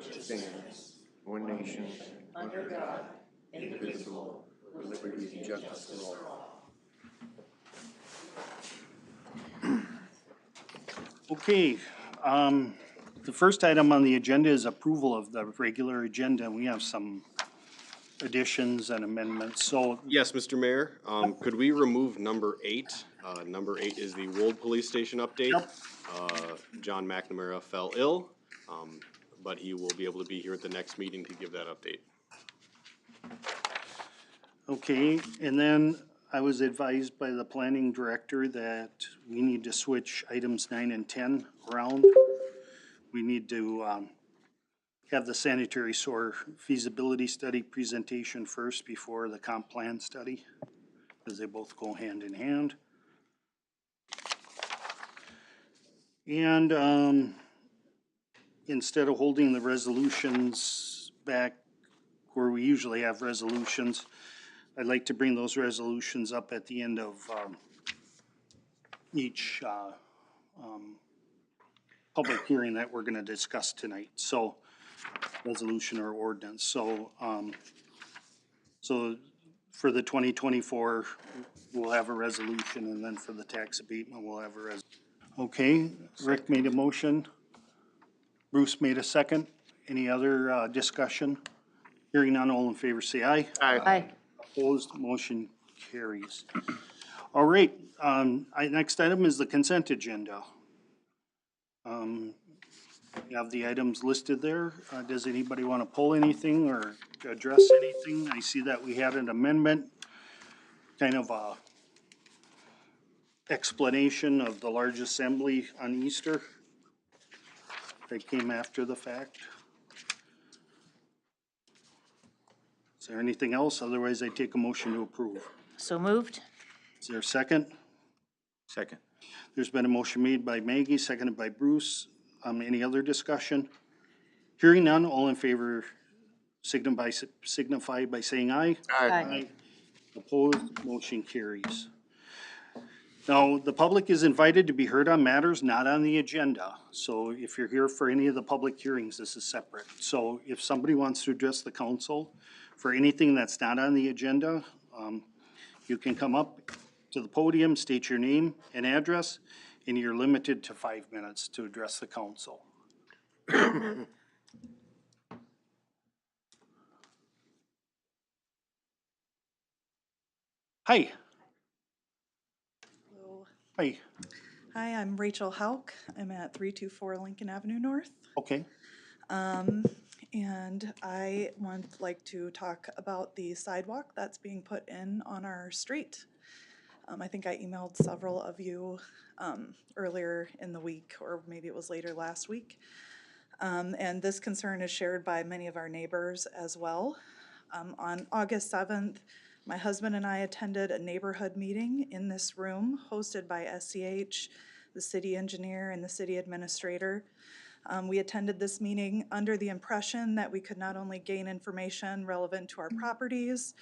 which stands, one nation, under God, indivisible, with liberty and justice for all. Okay, the first item on the agenda is approval of the regular agenda. We have some additions and amendments, so. Yes, Mr. Mayor, could we remove number 8? Number 8 is the Wold Police Station update. Yep. John McNamara fell ill, but he will be able to be here at the next meeting to give that update. Okay, and then I was advised by the planning director that we need to switch items 9 and 10 around. We need to have the sanitary sewer feasibility study presentation first before the comp plan study, because they both go hand in hand. And instead of holding the resolutions back where we usually have resolutions, I'd like to bring those resolutions up at the end of each public hearing that we're gonna discuss tonight. So, resolution or ordinance. So, so for the 2024, we'll have a resolution, and then for the tax abatement, we'll have a resolution. Okay, Rick made a motion. Bruce made a second. Any other discussion? Hearing none, all in favor say aye. Aye. Opposed, motion carries. All right, next item is the consent agenda. You have the items listed there. Does anybody want to pull anything or address anything? I see that we had an amendment, kind of a explanation of the large assembly on Easter that came after the fact. Is there anything else? Otherwise, I take a motion to approve. So moved? Is there a second? Second. There's been a motion made by Maggie, seconded by Bruce. Any other discussion? Hearing none, all in favor signify by saying aye. Aye. Opposed, motion carries. Now, the public is invited to be heard on matters not on the agenda. So if you're here for any of the public hearings, this is separate. So if somebody wants to address the council for anything that's not on the agenda, you can come up to the podium, state your name and address, and you're limited to 5 minutes to address the council. Hi. Hello. Hi. Hi, I'm Rachel Hauk. I'm at 324 Lincoln Avenue North. Okay. And I would like to talk about the sidewalk that's being put in on our street. I think I emailed several of you earlier in the week, or maybe it was later last week. And this concern is shared by many of our neighbors as well. On August 7th, my husband and I attended a neighborhood meeting in this room hosted by SCH, the city engineer, and the city administrator. We attended this meeting under the impression that we could not only gain information relevant to our properties,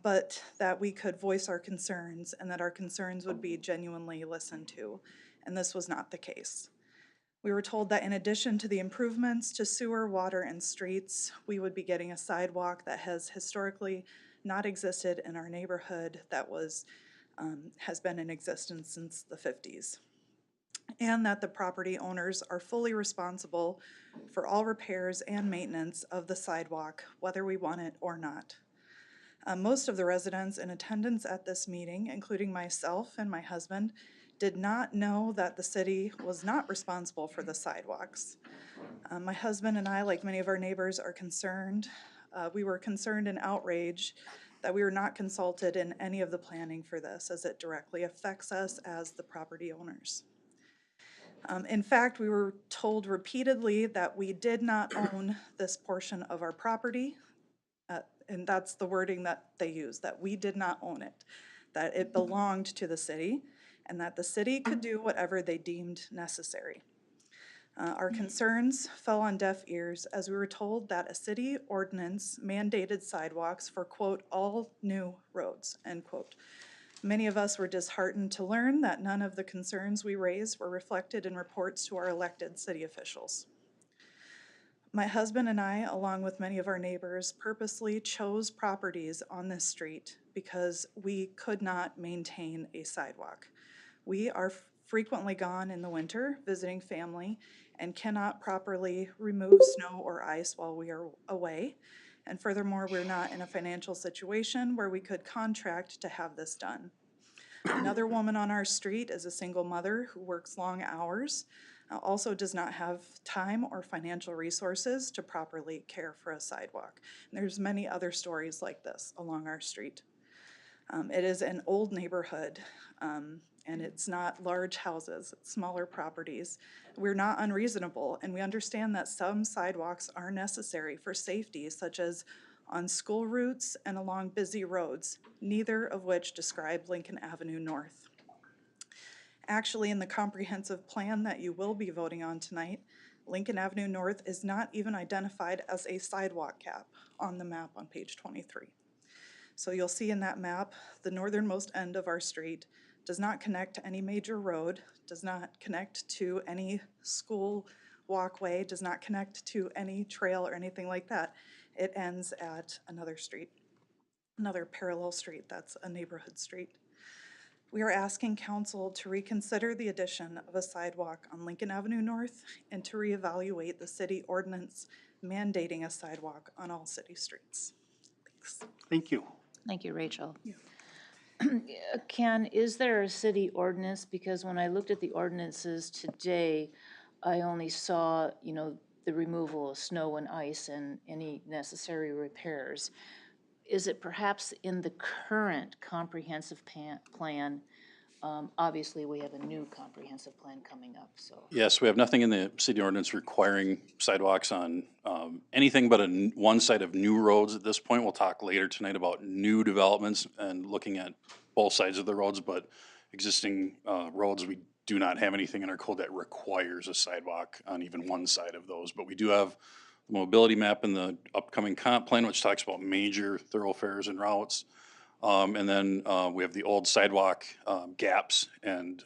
but that we could voice our concerns and that our concerns would be genuinely listened to. And this was not the case. We were told that in addition to the improvements to sewer, water, and streets, we would be getting a sidewalk that has historically not existed in our neighborhood that has been in existence since the 50s. And that the property owners are fully responsible for all repairs and maintenance of the sidewalk, whether we want it or not. Most of the residents in attendance at this meeting, including myself and my husband, did not know that the city was not responsible for the sidewalks. My husband and I, like many of our neighbors, are concerned. We were concerned and outraged that we were not consulted in any of the planning for this, as it directly affects us as the property owners. In fact, we were told repeatedly that we did not own this portion of our property, and that's the wording that they use, that we did not own it, that it belonged to the city, and that the city could do whatever they deemed necessary. Our concerns fell on deaf ears as we were told that a city ordinance mandated sidewalks for, quote, all new roads, end quote. Many of us were disheartened to learn that none of the concerns we raised were reflected in reports to our elected city officials. My husband and I, along with many of our neighbors, purposely chose properties on this street because we could not maintain a sidewalk. We are frequently gone in the winter visiting family and cannot properly remove snow or ice while we are away. And furthermore, we're not in a financial situation where we could contract to have this done. Another woman on our street is a single mother who works long hours, also does not have time or financial resources to properly care for a sidewalk. And there's many other stories like this along our street. It is an old neighborhood, and it's not large houses, it's smaller properties. We're not unreasonable, and we understand that some sidewalks are necessary for safety, such as on school routes and along busy roads, neither of which describe Lincoln Avenue North. Actually, in the comprehensive plan that you will be voting on tonight, Lincoln Avenue North is not even identified as a sidewalk gap on the map on page 23. So you'll see in that map, the northernmost end of our street does not connect to any major road, does not connect to any school walkway, does not connect to any trail or anything like that. It ends at another street, another parallel street that's a neighborhood street. We are asking council to reconsider the addition of a sidewalk on Lincoln Avenue North and to reevaluate the city ordinance mandating a sidewalk on all city streets. Thanks. Thank you. Thank you, Rachel. Yeah. Ken, is there a city ordinance? Because when I looked at the ordinances today, I only saw, the removal of snow and ice and any necessary repairs. Is it perhaps in the current comprehensive plan? Obviously, we have a new comprehensive plan coming up, so. Yes, we have nothing in the city ordinance requiring sidewalks on anything but one side of new roads at this point. We'll talk later tonight about new developments and looking at both sides of the roads, but existing roads, we do not have anything in our code that requires a sidewalk on even one side of those. But we do have the mobility map in the upcoming comp plan, which talks about major thoroughfares and routes. And then we have the old sidewalk gaps and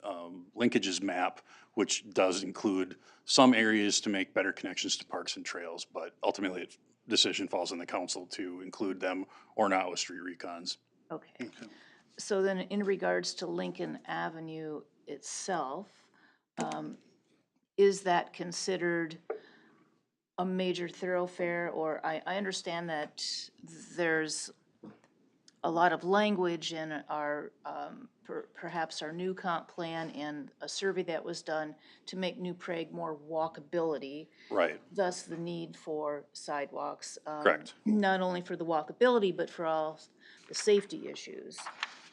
linkages map, which does include some areas to make better connections to parks and trails, but ultimately the decision falls on the council to include them or not with street recons. Okay. So then in regards to Lincoln Avenue itself, is that considered a major thoroughfare? Or I understand that there's a lot of language in our, perhaps our new comp plan and a survey that was done to make New Prague more walkability. Right. Thus the need for sidewalks. Correct. Not only for the walkability, but for all the safety issues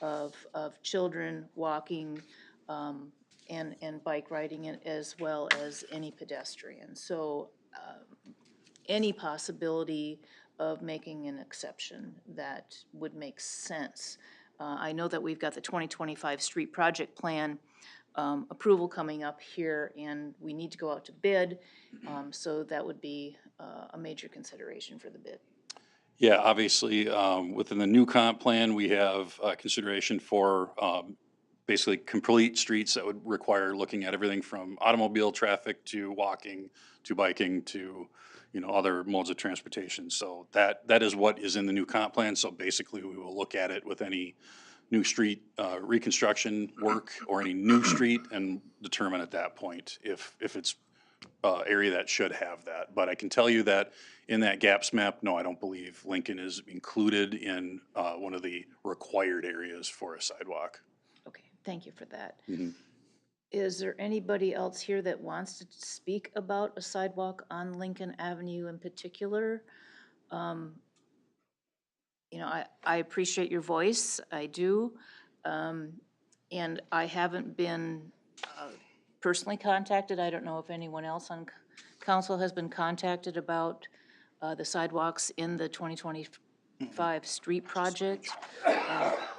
of children walking and bike riding, as well as any pedestrian. So any possibility of making an exception that would make sense. I know that we've got the 2025 street project plan approval coming up here, and we need to go out to bid, so that would be a major consideration for the bid. Yeah, obviously, within the new comp plan, we have consideration for basically complete streets that would require looking at everything from automobile traffic to walking to biking to other modes of transportation. So that is what is in the new comp plan. So basically, we will look at it with any new street reconstruction work or any new street and determine at that point if it's area that should have that. But I can tell you that in that gaps map, no, I don't believe Lincoln is included in one of the required areas for a sidewalk. Okay, thank you for that. Mm-hmm. Is there anybody else here that wants to speak about a sidewalk on Lincoln Avenue in particular? I appreciate your voice, I do. And I haven't been personally contacted. I don't know if anyone else on council has been contacted about the sidewalks in the 2025 street project.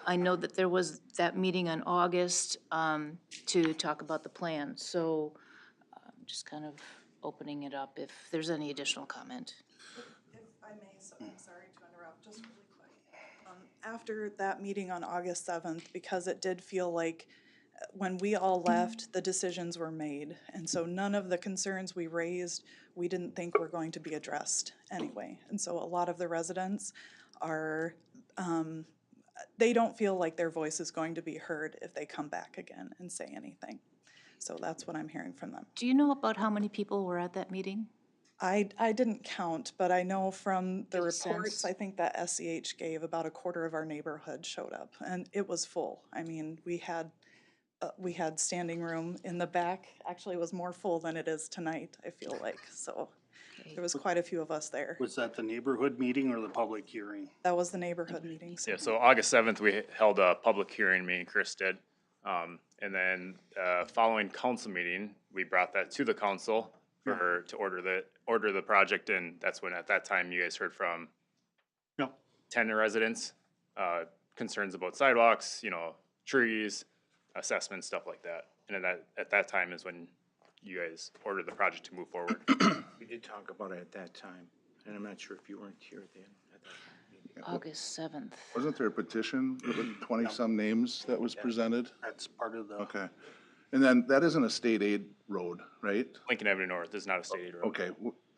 I know that there was that meeting in August to talk about the plan. So just kind of opening it up if there's any additional comment. If I may, so I'm sorry to interrupt, just really quick. After that meeting on August 7th, because it did feel like when we all left, the decisions were made. And so none of the concerns we raised, we didn't think were going to be addressed anyway. And so a lot of the residents are, they don't feel like their voice is going to be heard if they come back again and say anything. So that's what I'm hearing from them. Do you know about how many people were at that meeting? I didn't count, but I know from the Get a reports, sense. I think that SEH gave about a quarter of our neighborhood showed up, and it was full. I mean, we had standing room in the back. Actually, it was more full than it is tonight, I feel like, so there was quite a few of us there. Was that the neighborhood meeting or the public hearing? That was the neighborhood meeting, so. Yeah, so August 7th, we held a public hearing, me and Chris did. And then following council meeting, we brought that to the council to order the project, and that's when at that time you guys heard from No. 10 residents, concerns about sidewalks, trees, assessments, stuff like that. And then at that time is when you guys ordered the project to move forward. We did talk about it at that time, and I'm not sure if you weren't here then at that time. August 7th. Wasn't there a petition with 20-some names that was presented? That's part of the, Okay. And then that isn't a state aid road, right? Lincoln Avenue North is not a state aid road. Okay,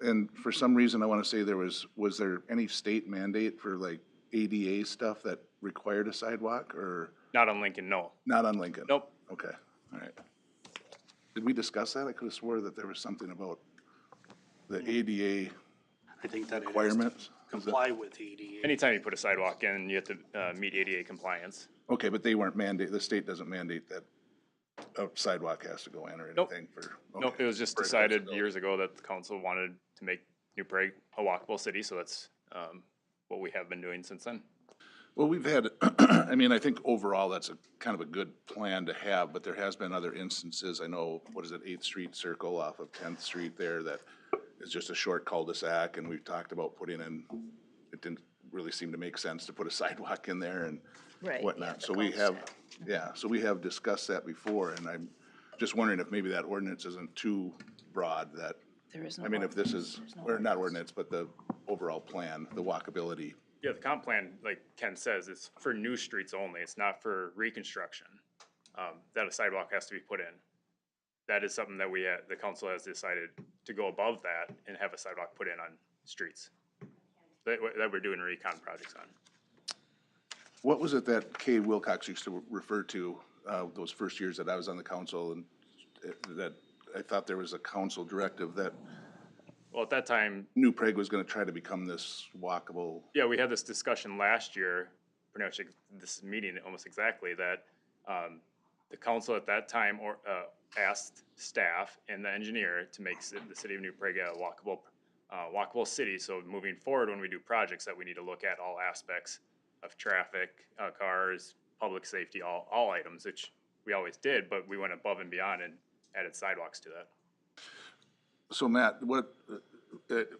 and for some reason, I want to say was there any state mandate for like ADA stuff that required a sidewalk or Not on Lincoln, no. not on Lincoln? Nope. Okay, all right. Did we discuss that? I could have swore that there was something about the ADA I think that it has to requirements. comply with ADA. Anytime you put a sidewalk in, you have to meet ADA compliance. Okay, but they weren't the state doesn't mandate that a sidewalk has to go in or Nope. anything for? Nope, okay. it was just For a decided council. years ago that the council wanted to make New Prague a walkable city, so that's what we have been doing since then. Well, we've had, I mean, I think overall that's a kind of a good plan to have, but there has been other instances. I know, what is it, 8th Street Circle off of 10th Street there that is just a short cul-de-sac, and we've talked about putting in, it didn't really seem to make sense to put a sidewalk in there and Right, whatnot. yeah, So the we have, cul-de-sac. yeah, so we have discussed that before, and I'm just wondering if maybe that ordinance isn't too broad that, There is no. I mean, if this is, There's no or not ordinance, but the overall plan, the walkability. Yeah, the comp plan, like Ken says, is for new streets only. It's not for reconstruction, that a sidewalk has to be put in. That is something that the council has decided to go above that and have a sidewalk put in on streets. That we're doing recon projects on. What was it that Kay Wilcox used to refer to, those first years that I was on the council, and that I thought there was a council directive that Well, at that time, New Prague was gonna try to become this walkable, yeah, we had this discussion last year, pretty much this meeting almost exactly, that the council at that time asked staff and the engineer to make the city of New Prague a walkable city. So moving forward, when we do projects, that we need to look at all aspects of traffic, cars, public safety, all items, which we always did, but we went above and beyond and added sidewalks to that. so Matt, what,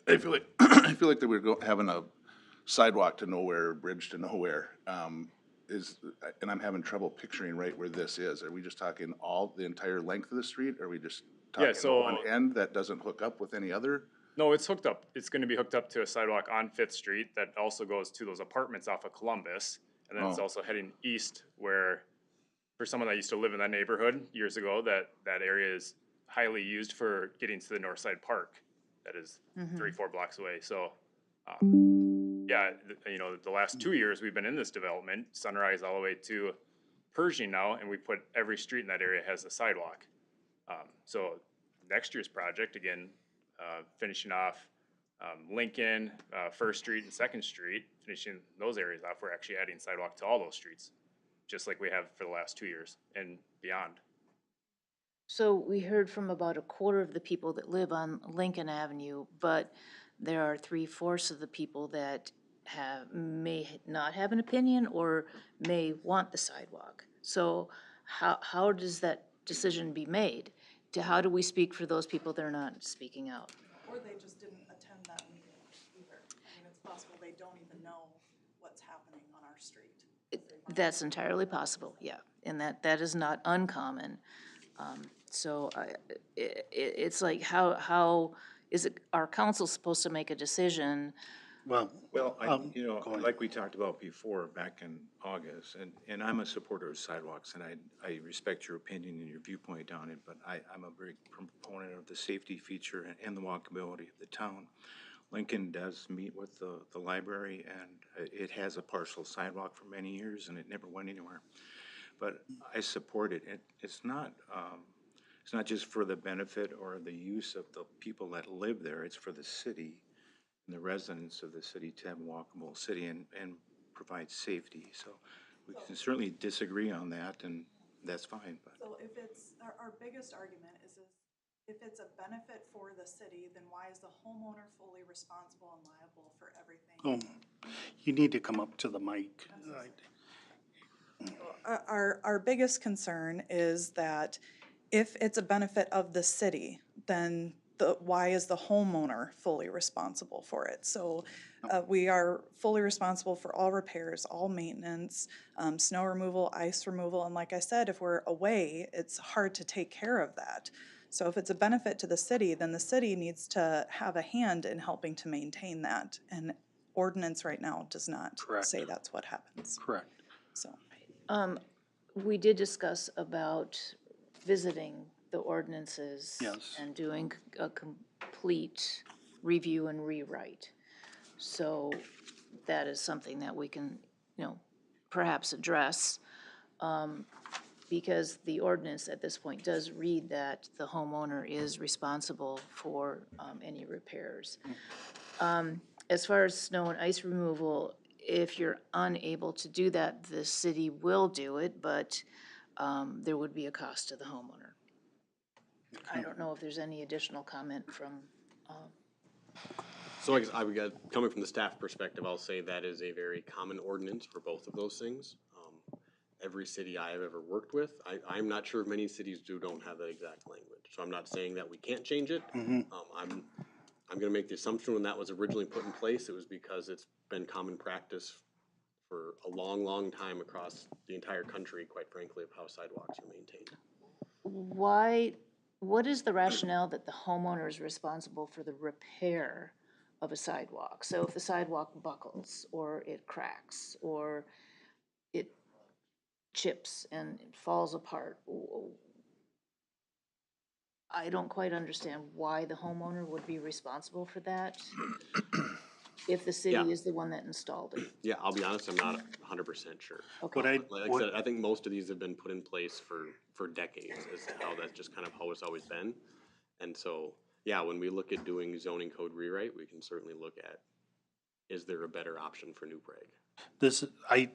I feel like, I feel like that we're having a sidewalk to nowhere, bridge to nowhere, and I'm having trouble picturing right where this is. Are we just talking the entire length of the street, or are we just talking so- one end that doesn't hook up with any other? No, it's hooked up. It's gonna be hooked up to a sidewalk on Fifth Street that also goes to those apartments off of Columbus. And then it's Oh. also heading east where, for someone that used to live in that neighborhood years ago, that area is highly used for getting to the North Side Park. That is 3-4 blocks away. So, yeah, the last 2 years we've been in this development, Sunrise all the way to Pershing now, and we put every street in that area has a sidewalk. So next year's project, again, finishing off Lincoln, First Street and Second Street, finishing those areas off, we're actually adding sidewalk to all those streets, just like we have for the last 2 years and beyond. So we heard from about a quarter of the people that live on Lincoln Avenue, but there are 3/4 of the people that may not have an opinion or may want the sidewalk. So how does that decision be made? How do we speak for those people that are not speaking out? Or they just didn't attend that meeting either. I mean, it's possible they don't even know what's happening on our street. That's entirely possible, yeah, and that is not uncommon. So it's like, how is it, our council supposed to make a decision Well, Well, go ahead. like we talked about before, back in August, and I'm a supporter of sidewalks, and I respect your opinion and your viewpoint on it, but I'm a big proponent of the safety feature and the walkability of the town. Lincoln does meet with the library, and it has a partial sidewalk for many years, and it never went anywhere. But I support it. It's not just for the benefit or the use of the people that live there, it's for the city and the residents of the city to have a walkable city and provide safety. So we can certainly disagree on that, and that's fine, but. So if it's, our biggest argument is if it's a benefit for the city, then why is the homeowner fully responsible and liable for everything? Oh, you need to come up to the mic. Our biggest concern is that if it's a benefit of the city, then why is the homeowner fully responsible for it? So we are fully responsible for all repairs, all maintenance, snow removal, ice removal, and like I said, if we're away, it's hard to take care of that. So if it's a benefit to the city, then the city needs to have a hand in helping to maintain that. And ordinance right now does not Correct. say that's what happens, Correct. so. We did discuss about visiting the ordinances. Yes. And doing a complete review and rewrite. So that is something that we can, perhaps address. Because the ordinance at this point does read that the homeowner is responsible for any repairs. As far as snow and ice removal, if you're unable to do that, the city will do it, but there would be a cost to the homeowner. I don't know if there's any additional comment from, So I guess I would get, coming from the staff perspective, I'll say that is a very common ordinance for both of those things. Every city I have ever worked with, I'm not sure if many cities don't have that exact language. So I'm not saying that we can't change it. I'm gonna make the assumption when that was originally put in place, it was because it's been common practice for a long, long time across the entire country, quite frankly, of how sidewalks are maintained. what is the rationale that the homeowner is responsible for the repair of a sidewalk? So if the sidewalk buckles, or it cracks, or it chips and it falls apart, I don't quite understand why the homeowner would be responsible for that if the city Yeah. is the one that installed it. Yeah, I'll be honest, I'm not 100% sure. Okay. Like I said, I think most of these have been put in place for decades, is how that's just kind of how it's always been. And so, yeah, when we look at doing zoning code rewrite, we can certainly look at, is there a better option for New Prague? This, I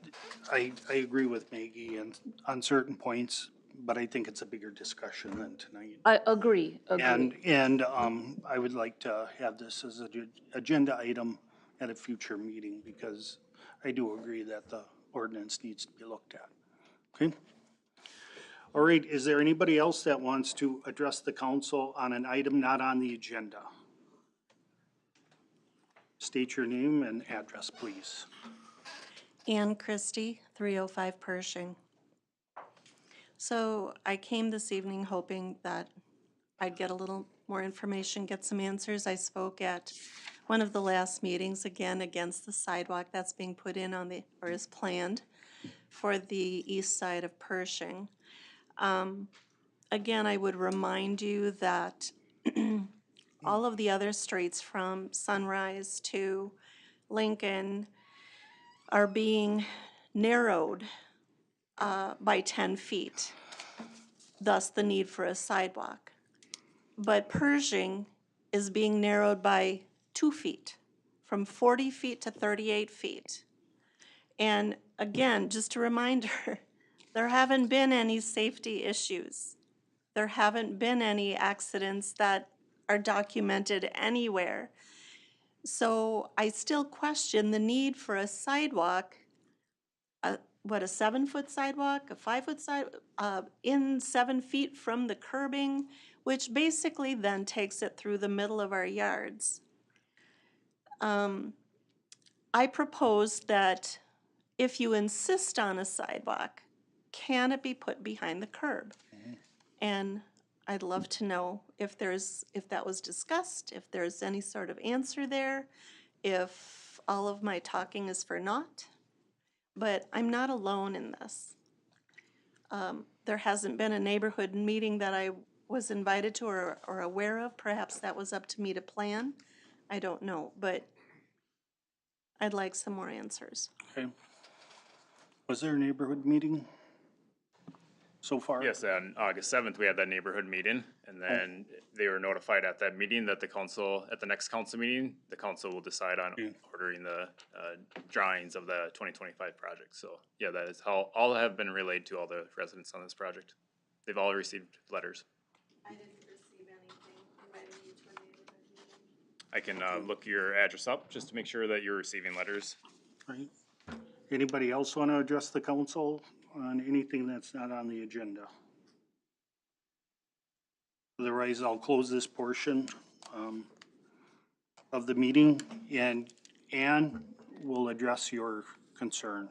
agree with Maggie and on certain points, but I think it's a bigger discussion than tonight. I agree. And I would like to have this as an agenda item at a future meeting, because I do agree that the ordinance needs to be looked at. Okay? All right, is there anybody else that wants to address the council on an item not on the agenda? State your name and address, please. Ann Christie, 305 Pershing. So I came this evening hoping that I'd get a little more information, get some answers. I spoke at one of the last meetings, again, against the sidewalk that's being put in or is planned for the east side of Pershing. Again, I would remind you that all of the other streets from Sunrise to Lincoln are being narrowed by 10 feet, thus the need for a sidewalk. But Pershing is being narrowed by 2 feet, from 40 feet to 38 feet. And again, just a reminder, there haven't been any safety issues. There haven't been any accidents that are documented anywhere. So I still question the need for a sidewalk, a 7-foot sidewalk, a 5-foot in 7 feet from the curbing, which basically then takes it through the middle of our yards. I propose that if you insist on a sidewalk, can it be put behind the curb? And I'd love to know if that was discussed, if there's any sort of answer there, if all of my talking is for naught, but I'm not alone in this. There hasn't been a neighborhood meeting that I was invited to or aware of. Perhaps that was up to me to plan. I don't know, but I'd like some more answers. Okay. Was there a neighborhood meeting so far? Yes, on August 7th, we had that neighborhood meeting, and then they were notified at that meeting that the council, at the next council meeting, the council will decide on ordering the drawings of the 2025 project. So, yeah, that is how, all have been relayed to all the residents on this project. They've all received letters. I didn't receive anything inviting me to a neighborhood meeting. I can look your address up just to make sure that you're receiving letters. Right. Anybody else want to address the council on anything that's not on the agenda? Otherwise, I'll close this portion of the meeting, and Ann will address your concern.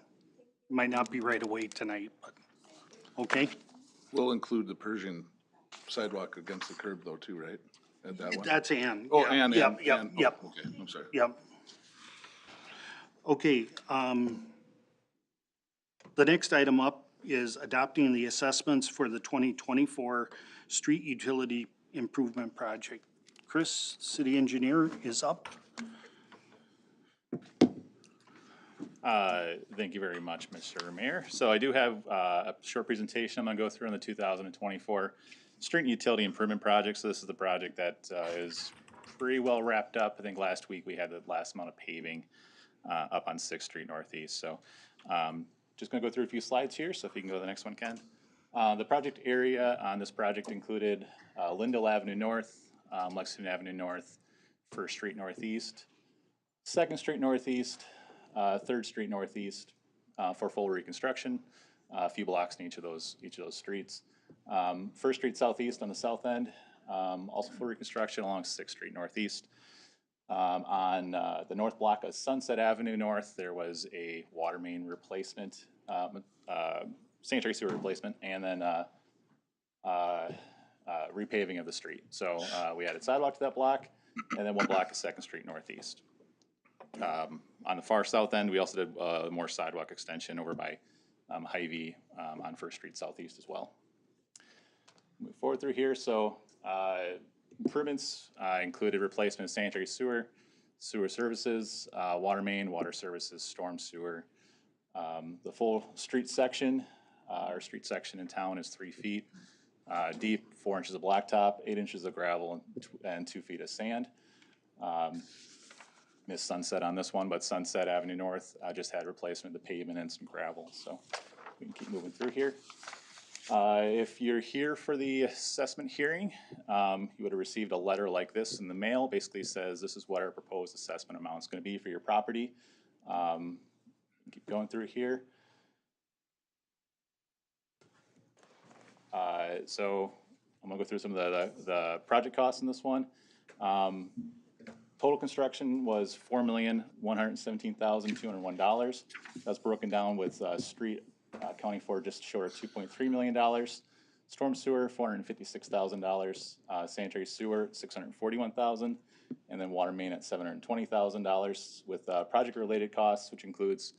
Might not be right away tonight, but, okay? We'll include the Persian sidewalk against the curb though too, right? At that one? That's Ann. Oh, Yeah, and, Yep, and, yep, and- oh, yep, okay, I'm sorry. yep. Okay, the next item up is adopting the assessments for the 2024 street utility improvement project. Chris, city engineer, is up. Thank you very much, Mr. Mayor. So I do have a short presentation I'm going to go through on the 2024 street and utility improvement project. So this is the project that is pretty well wrapped up. I think last week we had the last amount of paving up on 6th Street Northeast. So just going to go through a few slides here. So if you can go to the next one, Ken. The project area on this project included Lindell Avenue North, Lexington Avenue North, 1st Street Northeast, 2nd Street Northeast, 3rd Street Northeast for full reconstruction, a few blocks in each of those streets. 1st Street Southeast on the south end, also full reconstruction along 6th Street Northeast. On the north block of Sunset Avenue North, there was a water main replacement, sanitary sewer replacement, and then repaving of the street. So we added sidewalk to that block, and then one block of 2nd Street Northeast. On the far south end, we also did more sidewalk extension over by Hy-Vee on 1st Street Southeast as well. Move forward through here. So improvements included replacement of sanitary sewer services, water main, water services, storm sewer. The full street section, our street section in town is 3 feet deep, 4 inches of blacktop, 8 inches of gravel, and 2 feet of sand. Missed Sunset on this one, but Sunset Avenue North just had replacement of the pavement and some gravel. So we can keep moving through here. If you're here for the assessment hearing, you would have received a letter like this in the mail. Basically says this is what our proposed assessment amount is going to be for your property. Keep going through here. So I'm going to go through some of the project costs in this one. Total construction was $4,117,201. That's broken down with street accounting for just short of $2.3 million. Storm sewer, $456,000. Sanitary sewer, $641,000. And then water main at $720,000 with project-related costs, which includes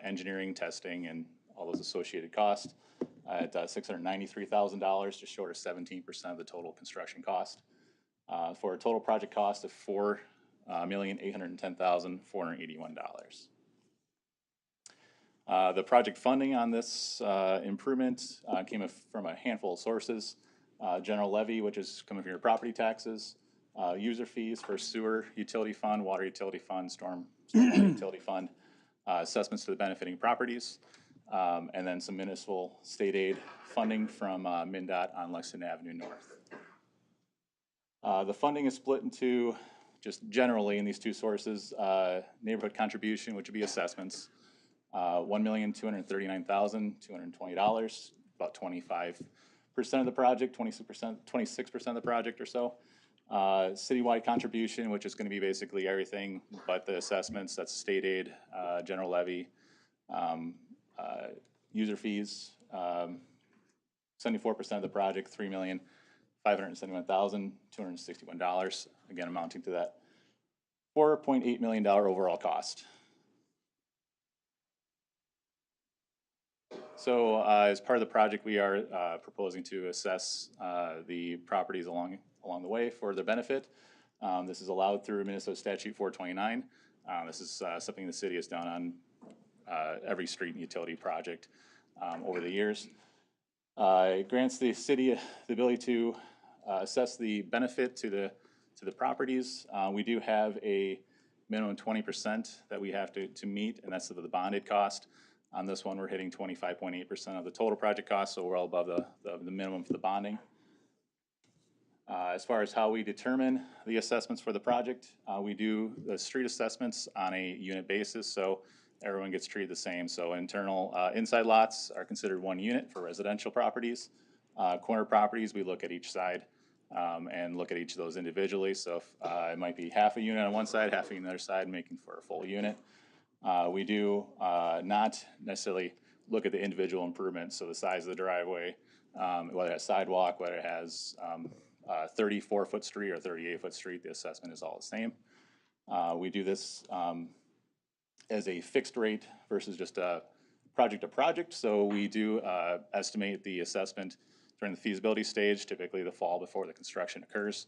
engineering, testing, and all those associated costs at $693,000, just short of 17% of the total construction cost. For a total project cost of $4,810,481. The project funding on this improvement came from a handful of sources. General levy, which is coming from your property taxes, user fees for sewer utility fund, water utility fund, storm utility fund, assessments to the benefiting properties, and then some municipal state aid funding from MnDOT on Lexington Avenue North. The funding is split into, just generally in these two sources, neighborhood contribution, which would be assessments, $1,239,220, about 25% of the project, 26% of the project or so. Citywide contribution, which is going to be basically everything but the assessments, that's state aid, general levy, user fees, 74% of the project, $3,571,261, again amounting to that $4.8 million overall cost. So as part of the project, we are proposing to assess the properties along the way for their benefit. This is allowed through Minnesota Statute 429. This is something the city has done on every street and utility project over the years. It grants the city the ability to assess the benefit to the properties. We do have a minimum 20% that we have to meet, and that's the bonded cost. On this one, we're hitting 25.8% of the total project cost, so we're well above the minimum for the bonding. As far as how we determine the assessments for the project, we do the street assessments on a unit basis, so everyone gets treated the same. So internal inside lots are considered one unit for residential properties. Corner properties, we look at each side and look at each of those individually. So if, it might be half a unit on one side, half a unit on the other side, making for a full unit. We do not necessarily look at the individual improvements, so the size of the driveway, whether it has sidewalk, whether it has 34-foot street or 38-foot street, the assessment is all the same. We do this as a fixed rate versus just a project to project. So we do estimate the assessment during the feasibility stage, typically the fall before the construction occurs,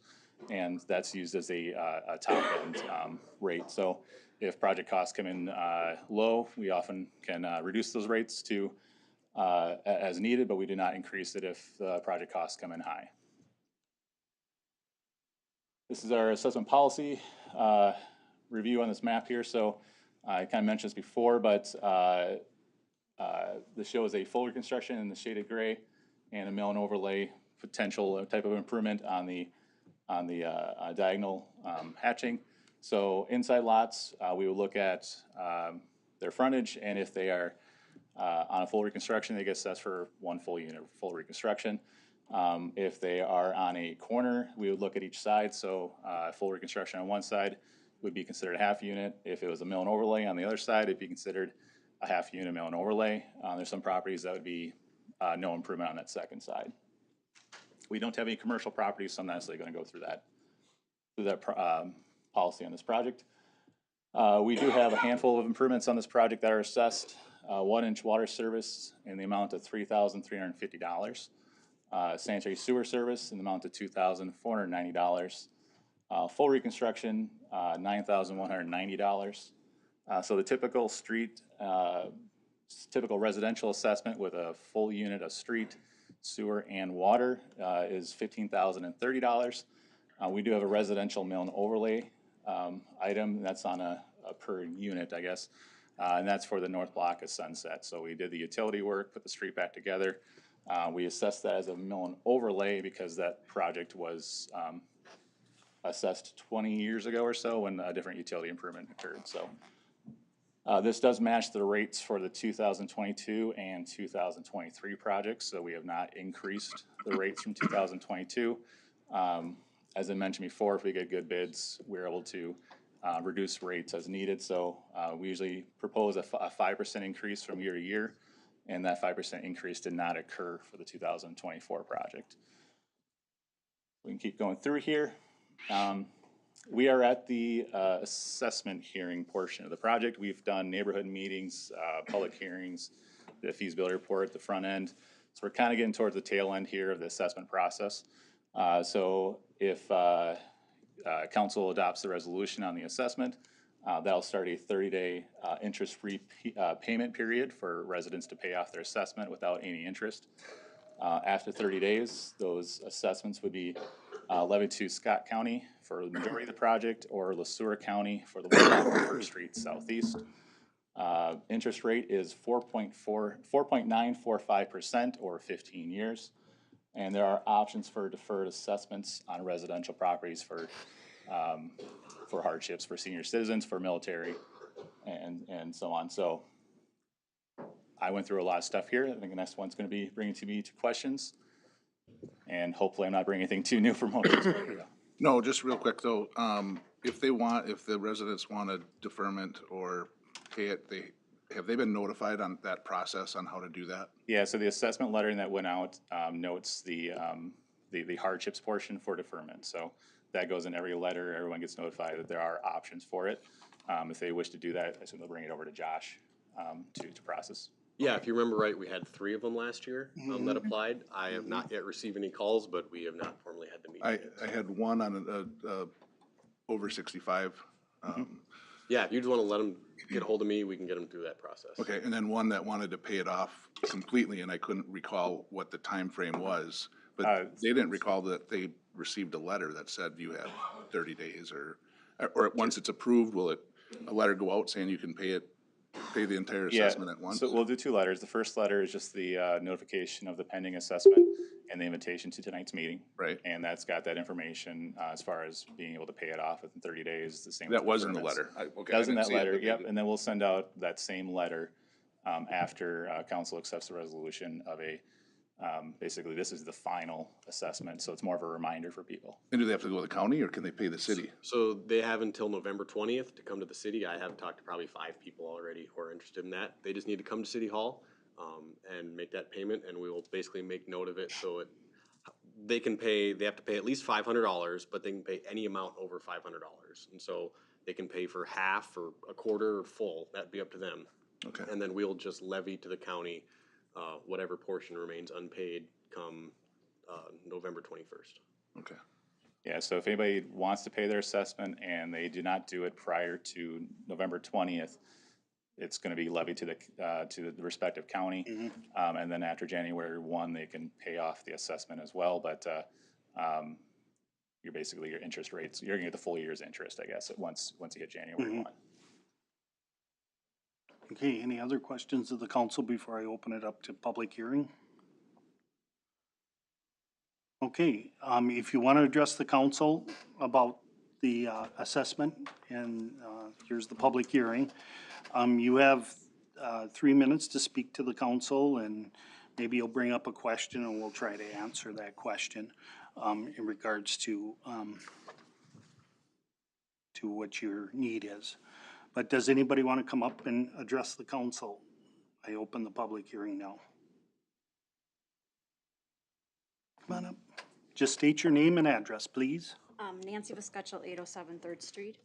and that's used as a top end rate. So if project costs come in low, we often can reduce those rates to as needed, but we do not increase it if the project costs come in high. This is our assessment policy review on this map here. So I kind of mentioned this before, but this shows a full reconstruction in the shaded gray and a mill and overlay potential type of improvement on the diagonal hatching. So inside lots, we will look at their frontage, and if they are on a full reconstruction, they get assessed for one full unit, full reconstruction. If they are on a corner, we would look at each side. So full reconstruction on one side would be considered a half unit. If it was a mill and overlay on the other side, it'd be considered a half unit mill and overlay. There's some properties that would be no improvement on that second side. We don't have any commercial properties, so I'm not necessarily going to go through that policy on this project. We do have a handful of improvements on this project that are assessed. 1-inch water service in the amount of $3,350. Sanitary sewer service in the amount of $2,490. Full reconstruction, $9,190. So the typical street, typical residential assessment with a full unit of street, sewer, and water is $15,030. We do have a residential mill and overlay item that's on a per unit, I guess, and that's for the north block of Sunset. So we did the utility work, put the street back together. We assessed that as a mill and overlay because that project was assessed 20 years ago or so when a different utility improvement occurred. So this does match the rates for the 2022 and 2023 projects, so we have not increased the rates from 2022. As I mentioned before, if we get good bids, we're able to reduce rates as needed. So we usually propose a 5% increase from year to year, and that 5% increase did not occur for the 2024 project. We can keep going through here. We are at the assessment hearing portion of the project. We've done neighborhood meetings, public hearings, the feasibility report at the front end. So we're kind of getting towards the tail end here of the assessment process. So if council adopts the resolution on the assessment, that'll start a 30-day interest-free payment period for residents to pay off their assessment without any interest. After 30 days, those assessments would be levied to Scott County for the majority of the project, or LeSueur County for the one on First Street Southeast. Interest rate is 4.945% or 15 years. And there are options for deferred assessments on residential properties for hardships for senior citizens, for military, and so on. So I went through a lot of stuff here. I think the next one's going to be bringing to me to questions. And hopefully I'm not bringing anything too new for motions. No, just real quick though, if the residents want a deferment or pay it, have they been notified on that process on how to do that? Yeah, so the assessment letter that went out notes the hardships portion for deferment. So that goes in every letter, everyone gets notified that there are options for it. If they wish to do that, I assume they'll bring it over to Josh, to process. Yeah, if you remember right, we had 3 of them last year, that applied. I have not yet received any calls, but we have not formally had the meeting yet. I had one on over 65. Yeah, if you just wanna let them get ahold of me, we can get them through that process. Okay, and then one that wanted to pay it off completely, and I couldn't recall what the time frame was. But they didn't recall that they received a letter that said you have 30 days or once it's approved, will a letter go out saying you can pay the entire assessment at once? So we'll do 2 letters. The first letter is just the notification of the pending assessment and the invitation to tonight's meeting. Right. And that's got that information as far as being able to pay it off within 30 days, the same. That with was in the permits. letter. Okay, That I was in didn't that see it, letter, but yep, and then we'll send out that same letter after council accepts the resolution of basically this is the final assessment, so it's more of a reminder for people. And do they have to go to the county or can they pay the city? So they have until November 20th to come to the city. I have talked to probably 5 people already who are interested in that. They just need to come to City Hall, and make that payment, and we will basically make note of it, so they have to pay at least $500, but they can pay any amount over $500. And so they can pay for half or a quarter or full, that'd be up to them. Okay. And then we'll just levy to the county, whatever portion remains unpaid come, November 21st. Okay. Yeah, so if anybody wants to pay their assessment and they do not do it prior to November 20th, it's gonna be levied to the respective county. And then after January 1, they can pay off the assessment as well, but, you're basically, your interest rates, you're gonna get the full year's interest, I guess, once you hit January 1. Okay, any other questions of the council before I open it up to public hearing? Okay, if you want to address the council about the assessment, and here's the public hearing, you have 3 minutes to speak to the council, and maybe you'll bring up a question and we'll try to answer that question in regards to what your need is. But does anybody want to come up and address the council? I open the public hearing now. Come on up. Just state your name and address, please. Nancy Viscutchel, 807 3rd Street.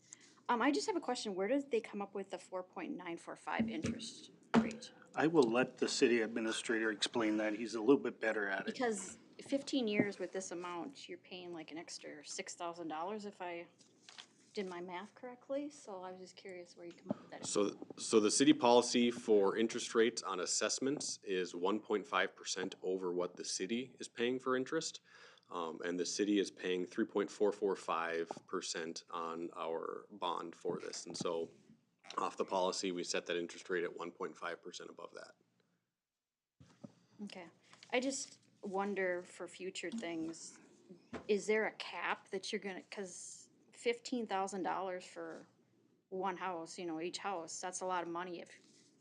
I just have a question. Where did they come up with the 4.945 interest rate? I will let the city administrator explain that. He's a little bit better at it. Because 15 years with this amount, you're paying like an extra $6,000 if I did my math correctly. So I was just curious where you come up with that. So the city policy for interest rates on assessments is 1.5% over what the city is paying for interest. And the city is paying 3.445% on our bond for this. And so off the policy, we set that interest rate at 1.5% above that. Okay. I just wonder for future things, is there a cap that you're gonna, cause $15,000 for one house, each house, that's a lot of money. If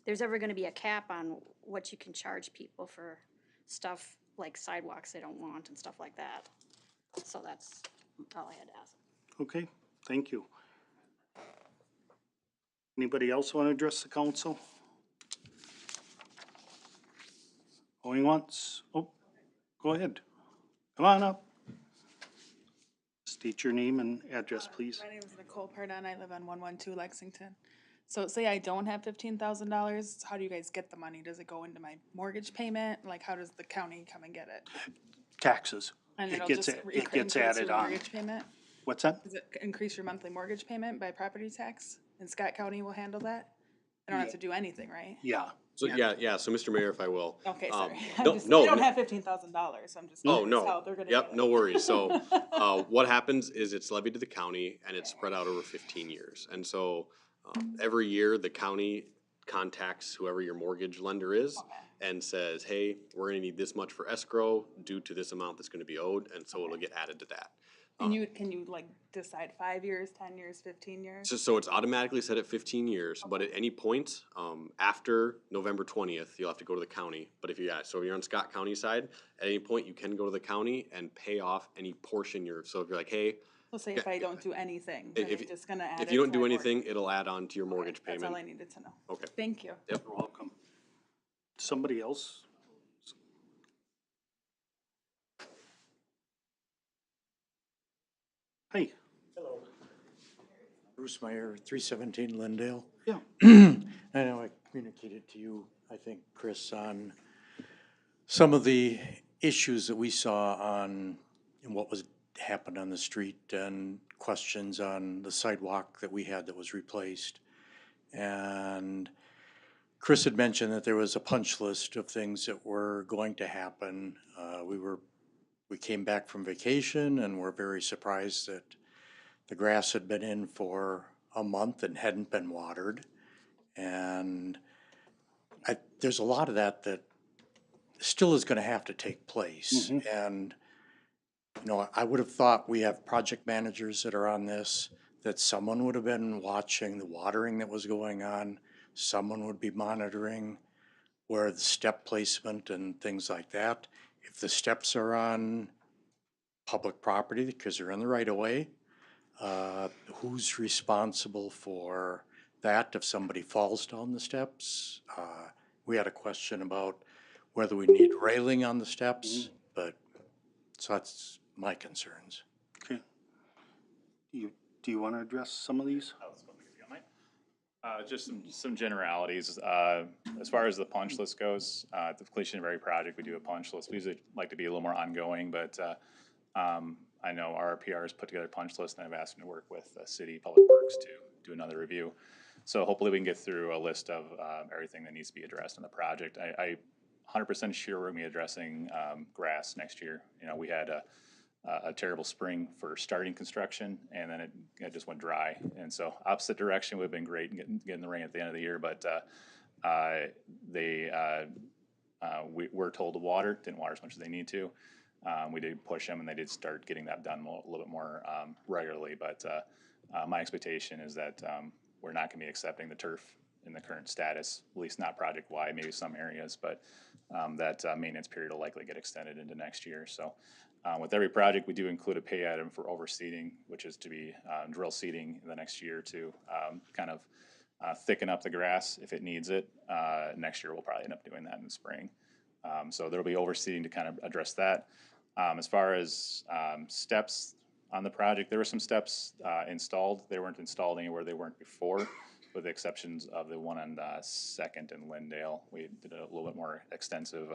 there's ever gonna be a cap on what you can charge people for stuff like sidewalks they don't want and stuff like that. So that's all I had to ask. Okay, thank you. Anybody else want to address the council? Going once? Oh, go ahead. Come on up. State your name and address, please. My name is Nicole Pardon. I live on 112 Lexington. So say I don't have $15,000, how do you guys get the money? Does it go into my mortgage payment? Like, how does the county come and get it? Taxes. And It it'll gets, just it gets increase added your on. mortgage payment? What's that? Does it increase your monthly mortgage payment by property tax? And Scott County will handle that? I don't have to do anything, right? Yeah. So, yeah, so Mr. Mayor, if I will. Okay, sorry. No, I no. don't have $15,000, so I'm just Oh, curious no. how they're gonna Yep, get it. no worries. So, what happens is it's levied to the county and it's spread out over 15 years. And so, every year, the county contacts whoever your mortgage lender is and says, hey, we're gonna need this much for escrow due to this amount that's gonna be owed, and so it'll get added to that. And can you like decide 5 years, 10 years, 15 years? So it's automatically set at 15 years, but at any point, after November 20th, you'll have to go to the county. But if so if you're on Scott County side, at any point, you can go to the county and pay off any portion so if you're like, hey. So say if I don't do anything, then If, it's just gonna add if it you don't to do my anything, mortgage. it'll add on to your mortgage payment. That's all I needed to know. Okay. Thank you. Yep. You're welcome. Somebody else? Hi. Bruce Meyer, 317 Lindale. Yeah. I know I communicated to you, I think, Chris, on some of the issues that we saw on what was happened on the street and questions on the sidewalk that we had that was replaced. And Chris had mentioned that there was a punch list of things that were going to happen. We came back from vacation and were very surprised that the grass had been in for a month and hadn't been watered. And there's a lot of that still is gonna have to take place. And, you know, I would have thought we have project managers that are on this, that someone would have been watching the watering that was going on. Someone would be monitoring where the step placement and things like that. If the steps are on public property because they're in the right of way, who's responsible for that if somebody falls down the steps? We had a question about whether we need railing on the steps, but, so that's my concerns. Okay. Do you want to address some of these? Just some generalities. As far as the punch list goes, at the completion of every project, we do a punch list. We usually like to be a little more ongoing, but I know RPR has put together a punch list, and I've asked them to work with City Public Works to do another review. So hopefully we can get through a list of everything that needs to be addressed in the project. I 100% sure we're going to be addressing grass next year. You know, we had a terrible spring for starting construction, and then it just went dry. And so opposite direction would have been great in getting the rain at the end of the year, but we were told to water, didn't water as much as they need to. We did push them, and they did start getting that done a little bit more regularly. But my expectation is that we're not going to be accepting the turf in the current status, at least not project-wide, maybe some areas, but that maintenance period will likely get extended into next year. So with every project, we do include a pay item for overseeding, which is to be drill seeding in the next year to kind of thicken up the grass if it needs it. Next year, we'll probably end up doing that in the spring. So there'll be overseeding to kind of address that. As far as steps on the project, there were some steps installed. They weren't installed anywhere they weren't before, with the exceptions of the one on 2nd and Lindale. We did a little bit more extensive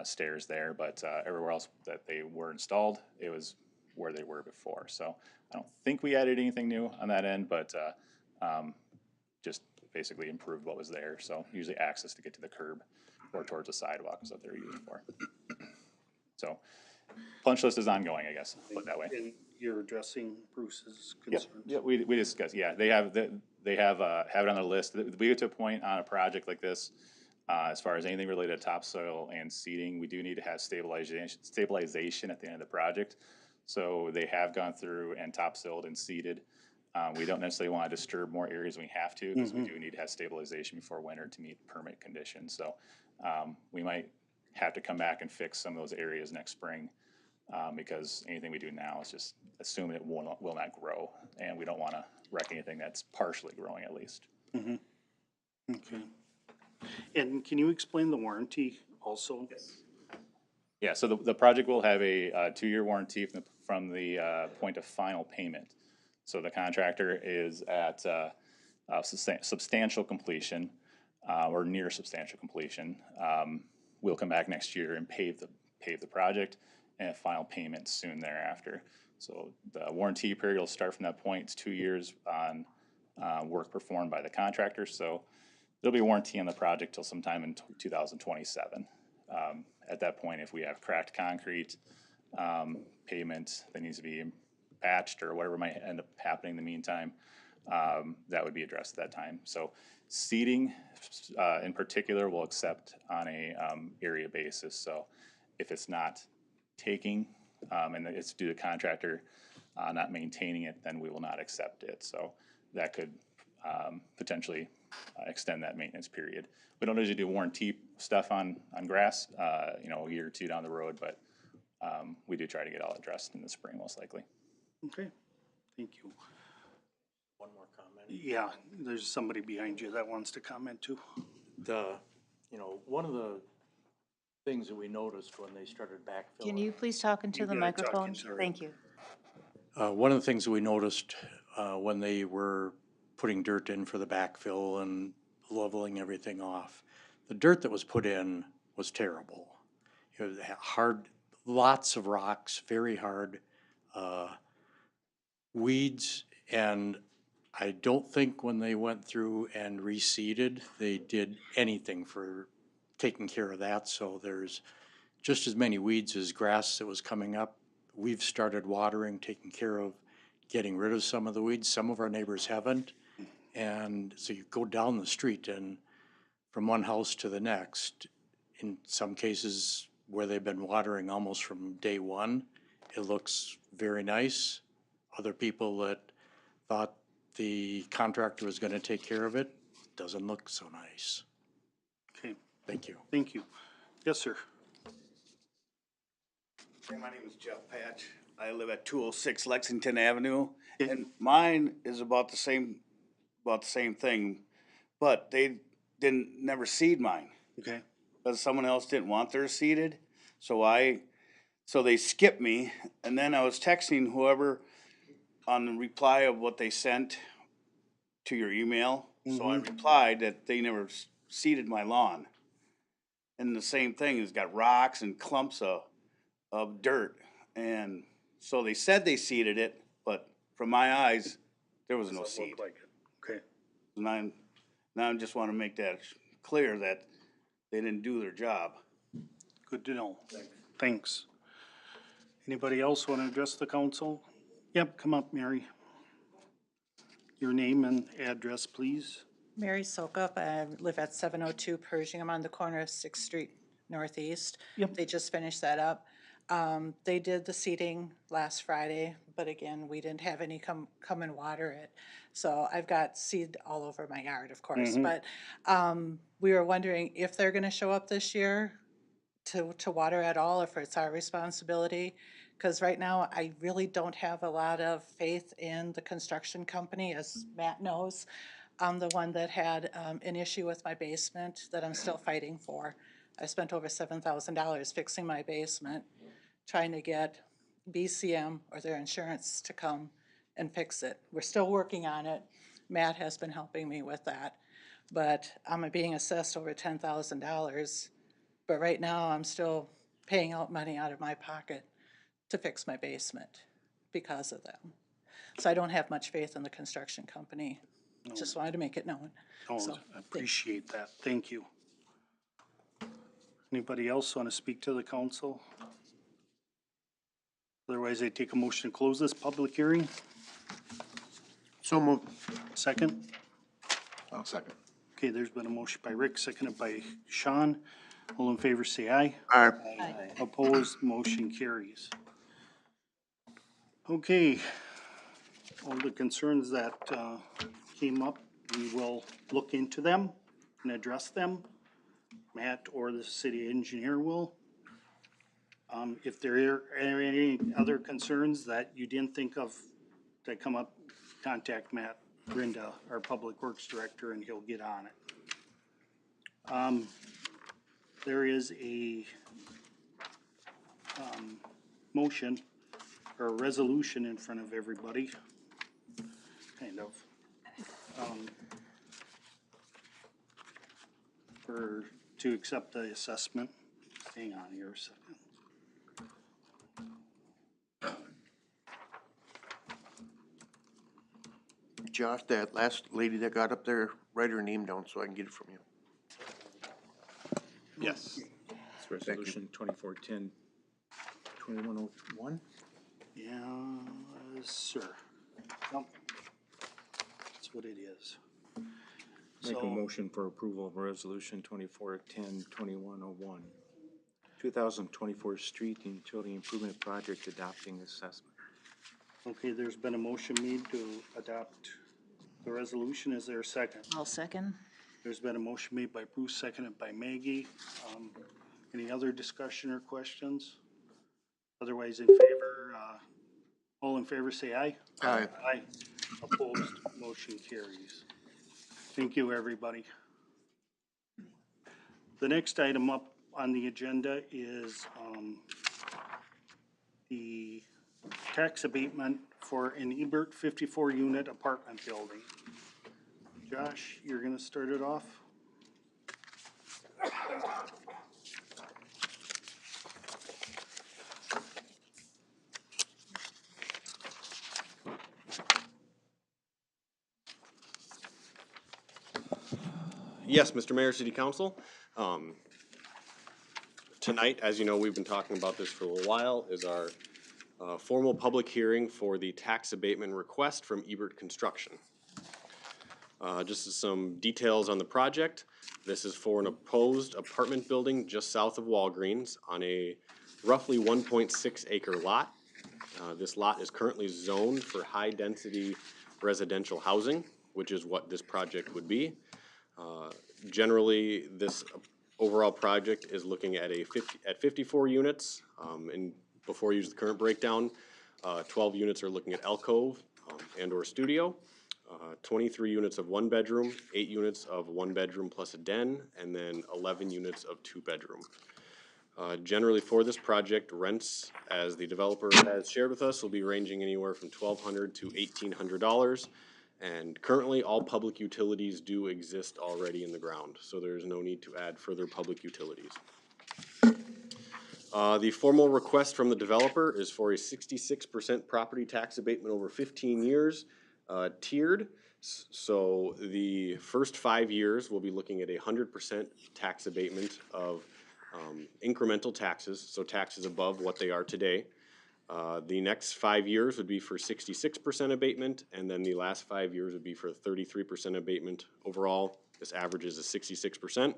stairs there, but everywhere else that they were installed, it was where they were before. So I don't think we added anything new on that end, but just basically improved what was there. So usually access to get to the curb or towards the sidewalk is what they're used for. So punch list is ongoing, I guess, put it that way. And you're addressing Bruce's concerns? Yeah, we discussed, yeah, they have it on their list. We get to a point on a project like this, as far as anything related to topsoil and seeding, we do need to have stabilization at the end of the project. So they have gone through and topsoiled and seeded. We don't necessarily want to disturb more areas than we have to, because we do need to have stabilization before winter to meet permit conditions. So we might have to come back and fix some of those areas next spring, because anything we do now is just assume it will not grow, and we don't want to wreck anything that's partially growing at least. Okay. And can you explain the warranty also? Yes. Yeah, so the project will have a 2-year warranty from the point of final payment. So the contractor is at substantial completion, or near substantial completion. We'll come back next year and pave the project, and final payment soon thereafter. So the warranty period will start from that point. It's 2 years on work performed by the contractor. So there'll be a warranty on the project till sometime in 2027. At that point, if we have cracked concrete, pavement that needs to be patched or whatever might end up happening in the meantime, that would be addressed at that time. So seeding in particular will accept on a area basis. So if it's not taking and it's due to contractor not maintaining it, then we will not accept it. So that could potentially extend that maintenance period. We don't usually do warranty stuff on grass, a year or two down the road, but we do try to get all addressed in the spring most likely. Okay, thank you. One more comment. Yeah, there's somebody behind you that wants to comment too. One of the things that we noticed when they started backfilling. Can you please talk into the gotta talk microphone? into it. Thank you. One of the things that we noticed, when they were putting dirt in for the backfill and leveling everything off, the dirt that was put in was terrible. It was hard, lots of rocks, very hard, weeds, and I don't think when they went through and reseeded, they did anything for taking care of that, so there's just as many weeds as grass that was coming up. We've started watering, taking care of, getting rid of some of the weeds. Some of our neighbors haven't. And so you go down the street and from one house to the next, in some cases where they've been watering almost from day one, it looks very nice. Other people that thought the contractor was gonna take care of it, doesn't look so nice. Okay, Thank you. thank you. Yes, sir. Hey, my name is Jeff Patch. I live at 206 Lexington Avenue, Okay. and mine is about the same thing, but they never seed mine Okay, because someone else didn't want theirs seeded. So they skipped me, and then I was texting whoever on the reply of what they sent to your email. So I replied that they never seeded my lawn. And the same thing, it's got rocks and clumps of dirt. And so they said they seeded it, but from my eyes, there was no doesn't seed. look like it. Okay, And now I just want to make that clear that they didn't do their job. good to know. Thanks. Anybody else want to address the council? Yep, come up, Mary. Your name and address, please. Mary Sokup, I live at 702 Pershing. I'm on the corner of 6th Street Northeast. Yep. They just finished that up. They did the seeding last Friday, but again, we didn't have any come and water it. So I've got seed all over my yard, of course, but we were wondering if they're gonna show up this year to water at all, if it's our responsibility. Because right now, I really don't have a lot of faith in the construction company, as Matt knows. I'm the one that had an issue with my basement that I'm still fighting for. I spent over $7,000 fixing my basement, trying to get BCM or their insurance to come and fix it. We're still working on it. Matt has been helping me with that. But I'm being assessed over $10,000. But right now, I'm still paying out money out of my pocket to fix my basement because of them. So I don't have much faith in the construction company. Just wanted to make it known. Oh, So, I appreciate that. Thank you. Anybody else want to speak to the council? Otherwise, I take a motion to close this public hearing. So moved. Second? I'll second. Okay, there's been a motion by Rick, seconded by Sean. All in favor, say aye. Aye. Opposed, motion carries. Okay, all the concerns that came up, we will look into them and address them. Matt or the city engineer will. If there are any other concerns that you didn't think of that come up, contact Matt Brinda, our Public Works Director, and he'll get on it. There is a motion or a resolution in front of everybody, kind of, to accept the assessment. Hang on here a second. Josh, that last lady that got up there, write her name down so I can get it from you. Yes. It's resolution 2410-2101. Yes, sir. Yep. That's what it is. Make a So, motion for approval of resolution 2410-2101. 2024 street and utility improvement project adopting assessment. okay, there's been a motion made to adopt the resolution. Is there a second? I'll second. There's been a motion made by Bruce, seconded by Maggie. Any other discussion or questions? Otherwise, in favor, all in favor, say aye. Aye. Aye. Opposed, motion carries. Thank you, everybody. The next item up on the agenda is, the tax abatement for an Ebert 54-unit apartment building. Josh, you're gonna start it off? Yes, Mr. Mayor, City Council. Tonight, as you know, we've been talking about this for a little while, is our formal public hearing for the tax abatement request from Ebert Construction. Just as some details on the project, this is for an opposed apartment building just south of Walgreens on a roughly 1.6 acre lot. This lot is currently zoned for high-density residential housing, which is what this project would be. Generally, this overall project is looking at 54 units, and before you use the current breakdown, 12 units are looking at alcove and or studio, 23 units of 1 bedroom, 8 units of 1 bedroom plus a den, and then 11 units of 2 bedroom. Generally for this project, rents, as the developer has shared with us, will be ranging anywhere from $1,200 to $1,800. And currently, all public utilities do exist already in the ground, so there's no need to add further public utilities. The formal request from the developer is for a 66% property tax abatement over 15 years, tiered. So the first 5 years, we'll be looking at 100% tax abatement of incremental taxes, so taxes above what they are today. The next 5 years would be for 66% abatement, and then the last 5 years would be for 33% abatement. Overall, this averages a 66%.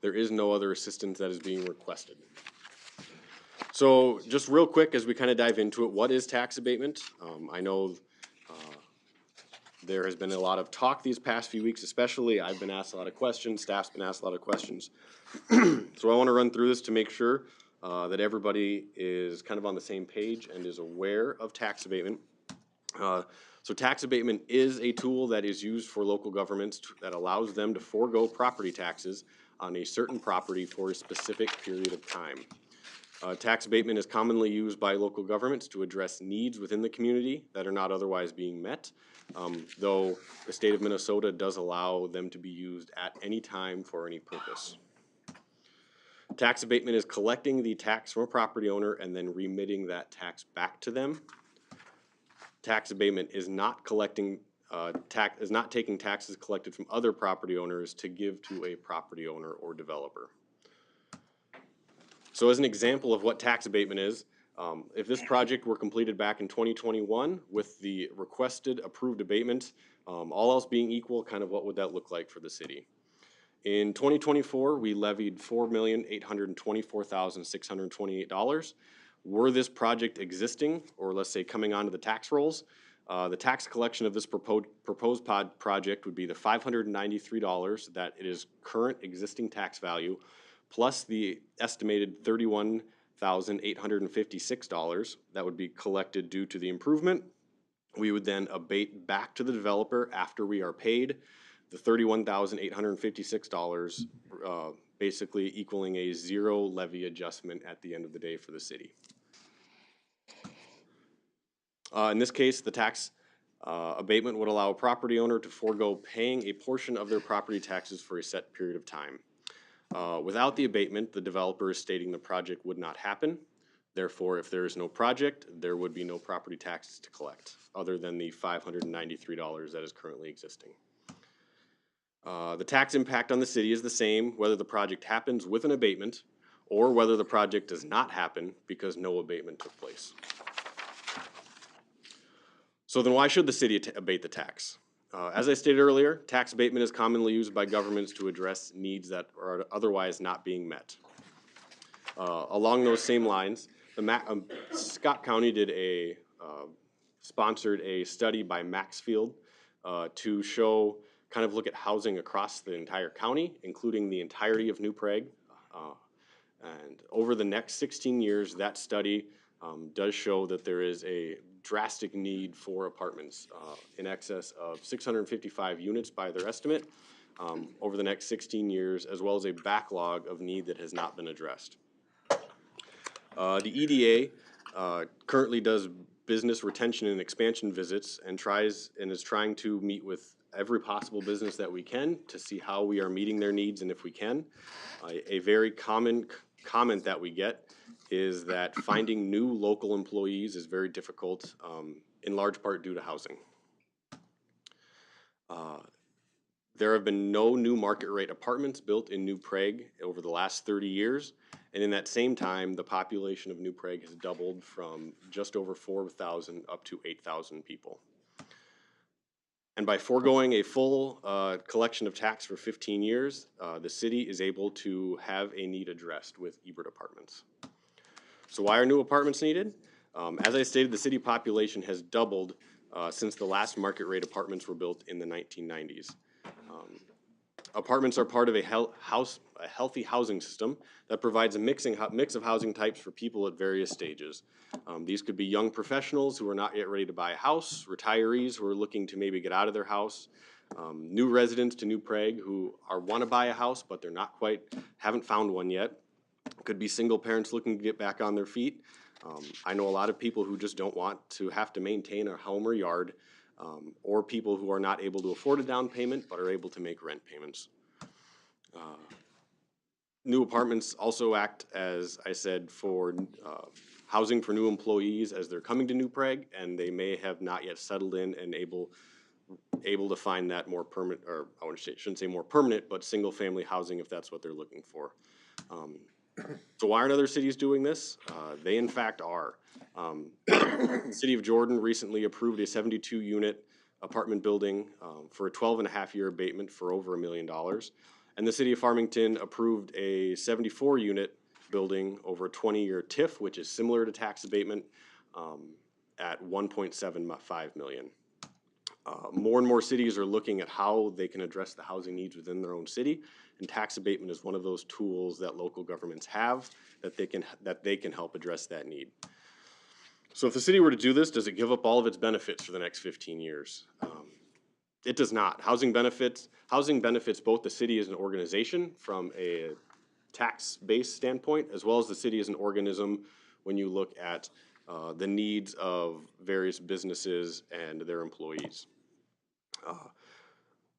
There is no other assistance that is being requested. So just real quick as we kind of dive into it, what is tax abatement? I know there has been a lot of talk these past few weeks, especially. I've been asked a lot of questions, staff's been asked a lot of questions. So I want to run through this to make sure that everybody is kind of on the same page and is aware of tax abatement. So tax abatement is a tool that is used for local governments that allows them to forego property taxes on a certain property for a specific period of time. Tax abatement is commonly used by local governments to address needs within the community that are not otherwise being met, though the state of Minnesota does allow them to be used at any time for any purpose. Tax abatement is collecting the tax from a property owner and then remitting that tax back to them. Tax abatement is not collecting is not taking taxes collected from other property owners to give to a property owner or developer. So as an example of what tax abatement is, if this project were completed back in 2021 with the requested approved abatement, all else being equal, kind of what would that look like for the city? In 2024, we levied $4,824,628. Were this project existing, or let's say coming onto the tax rolls, the tax collection of this proposed project would be the $593 that it is current existing tax value, plus the estimated $31,856 that would be collected due to the improvement. We would then abate back to the developer after we are paid the $31,856, basically equaling a zero levy adjustment at the end of the day for the city. In this case, the tax abatement would allow a property owner to forego paying a portion of their property taxes for a set period of time. Without the abatement, the developer is stating the project would not happen. Therefore, if there is no project, there would be no property taxes to collect, other than the $593 that is currently existing. The tax impact on the city is the same whether the project happens with an abatement or whether the project does not happen because no abatement took place. So then why should the city abate the tax? As I stated earlier, tax abatement is commonly used by governments to address needs that are otherwise not being met. Along those same lines, Scott County did sponsored a study by Maxfield to show, kind of look at housing across the entire county, including the entirety of New Prague. And over the next 16 years, that study does show that there is a drastic need for apartments in excess of 655 units by their estimate over the next 16 years, as well as a backlog of need that has not been addressed. The EDA currently does business retention and expansion visits and is trying to meet with every possible business that we can to see how we are meeting their needs and if we can. A very common comment that we get is that finding new local employees is very difficult, in large part due to housing. There have been no new market rate apartments built in New Prague over the last 30 years. And in that same time, the population of New Prague has doubled from just over 4,000 up to 8,000 people. And by foregoing a full collection of tax for 15 years, the city is able to have a need addressed with Ebert Apartments. So why are new apartments needed? As I stated, the city population has doubled since the last market rate apartments were built in the 1990s. Apartments are part of a healthy housing system that provides a mix of housing types for people at various stages. These could be young professionals who are not yet ready to buy a house, retirees who are looking to maybe get out of their house, new residents to New Prague who want to buy a house but they're not quite, haven't found one yet. Could be single parents looking to get back on their feet. I know a lot of people who just don't want to have to maintain a home or yard, or people who are not able to afford a down payment but are able to make rent payments. New apartments also act, as I said, for housing for new employees as they're coming to New Prague and they may have not yet settled in and able to find that more permanent, or shouldn't say more permanent, but single family housing if that's what they're looking for. So why aren't other cities doing this? They in fact are. The City of Jordan recently approved a 72-unit apartment building for a 12.5-year abatement for over $1 million. And the City of Farmington approved a 74-unit building over a 20-year TIF, which is similar to tax abatement, at $1.75 million. More and more cities are looking at how they can address the housing needs within their own city, and tax abatement is one of those tools that local governments have that they can help address that need. So if the city were to do this, does it give up all of its benefits for the next 15 years? It does not. Housing benefits both the city as an organization from a tax-based standpoint, as well as the city as an organism when you look at the needs of various businesses and their employees.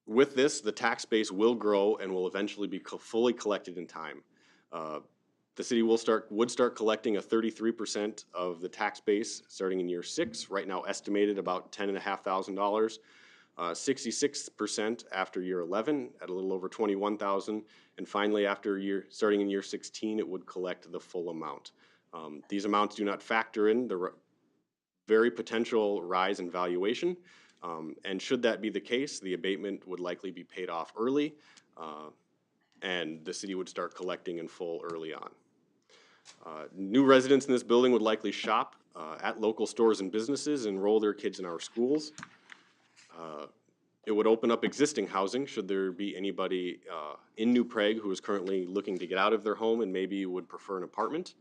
With this, the tax base will grow and will eventually be fully collected in time. The city would start collecting a 33% of the tax base starting in year 6, right now estimated about $10,500. 66% after year 11 at a little over $21,000, and finally starting in year 16 it would collect the full amount. These amounts do not factor in the very potential rise in valuation, and should that be the case, the abatement would likely be paid off early, and the city would start collecting in full early on. New residents in this building would likely shop at local stores and businesses and enroll their kids in our schools. It would open up existing housing should there be anybody in New Prague who is currently looking to get out of their home and maybe would prefer an apartment.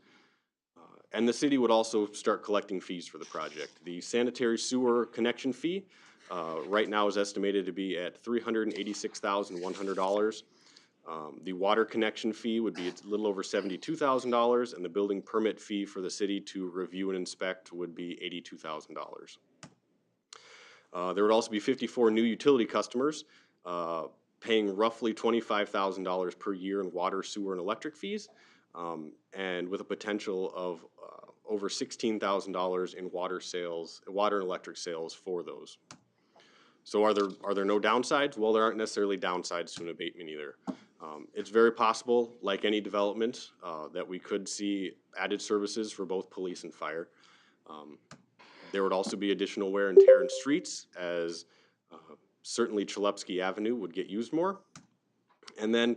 And the city would also start collecting fees for the project. The sanitary sewer connection fee right now is estimated to be at $386,100. The water connection fee would be a little over $72,000, and the building permit fee for the city to review and inspect would be $82,000. There would also be 54 new utility customers paying roughly $25,000 per year in water, sewer, and electric fees, and with a potential of over $16,000 in water and electric sales for those. So are there no downsides? Well, there aren't necessarily downsides to an abatement either. It's very possible, like any development, that we could see added services for both police and fire. There would also be additional wear and tear in streets, as certainly Chalupsky Avenue would get used more. And then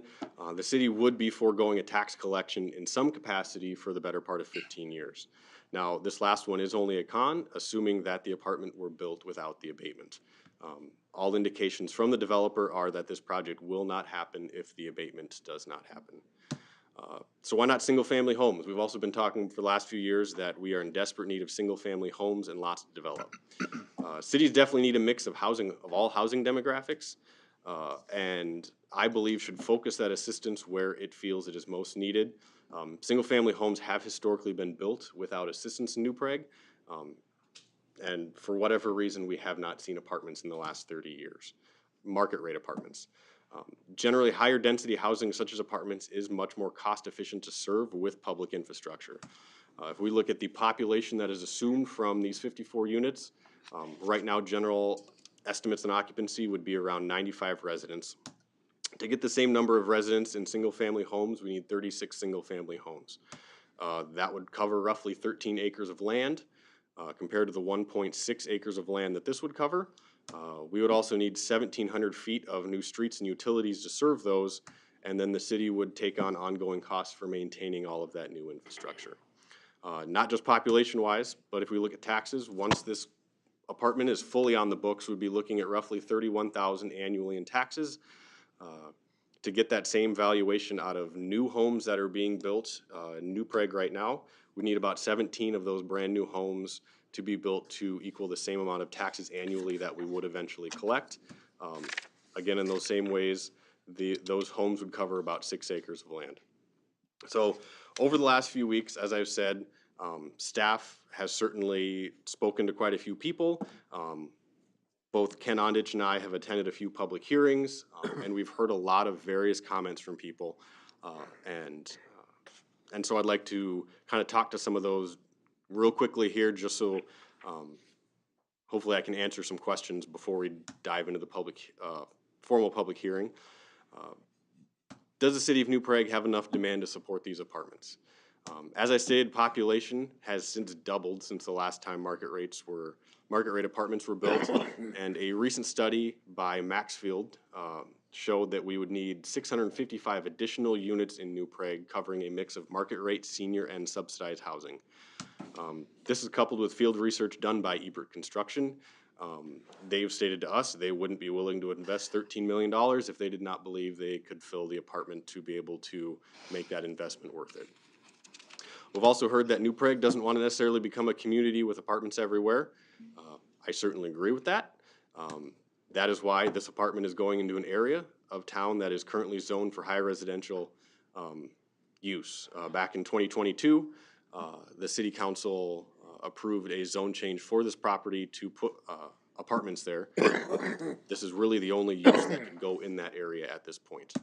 the city would be foregoing a tax collection in some capacity for the better part of 15 years. Now, this last one is only a con, assuming that the apartment were built without the abatement. All indications from the developer are that this project will not happen if the abatement does not happen. So why not single-family homes? We've also been talking for the last few years that we are in desperate need of single-family homes and lots to develop. Cities definitely need a mix of housing, of all housing demographics, and I believe should focus that assistance where it feels it is most needed. Single-family homes have historically been built without assistance in New Prague. And for whatever reason, we have not seen apartments in the last 30 years, market rate apartments. Generally, higher density housing such as apartments is much more cost efficient to serve with public infrastructure. If we look at the population that is assumed from these 54 units, right now general estimates on occupancy would be around 95 residents. To get the same number of residents in single-family homes, we need 36 single-family homes. That would cover roughly 13 acres of land compared to the 1.6 acres of land that this would cover. We would also need 1,700 feet of new streets and utilities to serve those, and then the city would take on ongoing costs for maintaining all of that new infrastructure. Not just population-wise, but if we look at taxes, once this apartment is fully on the books, we'd be looking at roughly $31,000 annually in taxes. To get that same valuation out of new homes that are being built in New Prague right now, we need about 17 of those brand new homes to be built to equal the same amount of taxes annually that we would eventually collect. Again, in those same ways, those homes would cover about 6 acres of land. So over the last few weeks, as I've said, staff has certainly spoken to quite a few people. Both Ken Ondich and I have attended a few public hearings, and we've heard a lot of various comments from people. And so I'd like to kind of talk to some of those real quickly here, just so hopefully I can answer some questions before we dive into the formal public hearing. Does the city of New Prague have enough demand to support these apartments? As I stated, population has since doubled since the last time market rate apartments were built, and a recent study by Maxfield showed that we would need 655 additional units in New Prague, covering a mix of market rate, senior, and subsidized housing. This is coupled with field research done by Ebert Construction. They've stated to us they wouldn't be willing to invest $13 million if they did not believe they could fill the apartment to be able to make that investment worth it. We've also heard that New Prague doesn't want to necessarily become a community with apartments everywhere. I certainly agree with that. That is why this apartment is going into an area of town that is currently zoned for high residential use. Back in 2022, the city council approved a zone change for this property to put apartments there. This is really the only use that can go in that area at this point.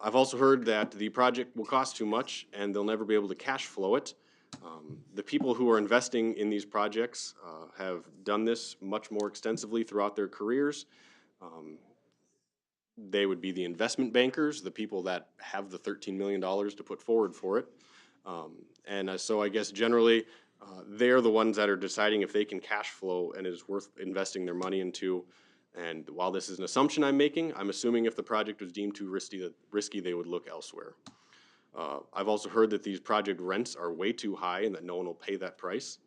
I've also heard that the project will cost too much and they'll never be able to cash flow it. The people who are investing in these projects have done this much more extensively throughout their careers. They would be the investment bankers, the people that have the $13 million to put forward for it. So I guess generally they're the ones that are deciding if they can cash flow and it is worth investing their money into. And while this is an assumption I'm making, I'm assuming if the project was deemed too risky, they would look elsewhere. I've also heard that these project rents are way too high and that no one will pay that price.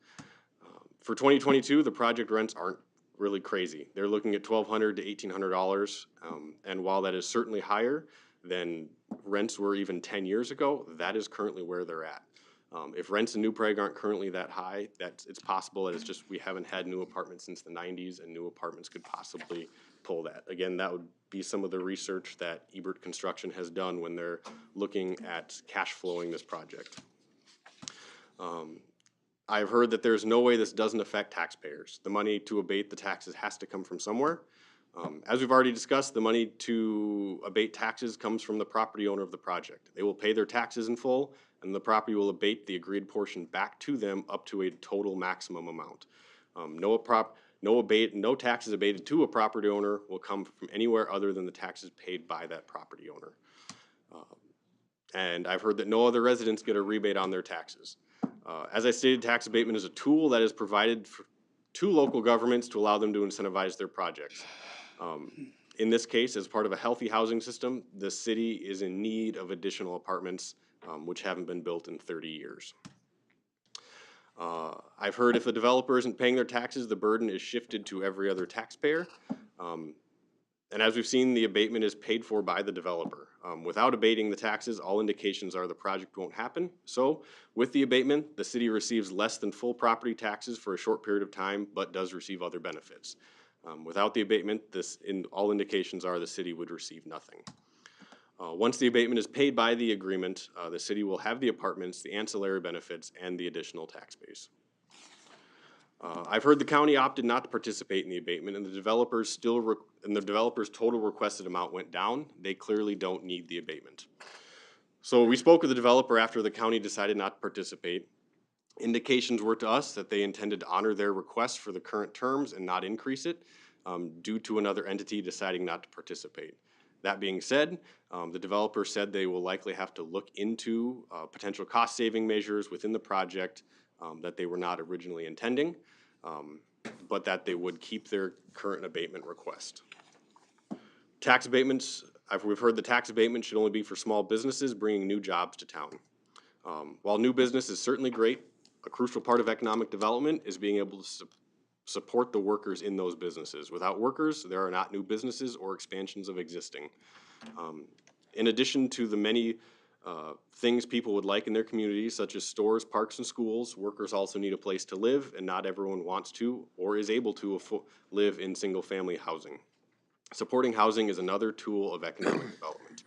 For 2022, the project rents aren't really crazy. They're looking at $1,200 to $1,800, and while that is certainly higher than rents were even 10 years ago, that is currently where they're at. If rents in New Prague aren't currently that high, it's possible that it's just we haven't had new apartments since the 90s, and new apartments could possibly pull that. Again, that would be some of the research that Ebert Construction has done when they're looking at cash flowing this project. I've heard that there's no way this doesn't affect taxpayers. The money to abate the taxes has to come from somewhere. As we've already discussed, the money to abate taxes comes from the property owner of the project. They will pay their taxes in full, and the property will abate the agreed portion back to them up to a total maximum amount. No taxes abated to a property owner will come from anywhere other than the taxes paid by that property owner. And I've heard that no other residents get a rebate on their taxes. As I stated, tax abatement is a tool that is provided to local governments to allow them to incentivize their projects. In this case, as part of a healthy housing system, the city is in need of additional apartments which haven't been built in 30 years. I've heard if a developer isn't paying their taxes, the burden is shifted to every other taxpayer. And as we've seen, the abatement is paid for by the developer. Without abating the taxes, all indications are the project won't happen. So with the abatement, the city receives less than full property taxes for a short period of time, but does receive other benefits. Without the abatement, all indications are the city would receive nothing. Once the abatement is paid by the agreement, the city will have the apartments, the ancillary benefits, and the additional tax base. I've heard the county opted not to participate in the abatement, and the developers total requested amount went down. They clearly don't need the abatement. So we spoke with the developer after the county decided not to participate. Indications were to us that they intended to honor their request for the current terms and not increase it, due to another entity deciding not to participate. That being said, the developer said they will likely have to look into potential cost-saving measures within the project that they were not originally intending, but that they would keep their current abatement request. Tax abatements, we've heard the tax abatement should only be for small businesses bringing new jobs to town. While new business is certainly great, a crucial part of economic development is being able to support the workers in those businesses. Without workers, there are not new businesses or expansions of existing. In addition to the many things people would like in their communities, such as stores, parks, and schools, workers also need a place to live, and not everyone wants to or is able to live in single-family housing. Supporting housing is another tool of economic development.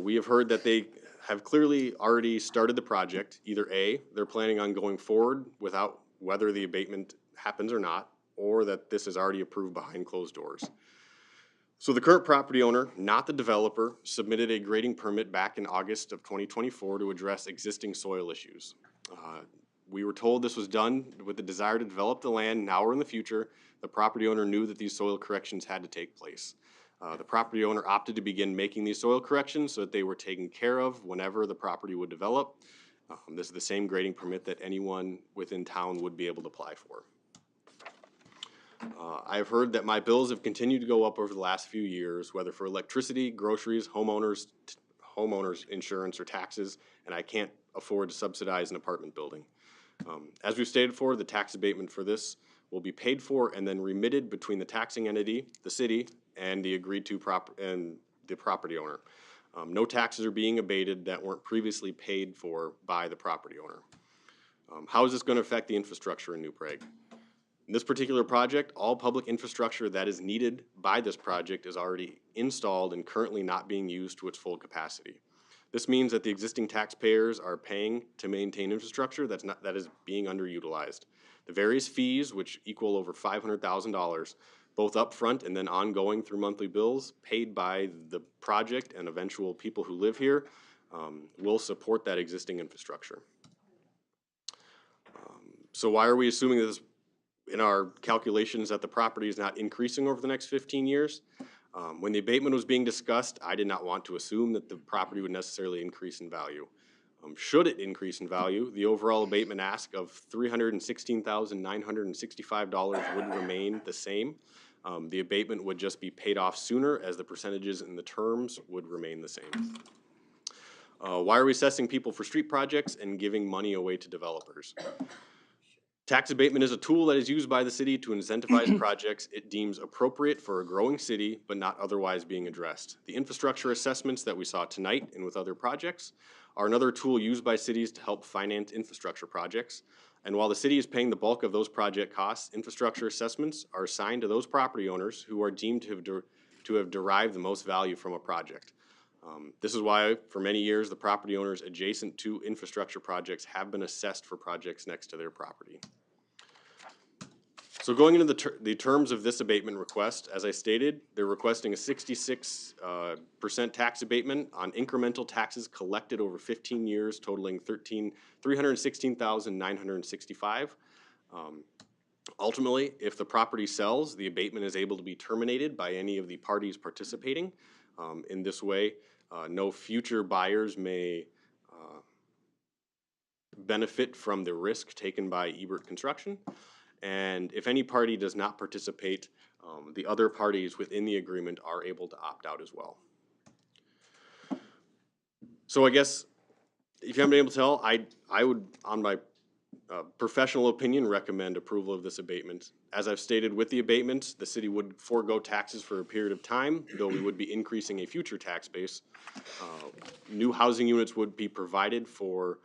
We have heard that they have clearly already started the project. Either A, they're planning on going forward without whether the abatement happens or not, or that this is already approved behind closed doors. So the current property owner, not the developer, submitted a grading permit back in August of 2024 to address existing soil issues. We were told this was done with the desire to develop the land now or in the future. The property owner knew that these soil corrections had to take place. The property owner opted to begin making these soil corrections so that they were taken care of whenever the property would develop. This is the same grading permit that anyone within town would be able to apply for. I've heard that my bills have continued to go up over the last few years, whether for electricity, groceries, homeowners insurance, or taxes, and I can't afford to subsidize an apartment building. As we've stated before, the tax abatement for this will be paid for and then remitted between the taxing entity, the city, and the agreed to the property owner. No taxes are being abated that weren't previously paid for by the property owner. How is this going to affect the infrastructure in New Prague? In this particular project, all public infrastructure that is needed by this project is already installed and currently not being used to its full capacity. This means that the existing taxpayers are paying to maintain infrastructure that is being underutilized. The various fees, which equal over $500,000, both upfront and then ongoing through monthly bills paid by the project and eventual people who live here, will support that existing infrastructure. So why are we assuming this in our calculations that the property is not increasing over the next 15 years? When the abatement was being discussed, I did not want to assume that the property would necessarily increase in value. Should it increase in value, the overall abatement ask of $316,965 would remain the same. The abatement would just be paid off sooner, as the percentages and the terms would remain the same. Why are we assessing people for street projects and giving money away to developers? Tax abatement is a tool that is used by the city to incentivize projects it deems appropriate for a growing city, but not otherwise being addressed. The infrastructure assessments that we saw tonight and with other projects are another tool used by cities to help finance infrastructure projects. And while the city is paying the bulk of those project costs, infrastructure assessments are assigned to those property owners who are deemed to have derived the most value from a project. This is why, for many years, the property owners adjacent to infrastructure projects have been assessed for projects next to their property. So going into the terms of this abatement request, as I stated, they're requesting a 66% tax abatement on incremental taxes collected over 15 years, totaling $316,965. Ultimately, if the property sells, the abatement is able to be terminated by any of the parties participating. In this way, no future buyers may benefit from the risk taken by Ebert Construction. And if any party does not participate, the other parties within the agreement are able to opt out as well. So I guess, if you haven't been able to tell, I would, on my professional opinion, recommend approval of this abatement. As I've stated, with the abatement, the city would forego taxes for a period of time, though we would be increasing a future tax base. New housing units would be provided for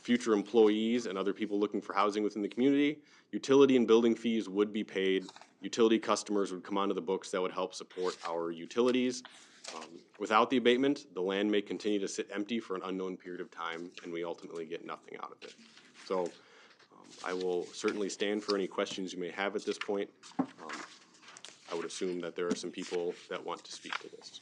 future employees and other people looking for housing within the community. Utility and building fees would be paid. Utility customers would come onto the books that would help support our utilities. Without the abatement, the land may continue to sit empty for an unknown period of time, and we ultimately get nothing out of it. So I will certainly stand for any questions you may have at this point. I would assume that there are some people that want to speak to this.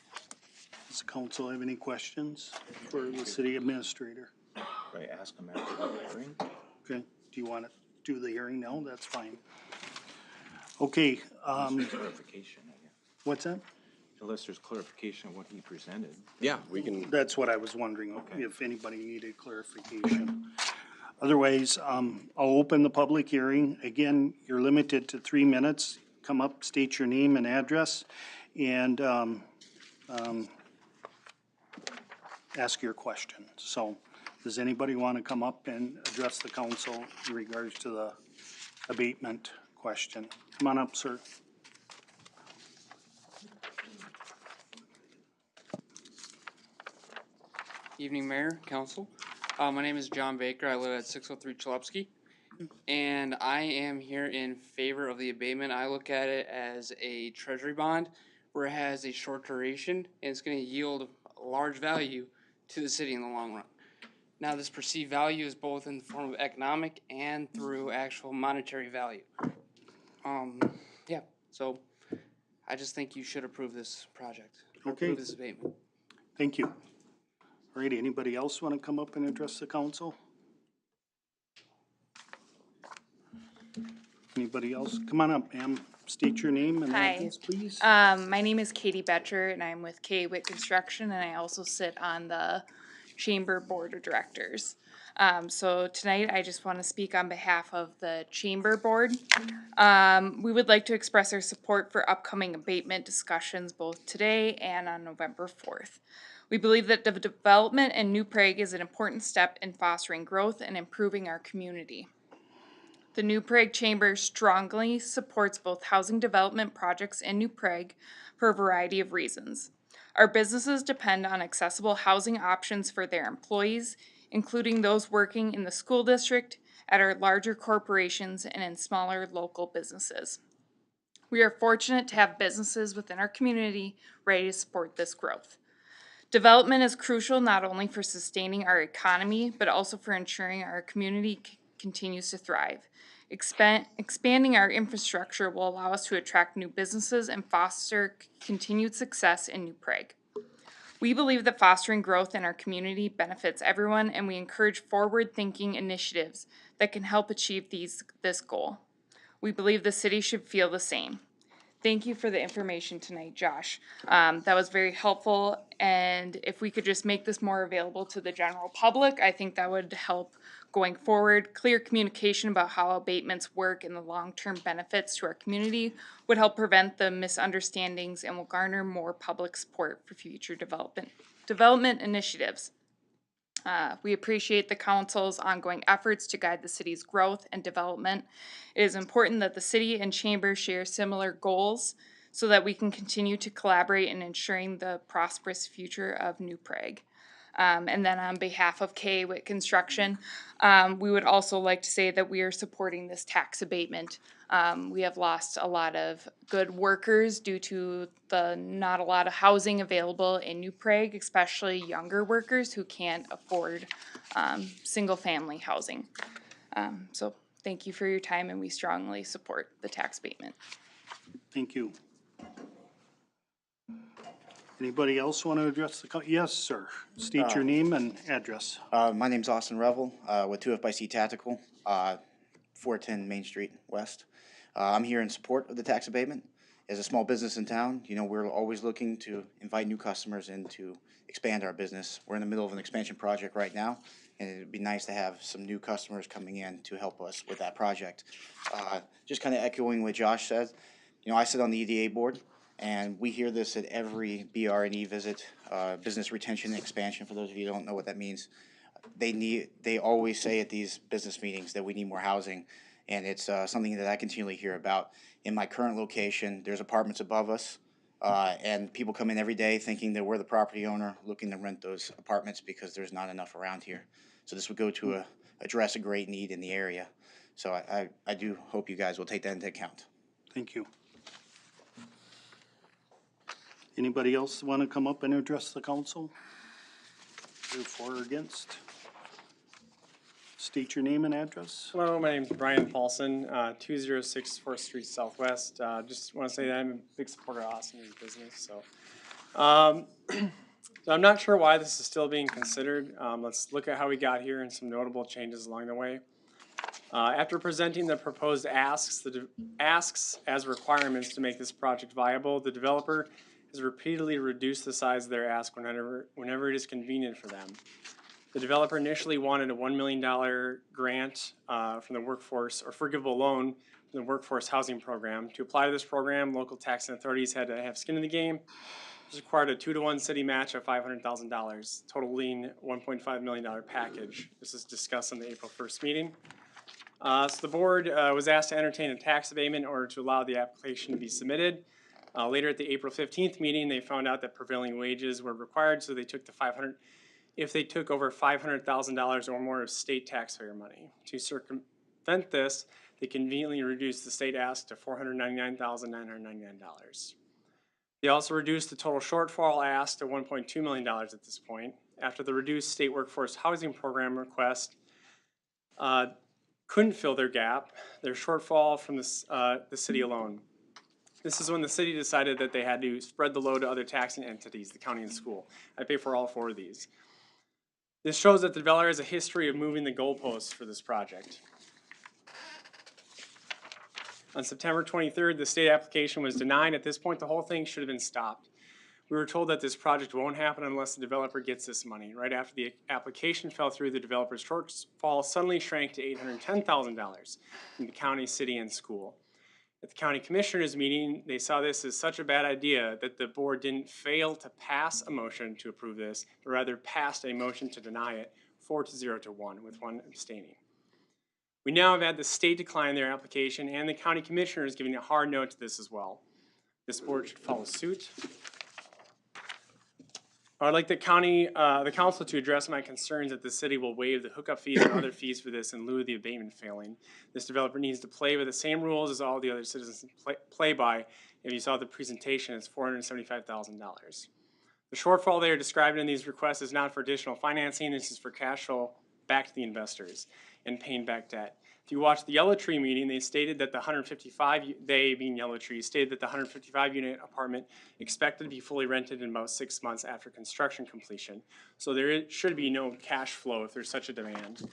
Does the council have any questions for the city administrator? I ask them after the hearing. Okay, do you want to do the hearing now? That's fine. Okay, Clarification, I guess. what's that? Unless there's clarification of what he presented. Yeah, we can. That's what I was wondering, if anybody needed clarification. Otherwise, I'll open the public hearing. Again, you're limited to 3 minutes. Come up, state your name and address, and ask your question. So, does anybody want to come up and address the council in regards to the abatement question? Come on up, sir. Evening, Mayor, Council. My name is John Baker. I live at 603 Chalupski, and I am here in favor of the abatement. I look at it as a treasury bond where it has a short duration, and it's going to yield a large value to the city in the long run. Now, this perceived value is both in the form of economic and through actual monetary value. Yeah, so I just think you should approve this project. Okay. Approve this abatement. Thank you. All right, anybody else want to come up and address the council? Anybody else? Come on up, ma'am. State your name and Hi. address, please. My name is Katie Betcher, and I'm with K. Witt Construction, and I also sit on the Chamber Board of Directors. So tonight, I just want to speak on behalf of the Chamber Board. We would like to express our support for upcoming abatement discussions both today and on November 4th. We believe that the development in New Prague is an important step in fostering growth and improving our community. The New Prague Chamber strongly supports both housing development projects in New Prague for a variety of reasons. Our businesses depend on accessible housing options for their employees, including those working in the school district, at our larger corporations, and in smaller local businesses. We are fortunate to have businesses within our community ready to support this growth. Development is crucial not only for sustaining our economy, but also for ensuring our community continues to thrive. Expanding our infrastructure will allow us to attract new businesses and foster continued success in New Prague. We believe that fostering growth in our community benefits everyone, and we encourage forward-thinking initiatives that can help achieve this goal. We believe the city should feel the same. Thank you for the information tonight, Josh. That was very helpful, and if we could just make this more available to the general public, I think that would help going forward. Clear communication about how abatements work and the long-term benefits to our community would help prevent the misunderstandings and will garner more public support for future development initiatives. We appreciate the council's ongoing efforts to guide the city's growth and development. It is important that the city and chamber share similar goals so that we can continue to collaborate in ensuring the prosperous future of New Prague. And then on behalf of K. Witt Construction, we would also like to say that we are supporting this tax abatement. We have lost a lot of good workers due to the not a lot of housing available in New Prague, especially younger workers who can't afford single-family housing. So thank you for your time, and we strongly support the tax abatement. Thank you. Anybody else want to address the, yes, sir. State your name and address. My name's Austin Revel, with 2FIC Tactical, 410 Main Street West. I'm here in support of the tax abatement. As a small business in town, you know, we're always looking to invite new customers in to expand our business. We're in the middle of an expansion project right now, and it'd be nice to have some new customers coming in to help us with that project. Just kind of echoing what Josh said, you know, I sit on the EDA board, and we hear this at every BR&E visit, business retention and expansion. For those of you who don't know what that means, they always say at these business meetings that we need more housing, and it's something that I continually hear about. In my current location, there's apartments above us, and people come in every day thinking that we're the property owner looking to rent those apartments because there's not enough around here. So this would go to address a great need in the area. So I do hope you guys will take that into account. Thank you. Anybody else want to come up and address the council? For or against? State your name and address. Hello, my name's Brian Paulson, 206 4th Street Southwest. Just want to say that I'm a big supporter of Austin's business. So I'm not sure why this is still being considered. Let's look at how we got here and some notable changes along the way. After presenting the proposed asks as requirements to make this project viable, the developer has repeatedly reduced the size of their ask whenever it is convenient for them. The developer initially wanted a $1 million grant from the workforce, or forgivable loan from the Workforce Housing Program. To apply to this program, local taxing authorities had to have skin in the game. This required a 2-to-1 city match of $500,000, totaling $1.5 million package. This is discussed in the April 1st meeting. So the board was asked to entertain a tax abatement in order to allow the application to be submitted. Later at the April 15th meeting, they found out that prevailing wages were required, so they took if they took over $500,000 or more of state taxpayer money. To circumvent this, they conveniently reduced the state ask to $499,999. They also reduced the total shortfall ask to $1.2 million at this point. After the reduced state workforce housing program request couldn't fill their gap, their shortfall from the city alone. This is when the city decided that they had to spread the load to other taxing entities, the county and school. I pay for all 4 of these. This shows that the developer has a history of moving the goalposts for this project. On September 23rd, the state application was denied. At this point, the whole thing should have been stopped. We were told that this project won't happen unless the developer gets this money. Right after the application fell through, the developer's shortfall suddenly shrank to $810,000 from the county, city, and school. At the county commissioners meeting, they saw this as such a bad idea that the board didn't fail to pass a motion to approve this, but rather passed a motion to deny it 4-0 to 1, with 1 abstaining. We now have had the state decline their application and the county commissioners giving a hard no to this as well. This board should follow suit. I would like the council to address my concerns that the city will waive the hookup fees and other fees for this in lieu of the abatement failing. This developer needs to play by the same rules as all the other citizens play by. If you saw the presentation, it's $475,000. The shortfall they are described in these requests is not for additional financing. This is for cash flow back to the investors and paying back debt. If you watch the Yellow Tree meeting, they stated that the 155, they being Yellow Tree, stated that the 155 unit apartment expected to be fully rented in about 6 months after construction completion. So there should be no cash flow if there's such a demand.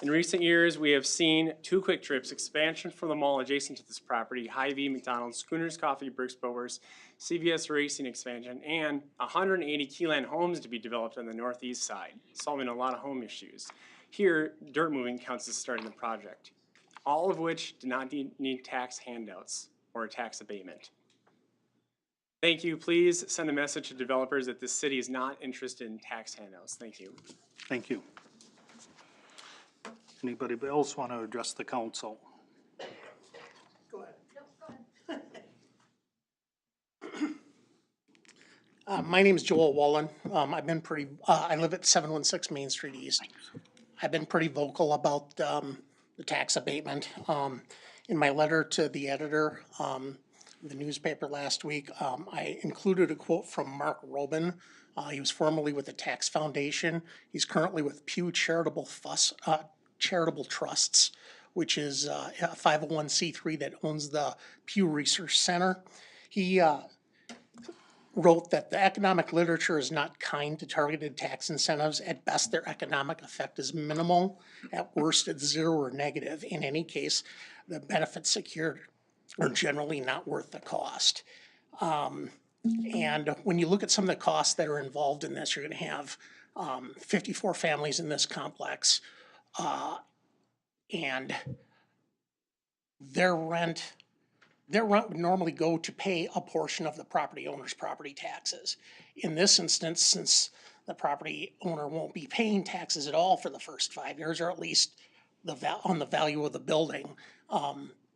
In recent years, we have seen 2 Quick Trips, expansion from the mall adjacent to this property, Hy-Vee, McDonald's, Schooners Coffee, Bricks Bowers, CVS Racing expansion, and 180 Keyland homes to be developed on the northeast side, solving a lot of home issues. Here, dirt moving counts as starting the project, all of which do not need tax handouts or a tax abatement. Thank you. Please send a message to developers that this city is not interested in tax handouts. Thank you. Thank you. Anybody else want to address the council? Go ahead. My name is Joel Wallen. I've been I live at 716 Main Street East. I've been pretty vocal about the tax abatement. In my letter to the editor, the newspaper last week, I included a quote from Mark Robin. He was formerly with the Tax Foundation. He's currently with Pew Charitable Trusts, which is a 501c3 that owns the Pew Research Center. He wrote that the economic literature is not kind to targeted tax incentives. At best, their economic effect is minimal. At worst, it's 0 or negative. In any case, the benefits secured are generally not worth the cost. And when you look at some of the costs that are involved in this, you're going to have 54 families in this complex, and their rent would normally go to pay a portion of the property owner's property taxes. In this instance, since the property owner won't be paying taxes at all for the first 5 years, or at least on the value of the building,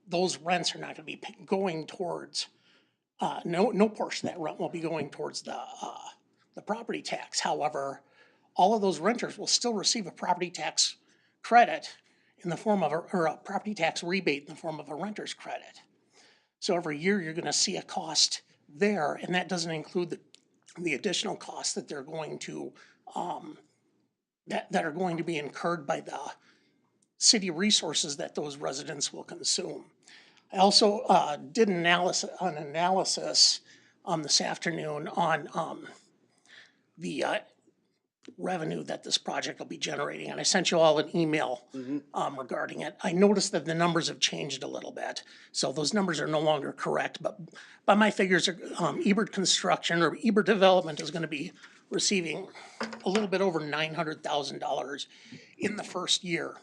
those rents are not going to be going towards, no portion of that rent will be going towards the property tax. However, all of those renters will still receive a property tax credit in the form of or a property tax rebate in the form of a renter's credit. So every year you're going to see a cost there, and that doesn't include the additional costs that they're going to that are going to be incurred by the city resources that those residents will consume. I also did an analysis this afternoon on the revenue that this project will be generating, and I sent you all an email regarding it. I noticed that the numbers have changed a little bit, so those numbers are no longer correct, but by my figures, Ebert Construction or Ebert Development is gonna be receiving a little bit over $900,000 in the first year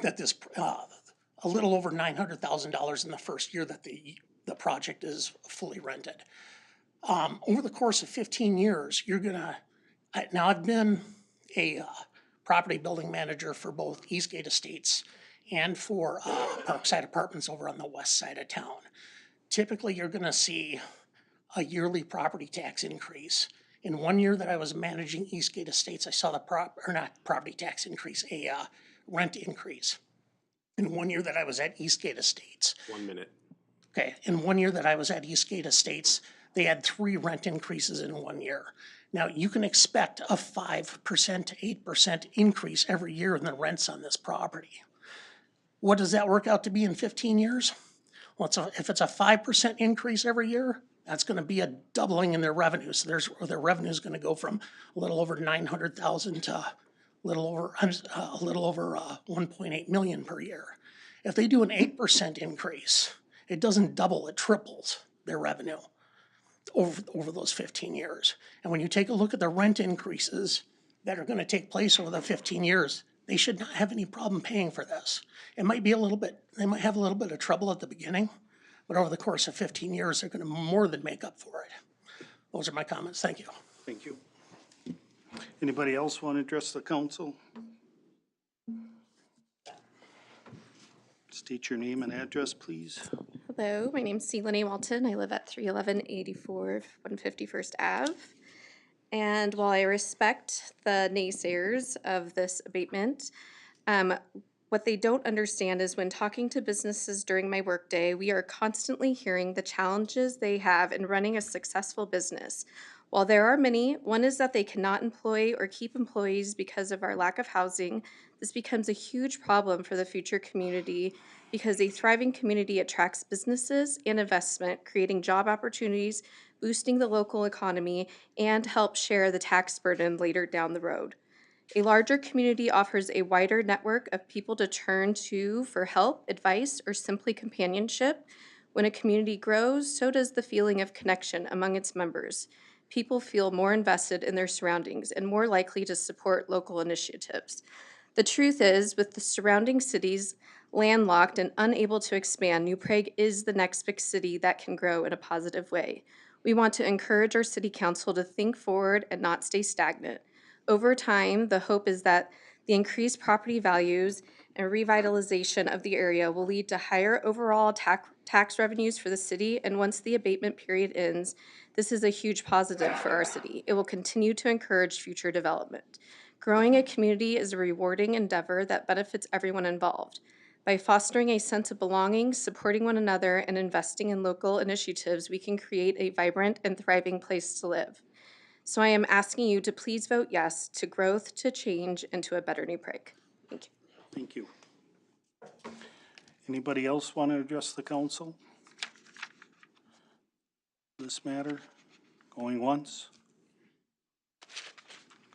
that this, a little over $900,000 in the first year that the project is fully rented. Over the course of 15 years, you're gonna, now I've been a property building manager for both Eastgate Estates and for Parkside Apartments over on the west side of town. Typically, you're gonna see a yearly property tax increase. In 1 year that I was managing Eastgate Estates, I saw the property tax increase, a rent increase. In 1 year that I was at Eastgate Estates. 1 minute. Okay, in 1 year that I was at Eastgate Estates, they had 3 rent increases in 1 year. Now, you can expect a 5% to 8% increase every year in the rents on this property. What does that work out to be in 15 years? Well, if it's a 5% increase every year, that's gonna be a doubling in their revenue. So their revenue is gonna go from a little over 900,000 to a little over 1.8 million per year. If they do an 8% increase, it doesn't double, it triples their revenue over those 15 years. And when you take a look at the rent increases that are gonna take place over the 15 years, they should not have any problem paying for this. It might be they might have a little bit of trouble at the beginning, but over the course of 15 years, they're gonna more than make up for it. Those are my comments, thank you. Thank you. Anybody else want to address the council? State your name and address, please. Hello, my name's Selene Walton. I live at 311-84 151st Ave. And while I respect the naysayers of this abatement, what they don't understand is when talking to businesses during my workday, we are constantly hearing the challenges they have in running a successful business. While there are many, one is that they cannot employ or keep employees because of our lack of housing. This becomes a huge problem for the future community because a thriving community attracts businesses and investment, creating job opportunities, boosting the local economy, and help share the tax burden later down the road. A larger community offers a wider network of people to turn to for help, advice, or simply companionship. When a community grows, so does the feeling of connection among its members. People feel more invested in their surroundings and more likely to support local initiatives. The truth is, with the surrounding cities landlocked and unable to expand, New Prague is the next big city that can grow in a positive way. We want to encourage our city council to think forward and not stay stagnant. Over time, the hope is that the increased property values and revitalization of the area will lead to higher overall tax revenues for the city, and once the abatement period ends, this is a huge positive for our city. It will continue to encourage future development. Growing a community is a rewarding endeavor that benefits everyone involved. By fostering a sense of belonging, supporting one another, and investing in local initiatives, we can create a vibrant and thriving place to live. So I am asking you to please vote yes to growth, to change, and to a better New Prague. Thank you. Thank you. Anybody else want to address the council? This matter? Going once?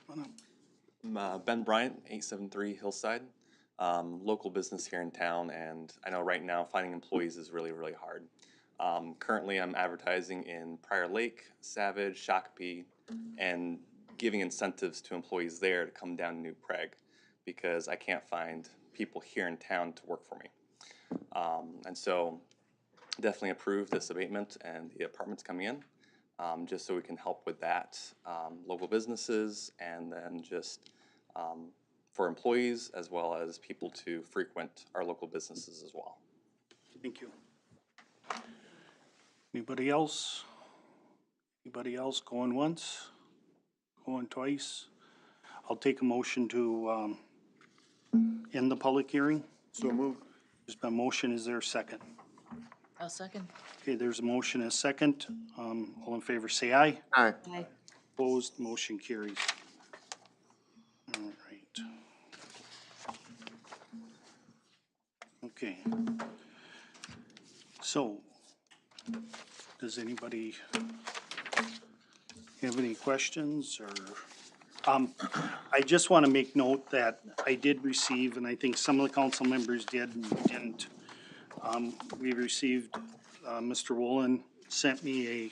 Come on up. I'm Ben Bryant, 873 Hillside, local business here in town, and I know right now finding employees is really, really hard. Currently, I'm advertising in Prior Lake, Savage, Shakopee, and giving incentives to employees there to come down to New Prague because I can't find people here in town to work for me. And so definitely approve this abatement and the apartments coming in, just so we can help with that. Local businesses, and then just for employees as well as people to frequent our local businesses as well. Thank you. Anybody else? Anybody else going once? Going twice? I'll take a motion to end the public hearing. So moved. There's been a motion, is there a second? I'll second. Okay, there's a motion and a second. All in favor say aye. Aye. Aye. Opposed, motion carries. All right. Okay. So, does anybody have any questions or? I just want to make note that I did receive, and I think some of the council members did and didn't. We received, Mr. Wolin sent me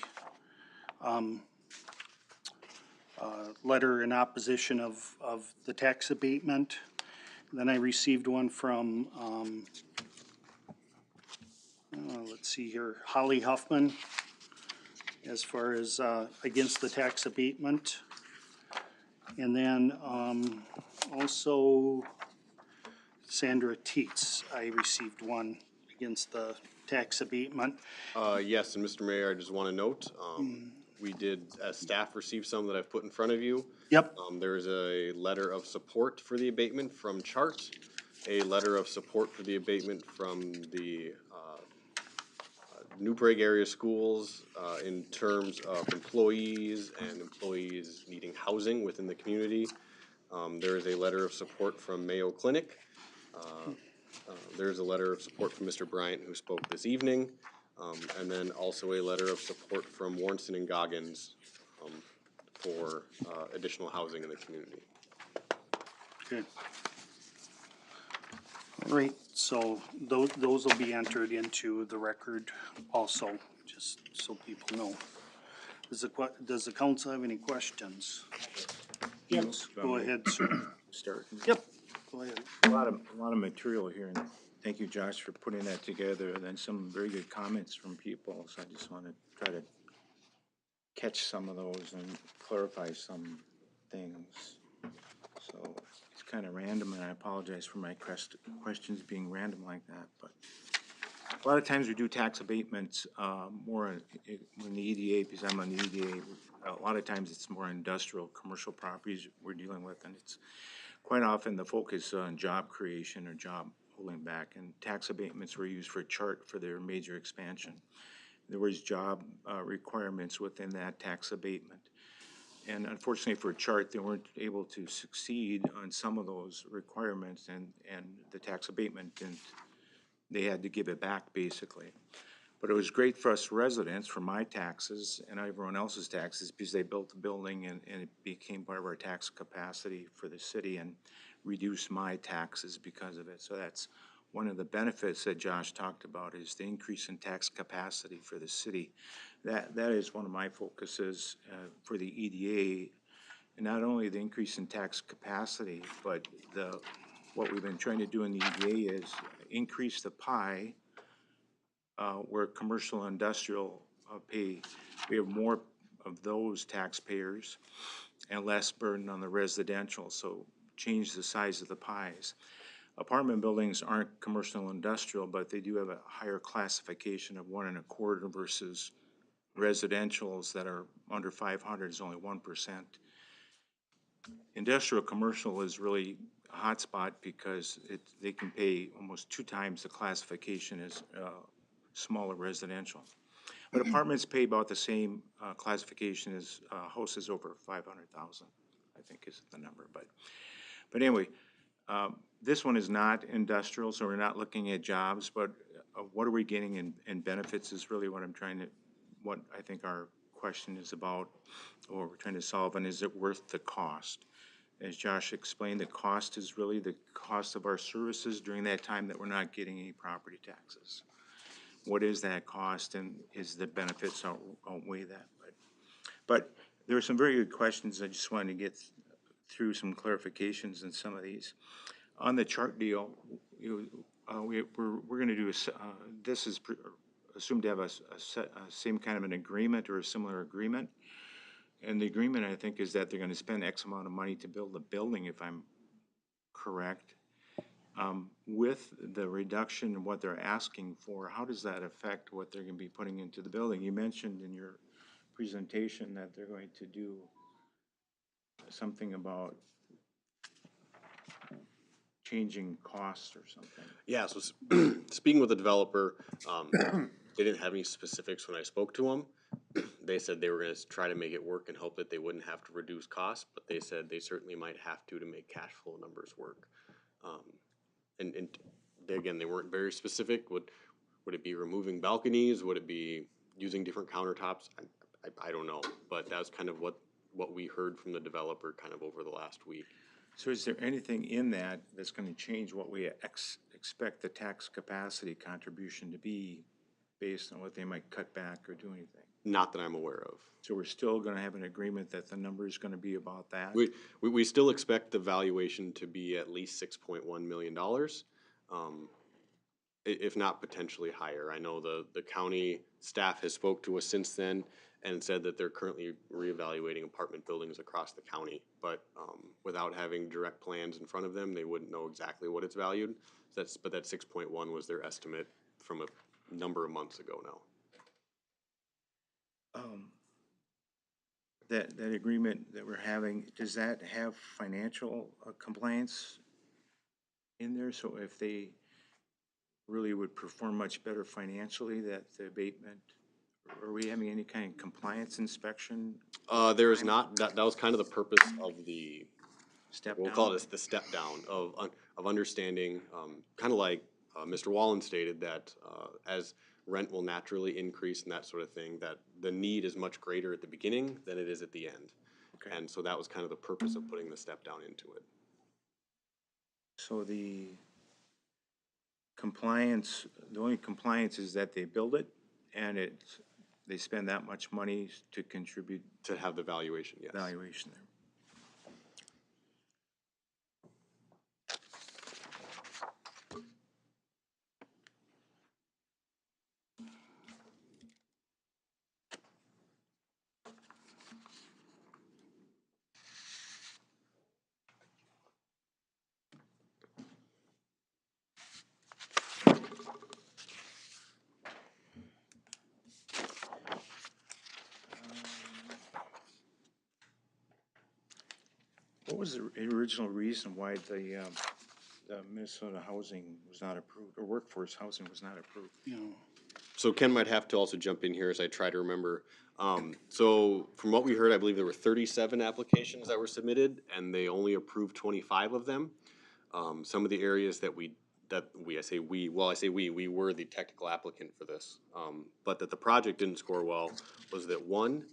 a letter in opposition of the tax abatement. Then I received one from, let's see here, Holly Huffman, as far as, against the tax abatement. And then, also Sandra Teets, I received one against the tax abatement. Yes, and Mr. Mayor, I just want to note, we did, as staff, receive some that I've put in front of you. Yep. There is a letter of support for the abatement from Chart, a letter of support for the abatement from the New Prague area schools in terms of employees and employees needing housing within the community. There is a letter of support from Mayo Clinic. There's a letter of support from Mr. Bryant, who spoke this evening, and then also a letter of support from Warrenson and Goggins for additional housing in the community. Okay. All right, so those will be entered into the record also, just so people know. Does the council have any questions? Yes, go ahead, sir. Start. Yep, go ahead. A lot of material here, and thank you, Josh, for putting that together, and then some very good comments from people, so I just want to try to catch some of those and clarify some things. So it's kind of random, and I apologize for my questions being random like that, but a lot of times we do tax abatements more in the EDA, because I'm on the EDA. A lot of times it's more industrial, commercial properties we're dealing with, and it's quite often the focus on job creation or job holding back, and tax abatements were used for Chart for their major expansion. There was job requirements within that tax abatement. And unfortunately for Chart, they weren't able to succeed on some of those requirements, and the tax abatement didn't, they had to give it back basically. But it was great for us residents, for my taxes and everyone else's taxes, because they built the building and it became part of our tax capacity for the city and reduced my taxes because of it. So that's one of the benefits that Josh talked about, is the increase in tax capacity for the city. That is one of my focuses for the EDA, and not only the increase in tax capacity, but what we've been trying to do in the EDA is increase the pie where commercial and industrial pay. We have more of those taxpayers and less burden on the residential, so change the size of the pies. Apartment buildings aren't commercial and industrial, but they do have a higher classification of 1 1/4 versus residentials that are under 500 is only 1%. Industrial commercial is really a hot spot because they can pay almost 2 times the classification as smaller residential. But apartments pay about the same classification as houses over 500,000, I think is the number. But anyway, this one is not industrial, so we're not looking at jobs, but what are we getting in benefits is really what what I think our question is about, or we're trying to solve, and is it worth the cost? As Josh explained, the cost is really the cost of our services during that time that we're not getting any property taxes. What is that cost, and is the benefits outweigh that? But there are some very good questions. I just wanted to get through some clarifications in some of these. On the Chart deal, we're going to do this is assumed to have a same kind of an agreement or a similar agreement. And the agreement, I think, is that they're going to spend X amount of money to build the building, if I'm correct. With the reduction in what they're asking for, how does that affect what they're going to be putting into the building? You mentioned in your presentation that they're going to do something about changing costs or something. Yeah, so speaking with the developer, they didn't have any specifics when I spoke to them. They said they were going to try to make it work and hope that they wouldn't have to reduce costs, but they said they certainly might have to make cash flow numbers work. And they weren't very specific. Would it be removing balconies? Would it be using different countertops? I don't know, but that was kind of what we heard from the developer kind of over the last week. So is there anything in that that's gonna change what we expect the tax capacity contribution to be based on what they might cut back or do anything? Not that I'm aware of. So we're still gonna have an agreement that the number is gonna be about that? We still expect the valuation to be at least $6.1 million, if not potentially higher. I know the county staff has spoke to us since then and said that they're currently reevaluating apartment buildings across the county, but without having direct plans in front of them, they wouldn't know exactly what it's valued. But that 6.1 was their estimate from a number of months ago now. That agreement that we're having, does that have financial compliance in there? So if they really would perform much better financially, that the abatement, are we having any kind of compliance inspection? There is not. That was kind of the purpose of the step we'll down? call it the step down of understanding, kind of like Mr. Wallen stated, that as rent will naturally increase and that sort of thing, that the need is much greater at the beginning than it is at the end. Okay. And so that was kind of the purpose of putting the step down into it. So the compliance, the only compliance is that they build it and they spend that much money to contribute to have the valuation, yes. Valuation there. What was the original reason why the Minnesota housing was not approved, or workforce housing was not approved? So Ken might have to also jump in here as I try to remember. So from what we heard, I believe there were 37 applications that were submitted, and they only approved 25 of them. Some of the areas we were the technical applicant for this, but that the project didn't score well was that one,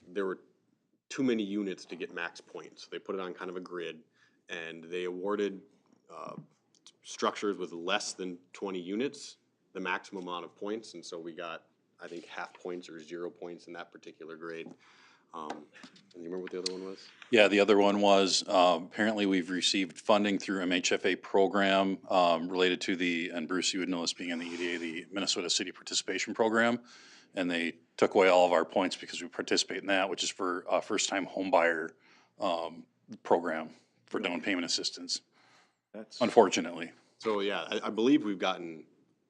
there were too many units to get max points. They put it on kind of a grid, and they awarded structures with less than 20 units the maximum amount of points, and so we got, I think, half points or 0 points in that particular grade. And you remember what the other one was? Yeah, the other one was, apparently we've received funding through MHFA program, related to and Bruce, you would know this being in the EDA, the Minnesota City Participation Program. And they took away all of our points because we participate in that, which is for a first-time home buyer, program for down payment assistance, unfortunately. So yeah, I believe we've gotten,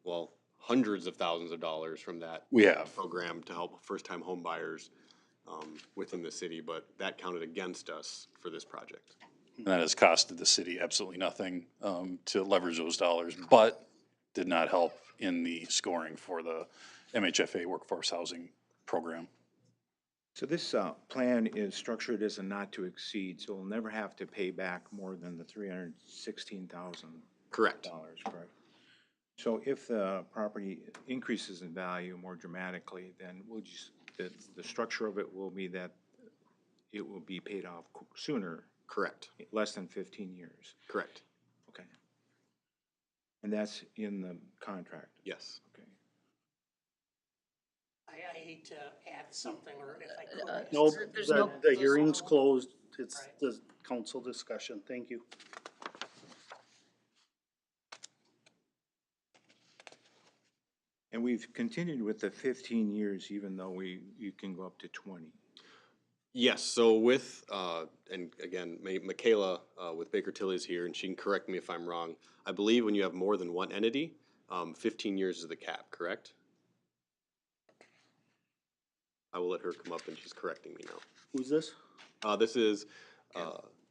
well, hundreds of thousands of dollars from that program to help first-time home buyers within the city, but that counted against us for this project. And that has costed the city absolutely nothing to leverage those dollars, but did not help in the scoring for the MHFA workforce housing program. So this plan is structured as a not to exceed, so we'll never have to pay back more than the $316,000. Correct. Correct. So if the property increases in value more dramatically, then we'll just, the structure of it will be that it will be paid off sooner. Correct. Less than 15 years. Correct. Okay. And that's in the contract? Yes. Okay. I hate to add something, or if I could. No, the hearing's closed. It's the council discussion. Thank you. And we've continued with the 15 years, even though you can go up to 20. Yes, so with, and again, Michaela with Baker Tilly is here, and she can correct me if I'm wrong. I believe when you have more than one entity, 15 years is the cap, correct? I will let her come up, and she's correcting me now. Who's this? This is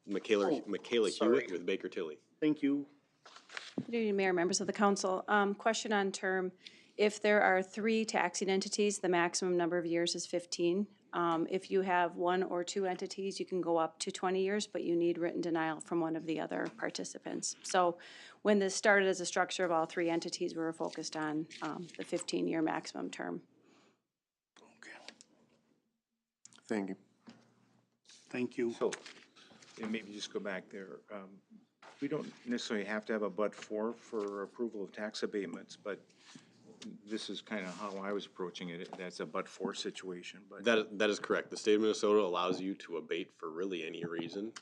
Michaela Hewitt with Baker Tilly. Thank you. Good evening, Mayor, members of the council. Question on term. If there are 3 taxing entities, the maximum number of years is 15. If you have 1 or 2 entities, you can go up to 20 years, but you need written denial from one of the other participants. So when this started as a structure of all three entities, we were focused on the 15-year maximum term. Thank you. Thank you. So, and maybe just go back there. We don't necessarily have to have a but-for approval of tax abatements, but this is kind of how I was approaching it. That's a but-for situation, but. That is correct. The state of Minnesota allows you to abate for really any reason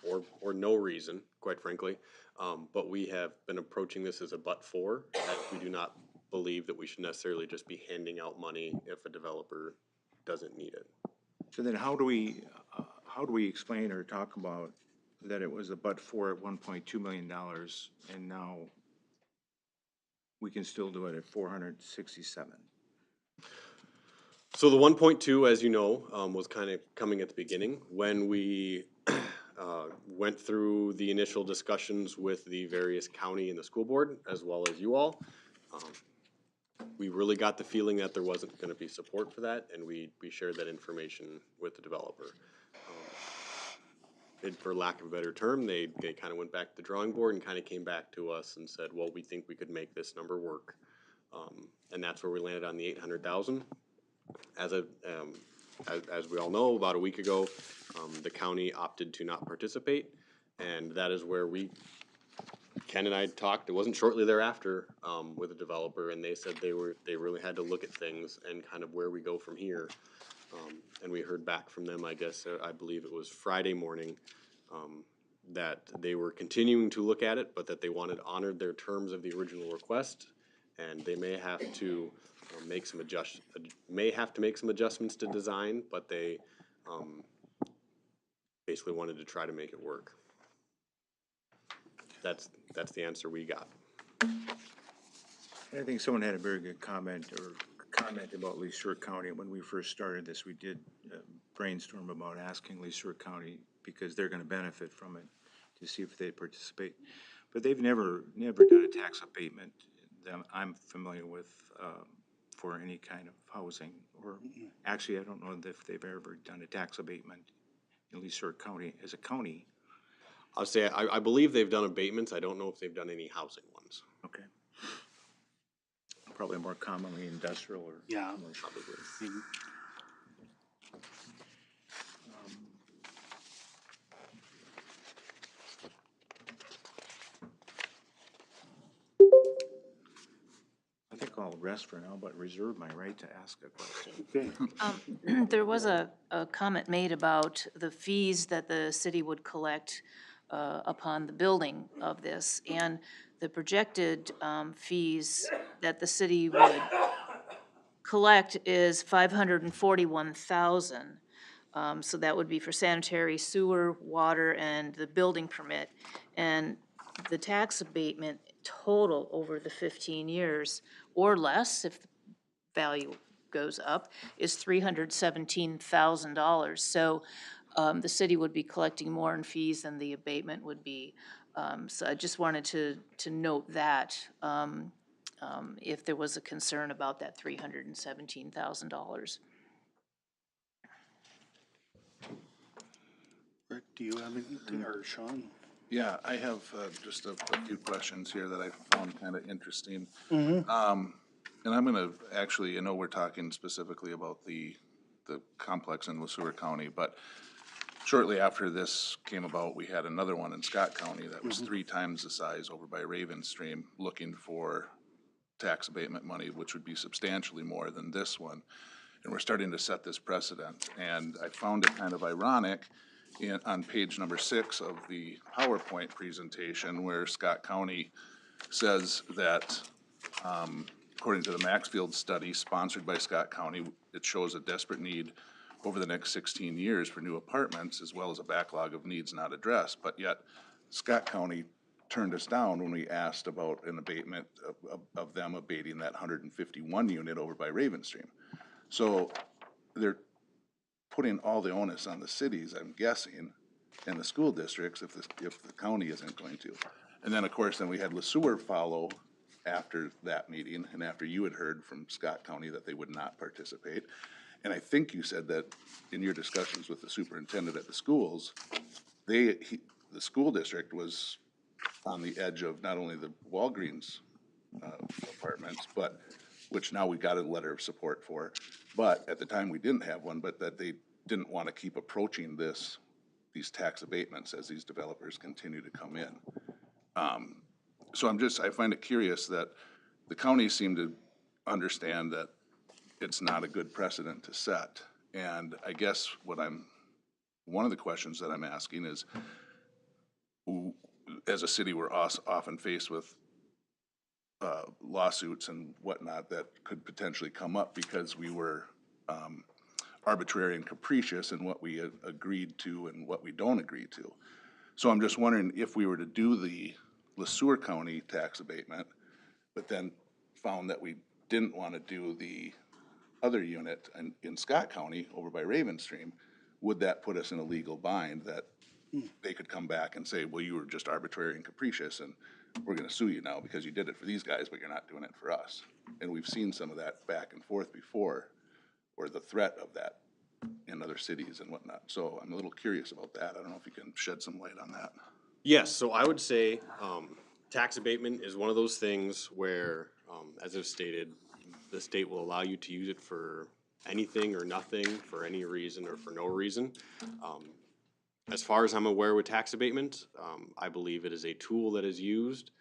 or no reason, quite frankly. But we have been approaching this as a but-for, as we do not believe that we should necessarily just be handing out money if a developer doesn't need it. So then how do we explain or talk about that it was a but-for at $1.2 million and now we can still do it at 467? So the 1.2, as you know, was kind of coming at the beginning when we went through the initial discussions with the various county and the school board, as well as you all. We really got the feeling that there wasn't going to be support for that, and we shared that information with the developer. And for lack of a better term, they kind of went back to the drawing board and kind of came back to us and said, well, we think we could make this number work. And that's where we landed on the 800,000. As we all know, about a week ago, the county opted to not participate, and that is where Ken and I talked. It wasn't shortly thereafter with a developer, and they said they really had to look at things and kind of where we go from here. And we heard back from them, I guess, I believe it was Friday morning, that they were continuing to look at it, but that they wanted honored their terms of the original request, and they may have to make some adjustments to design, but they basically wanted to try to make it work. That's the answer we got. I think someone had a very good comment about Lee Stewart County. When we first started this, we did brainstorm about asking Lee Stewart County, because they're going to benefit from it, to see if they'd participate. But they've never done a tax abatement that I'm familiar with for any kind of housing. Or actually, I don't know if they've ever done a tax abatement in Lee Stewart County as a county. I'll say I believe they've done abatements. I don't know if they've done any housing ones. Okay. Probably more commonly industrial or commercial. Probably. I think I'll rest for now, but reserve my right to ask a question. There was a comment made about the fees that the city would collect upon the building of this, and the projected fees that the city would collect is $541,000. So that would be for sanitary, sewer, water, and the building permit. And the tax abatement total over the 15 years, or less if the value goes up, is $317,000. So the city would be collecting more in fees than the abatement would be. So I just wanted to note that if there was a concern about that $317,000. Rick, do you have anything, or Sean? Yeah, I have just a few questions here that I found kind of interesting. Mm-hmm. And I'm gonna actually, I know we're talking specifically about the complex in LeSueur County, but shortly after this came about, we had another one in Scott County that was 3 times the size over by Raven Stream, looking for tax abatement money, which would be substantially more than this one. And we're starting to set this precedent. And I found it kind of ironic on page number 6 of the PowerPoint presentation, where Scott County says that, according to the Maxfield study sponsored by Scott County, it shows a desperate need over the next 16 years for new apartments, as well as a backlog of needs not addressed. But yet, Scott County turned us down when we asked about an abatement of them abating that 151 unit over by Raven Stream. So they're putting all the onus on the cities, I'm guessing, and the school districts if the county isn't going to. And then, of course, then we had LeSueur follow after that meeting, and after you had heard from Scott County that they would not participate. And I think you said that in your discussions with the superintendent at the schools, the school district was on the edge of not only the Walgreens apartments, but, which now we got a letter of support for, but at the time we didn't have one, but that they didn't want to keep approaching these tax abatements as these developers continue to come in. So I find it curious that the counties seem to understand that it's not a good precedent to set. And I guess one of the questions that I'm asking is, as a city, we're often faced with lawsuits and whatnot that could potentially come up because we were arbitrary and capricious in what we agreed to and what we don't agree to. So I'm just wondering if we were to do the LeSueur County tax abatement, but then found that we didn't want to do the other unit in Scott County over by Ravenstream, would that put us in a legal bind that they could come back and say, well, you were just arbitrary and capricious and we're gonna sue you now because you did it for these guys, but you're not doing it for us. And we've seen some of that back and forth before, or the threat of that in other cities and whatnot. So I'm a little curious about that. I don't know if you can shed some light on that. Yes, so I would say, tax abatement is one of those things where, as I've stated, the state will allow you to use it for anything or nothing, for any reason or for no reason. As far as I'm aware with tax abatement, I believe it is a tool that is used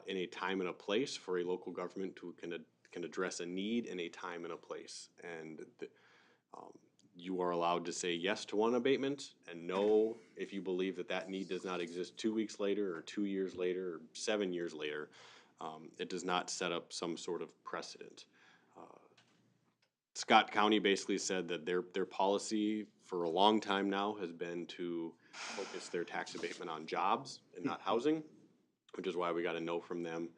in a time and a place for a local government to can address a need in a time and a place. And you are allowed to say yes to one abatement and no if you believe that that need does not exist 2 weeks later or 2 years later or 7 years later. It does not set up some sort of precedent. Scott County basically said that their policy for a long time now has been to focus their tax abatement on jobs and not housing, which is why we got a no from them.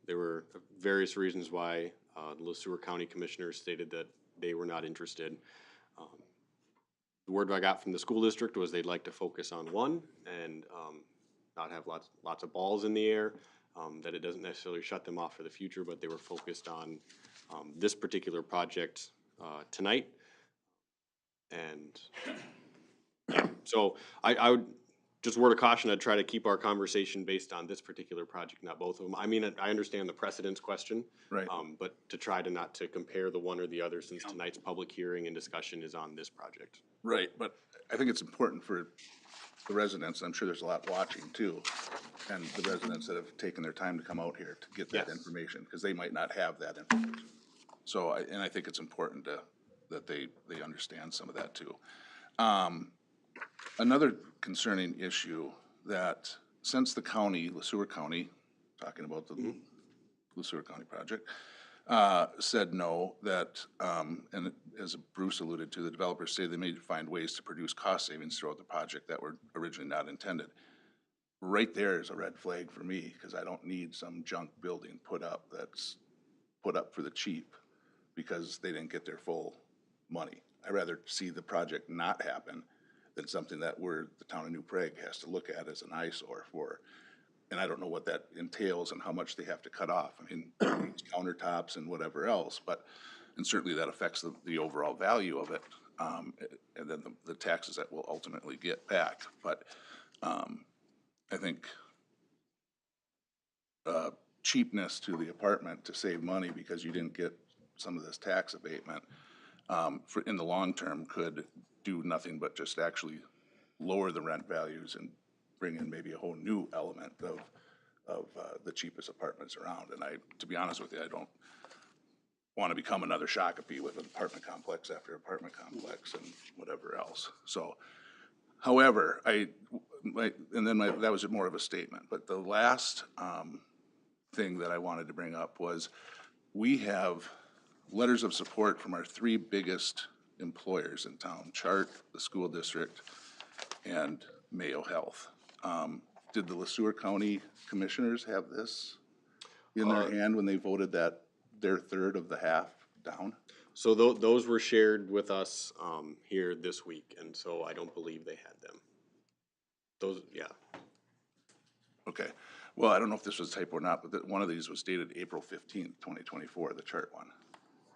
There were various reasons why the LeSueur County Commissioners stated that they were not interested. The word I got from the school district was they'd like to focus on one and not have lots of balls in the air, that it doesn't necessarily shut them off for the future, but they were focused on this particular project tonight. And yeah, so I would, just word of caution, I'd try to keep our conversation based on this particular project, not both of them. I mean, I understand the precedence question. Right. But to try to not to compare the one or the other, since tonight's public hearing and discussion is on this project. Right, but I think it's important for the residents, I'm sure there's a lot watching too, and the residents that have taken their time to come out here to get that information, because they might not have that information. So, I think it's important that they understand some of that too. Another concerning issue that since the county, LeSueur County, talking about the LeSueur County project, said no, that, and as Bruce alluded to, the developers say they may find ways to produce cost savings throughout the project that were originally not intended. Right there is a red flag for me, because I don't need some junk building put up that's put up for the cheap because they didn't get their full money. I'd rather see the project not happen than something that the town of New Prague has to look at as an eyesore for. And I don't know what that entails and how much they have to cut off. I mean, countertops and whatever else, and certainly that affects the overall value of it, and then the taxes that we'll ultimately get back. But I think cheapness to the apartment to save money because you didn't get some of this tax abatement in the long term could do nothing but just actually lower the rent values and bring in maybe a whole new element of the cheapest apartments around. And to be honest with you, I don't want to become another Shakopee with an apartment complex after apartment complex and whatever else. So, however, that was more of a statement. But the last thing that I wanted to bring up was we have letters of support from our 3 biggest employers in town, Chart, the school district, and Mayo Health. Did the LeSueur County Commissioners have this in their hand when they voted that their third of the half down? So those were shared with us here this week, and so I don't believe they had them. Those, yeah. Okay. Well, I don't know if this was a typo or not, but one of these was dated April 15th, 2024, the Chart one.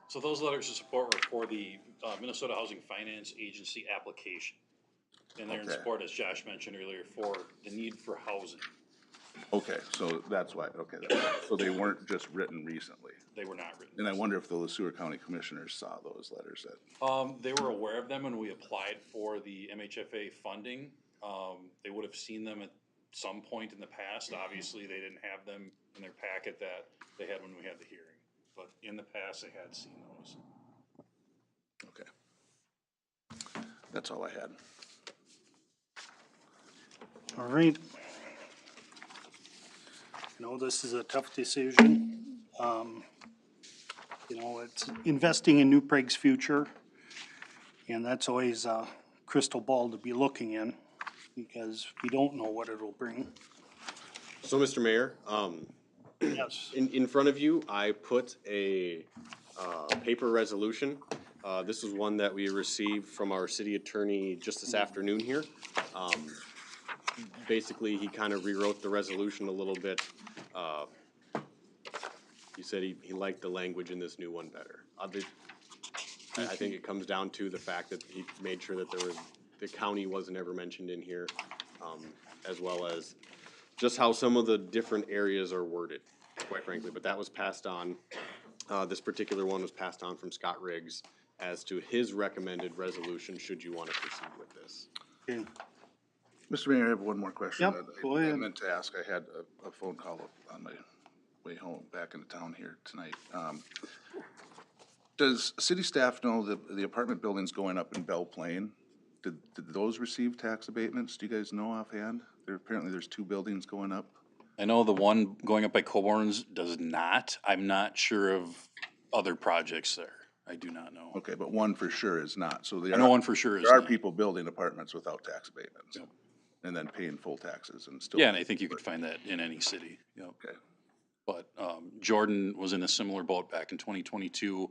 So those letters of support were for the Minnesota Housing Finance Agency application. And they're in support, as Josh mentioned earlier, for the need for housing. Okay, so that's why, okay, so they weren't just written recently. They were not written. And I wonder if the LeSueur County Commissioners saw those letters that, They were aware of them when we applied for the MHFA funding. They would have seen them at some point in the past. Obviously, they didn't have them in their packet that they had when we had the hearing. But in the past, they had seen those. okay. That's all I had. All right. You know, this is a tough decision. You know, it's investing in New Prague's future, and that's always a crystal ball to be looking in, because we don't know what it'll bring. So, Mr. Mayor, Yes. in front of you, I put a paper resolution. This is one that we received from our city attorney just this afternoon here. Basically, he kind of rewrote the resolution a little bit. He said he liked the language in this new one better. I think it comes down to the fact that he made sure that the county wasn't ever mentioned in here, as well as just how some of the different areas are worded, quite frankly. But that was passed on. This particular one was passed on from Scott Riggs as to his recommended resolution, should you want to proceed with this. Okay. Mr. Mayor, I have one more question. Yep, go ahead. I meant to ask, I had a phone call on my way home, back into town here tonight. Does city staff know that the apartment buildings going up in Belle Plaine, did those receive tax abatements? Do you guys know offhand? Apparently there's 2 buildings going up. I know the one going up by Coburn's does not. I'm not sure of other projects there. I do not know. Okay, but one for sure is not, so I know one for sure is there are not. people building apartments without tax abatements. Yep. And then paying full taxes and still. Yeah, and I think you could find that in any city, you know. Okay. But Jordan was in a similar boat back in 2022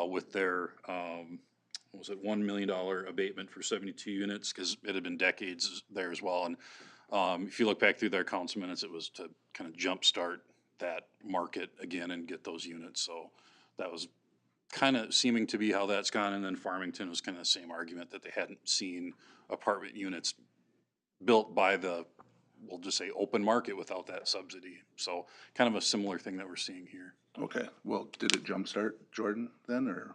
with their, what was it, $1 million abatement for 72 units, because it had been decades there as well. And if you look back through their council minutes, it was to kind of jumpstart that market again and get those units. So that was kind of seeming to be how that's gone. And then Farmington was kind of the same argument, that they hadn't seen apartment units built by the, we'll just say, open market without that subsidy. So kind of a similar thing that we're seeing here. Okay, well, did it jumpstart Jordan then, or?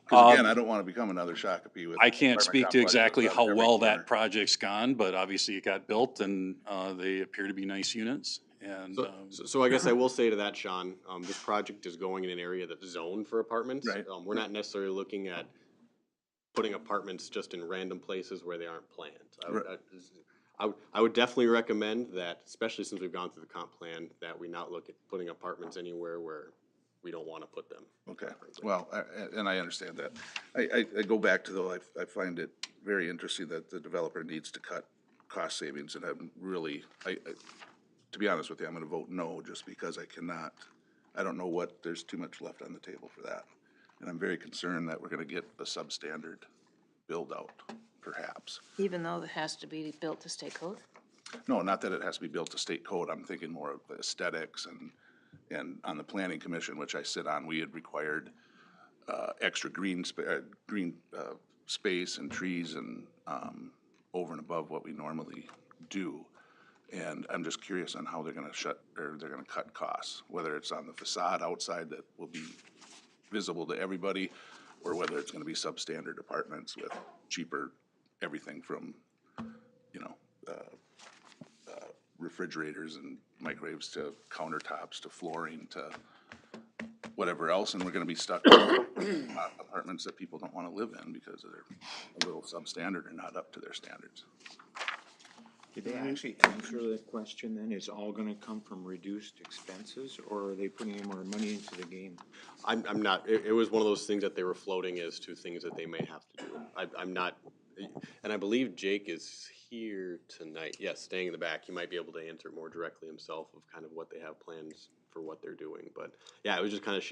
Because again, I don't want to become another Shakopee with. I can't speak to exactly how well corner. that project's gone, but obviously it got built and they appear to be nice units. And So I guess I will say to that, Sean, this project is going in an area that's zoned for apartments. Right. We're not necessarily looking at putting apartments just in random places where they aren't planned. I would definitely recommend that, especially since we've gone through the comp plan, that we not look at putting apartments anywhere where we don't want to put them. Okay, well, and I understand that. I go back to though, I find it very interesting that the developer needs to cut cost savings, and I'm really, to be honest with you, I'm gonna vote no, just because I don't know what, there's too much left on the table for that. And I'm very concerned that we're gonna get a substandard build out, perhaps. Even though it has to be built to state code? No, not that it has to be built to state code, I'm thinking more of aesthetics and on the planning commission, which I sit on, we had required extra green space and trees and over and above what we normally do. And I'm just curious on how they're gonna cut costs, whether it's on the facade outside that will be visible to everybody, or whether it's gonna be substandard apartments with cheaper everything from, you know, refrigerators and microwaves to countertops to flooring to whatever else, and we're gonna be stuck with apartments that people don't wanna live in because they're a little substandard or not up to their standards. Did they actually answer the question then? Is all gonna come from reduced expenses, or are they putting any more money into the game? I'm not, it was one of those things that they were floating as to things that they may have to do. I'm not, and I believe Jake is here tonight. Yes, staying in the back. He might be able to answer more directly himself of kind of what they have plans for what they're doing. But yeah, it was just kind of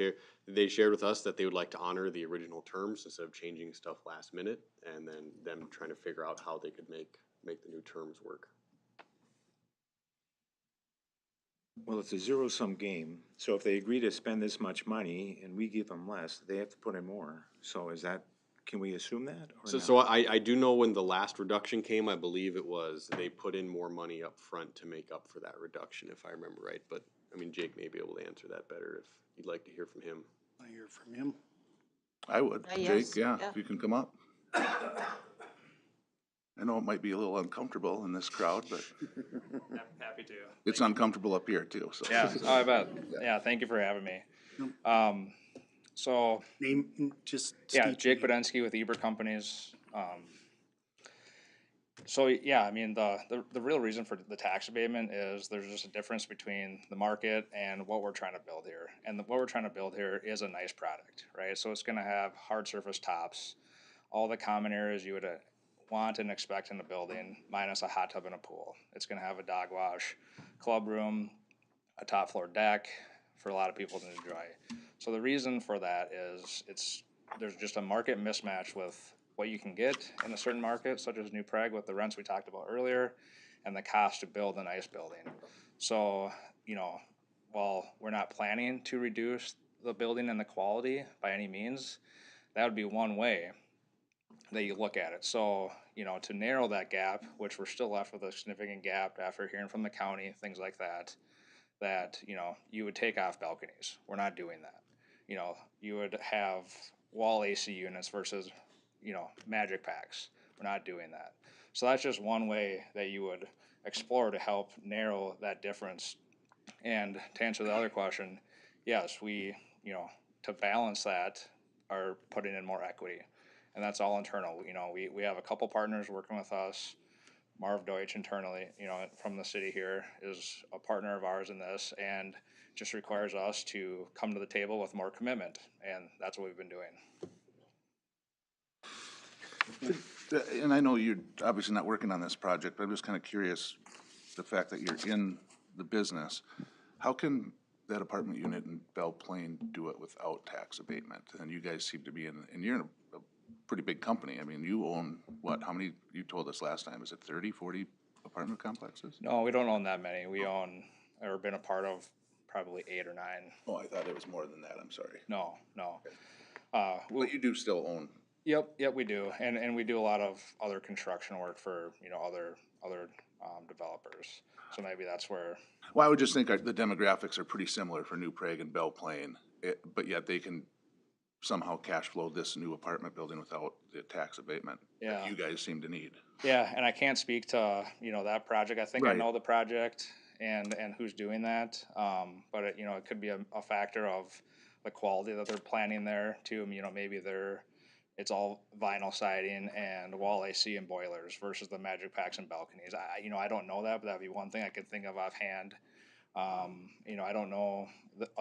they shared with us that they would like to honor the original terms instead of changing stuff last minute, and then them trying to figure out how they could make the new terms work. Well, it's a zero-sum game, so if they agree to spend this much money and we give them less, they have to put in more. So is that Can we assume that? Or So, not? so I do know when the last reduction came, I believe it was, they put in more money up front to make up for that reduction, if I remember right. But, I mean, Jake may be able to answer that better if you'd like to hear from him. I hear from him. I would. Yes, Jake, yeah, yeah. if you can come up. I know it might be a little uncomfortable in this crowd, but I'm happy to. it's uncomfortable up here too, so. Yeah, oh, I bet. Yeah, thank you for having me. So, Name, just yeah, state Jake your name. Bodensky with Eber Companies. So, yeah, I mean, the real reason for the tax abatement is there's just a difference between the market and what we're trying to build here. And what we're trying to build here is a nice product, right? So it's gonna have hard surface tops, all the common areas you would want and expect in a building, minus a hot tub and a pool. It's gonna have a dog wash, club room, a top floor deck for a lot of people to enjoy. So the reason for that is there's just a market mismatch with what you can get in a certain market, such as New Prague with the rents we talked about earlier, and the cost to build a nice building. So, you know, while we're not planning to reduce the building and the quality by any means, that would be one way that you look at it. So, you know, to narrow that gap, which we're still left with a significant gap after hearing from the county, things like that, you know, you would take off balconies. We're not doing that. You know, you would have wall AC units versus, you know, magic packs. We're not doing that. So that's just one way that you would explore to help narrow that difference. And to answer the other question, yes, we, you know, to balance that are putting in more equity. And that's all internal. You know, we have a couple partners working with us. Marv Deutsch internally, you know, from the city here is a partner of ours in this and just requires us to come to the table with more commitment. And that's what we've been doing. And I know you're obviously not working on this project, but I'm just kind of curious, the fact that you're in the business, how can that apartment unit in Belle Plaine do it without tax abatement? And you guys seem to be and you're in a pretty big company. I mean, you own what, how many, you told us last time, is it 30, 40 apartment complexes? No, we don't own that many. We own, or been a part of probably 8 or 9. Oh, I thought it was more than that, I'm sorry. No. But you do still own? Yep, we do. And we do a lot of other construction work for, you know, other developers. So maybe that's where. Well, I would just think the demographics are pretty similar for New Prague and Belle Plaine, but yet they can somehow cash flow this new apartment building without the tax abatement that you guys seem to need. Yeah, and I can't speak to, you know, that project. I think I Right. know the project and who's doing that. But it, you know, it could be a factor of the quality that they're planning there too. You know, maybe it's all vinyl siding and wall AC and boilers versus the magic packs and balconies. I don't know that, but that'd be one thing I could think of offhand. You know, I don't know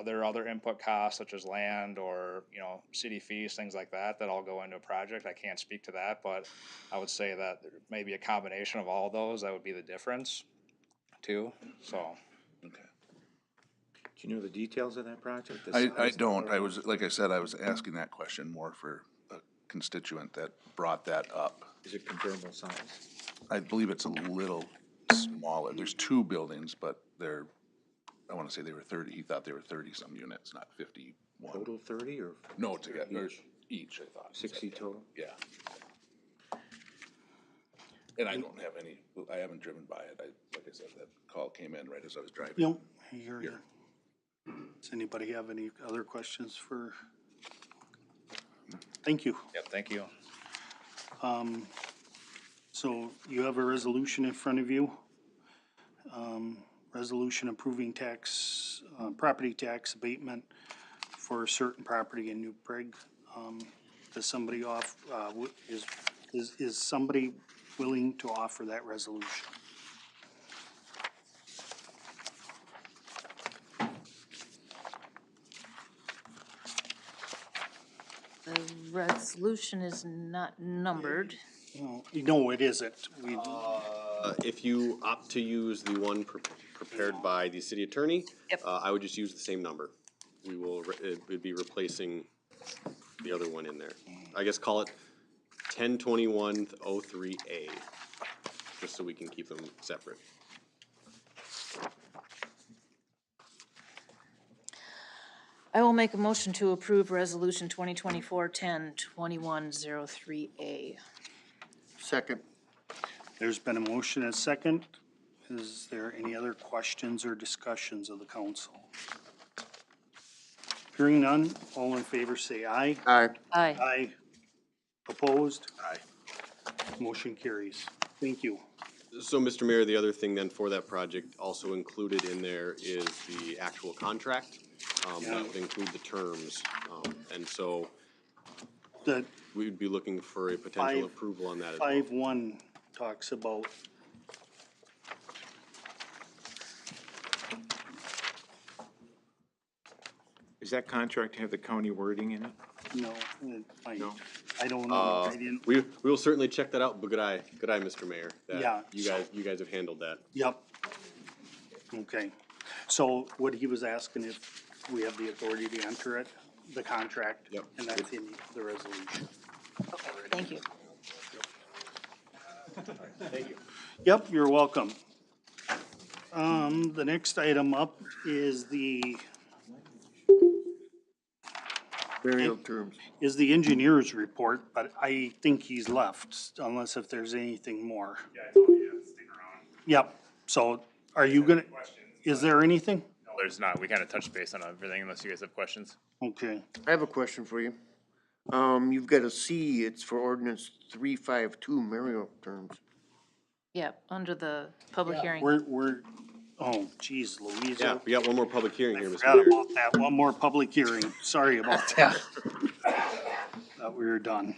there are other input costs such as land or, you know, city fees, things like that all go into a project. I can't speak to that, but I would say that maybe a combination of all those, that would be the difference too, so. Okay. Do you know the details of that project? I don't. Like I said, I was asking that question more for a constituent that brought that up. Is it comparable size? I believe it's a little smaller. There's 2 buildings, but I want to say they were 30. He thought they were 30-some units, not 51. Total 30 or? No, together, each, I thought. 60 total? Yeah. And I don't have I haven't driven by it. Like I said, that call came in right as I was driving. Yep, here. Does anybody have any other questions for? Thank you. Yep, thank you. So you have a resolution in front of you. Resolution approving property tax abatement for a certain property in New Prague. Does somebody is somebody willing to offer that resolution? The resolution is not numbered. No, it isn't. If you opt to use the one prepared by the city attorney, I would just use the same number. It would be replacing the other one in there. I guess call it 1021-03A, just so we can keep them separate. I will make a motion to approve Resolution 2024-10-2103A. Second. There's been a motion and a second. Is there any other questions or discussions of the council? Hearing none, all in favor say aye. Aye. Aye. Aye. Opposed? Aye. Motion carries. Thank you. So, Mr. Mayor, the other thing then for that project also included in there is the actual contract. That would include the terms. And so The we would be looking for a potential approval on that as well. 5-1 talks about, Does that contract have the county wording in it? no, it might. No. I don't know. I didn't, We will certainly check that out, but good eye, Mr. Mayor. That Yeah. You guys have handled that. yep. Okay. So what he was asking if we have the authority to enter it, the contract. Yep. And that's in the resolution. Okay, thank you. Thank you. Yep, you're welcome. The next item up is the Burial terms. is the engineer's report, but I think he's left, unless if there's anything more. Yeah, I told you to stick around. Yep, so are you gonna, is there anything? No, there's not. We kind of touched base on everything unless you guys have questions. Okay, I have a question for you. You've got a C, it's for ordinance 352, burial terms. Yep, under the public hearing. we're, oh geez, Louise. Yeah, we got one more public hearing here, Mr. Forgot Mayor. about that, one more public hearing, sorry about that. Thought we were done.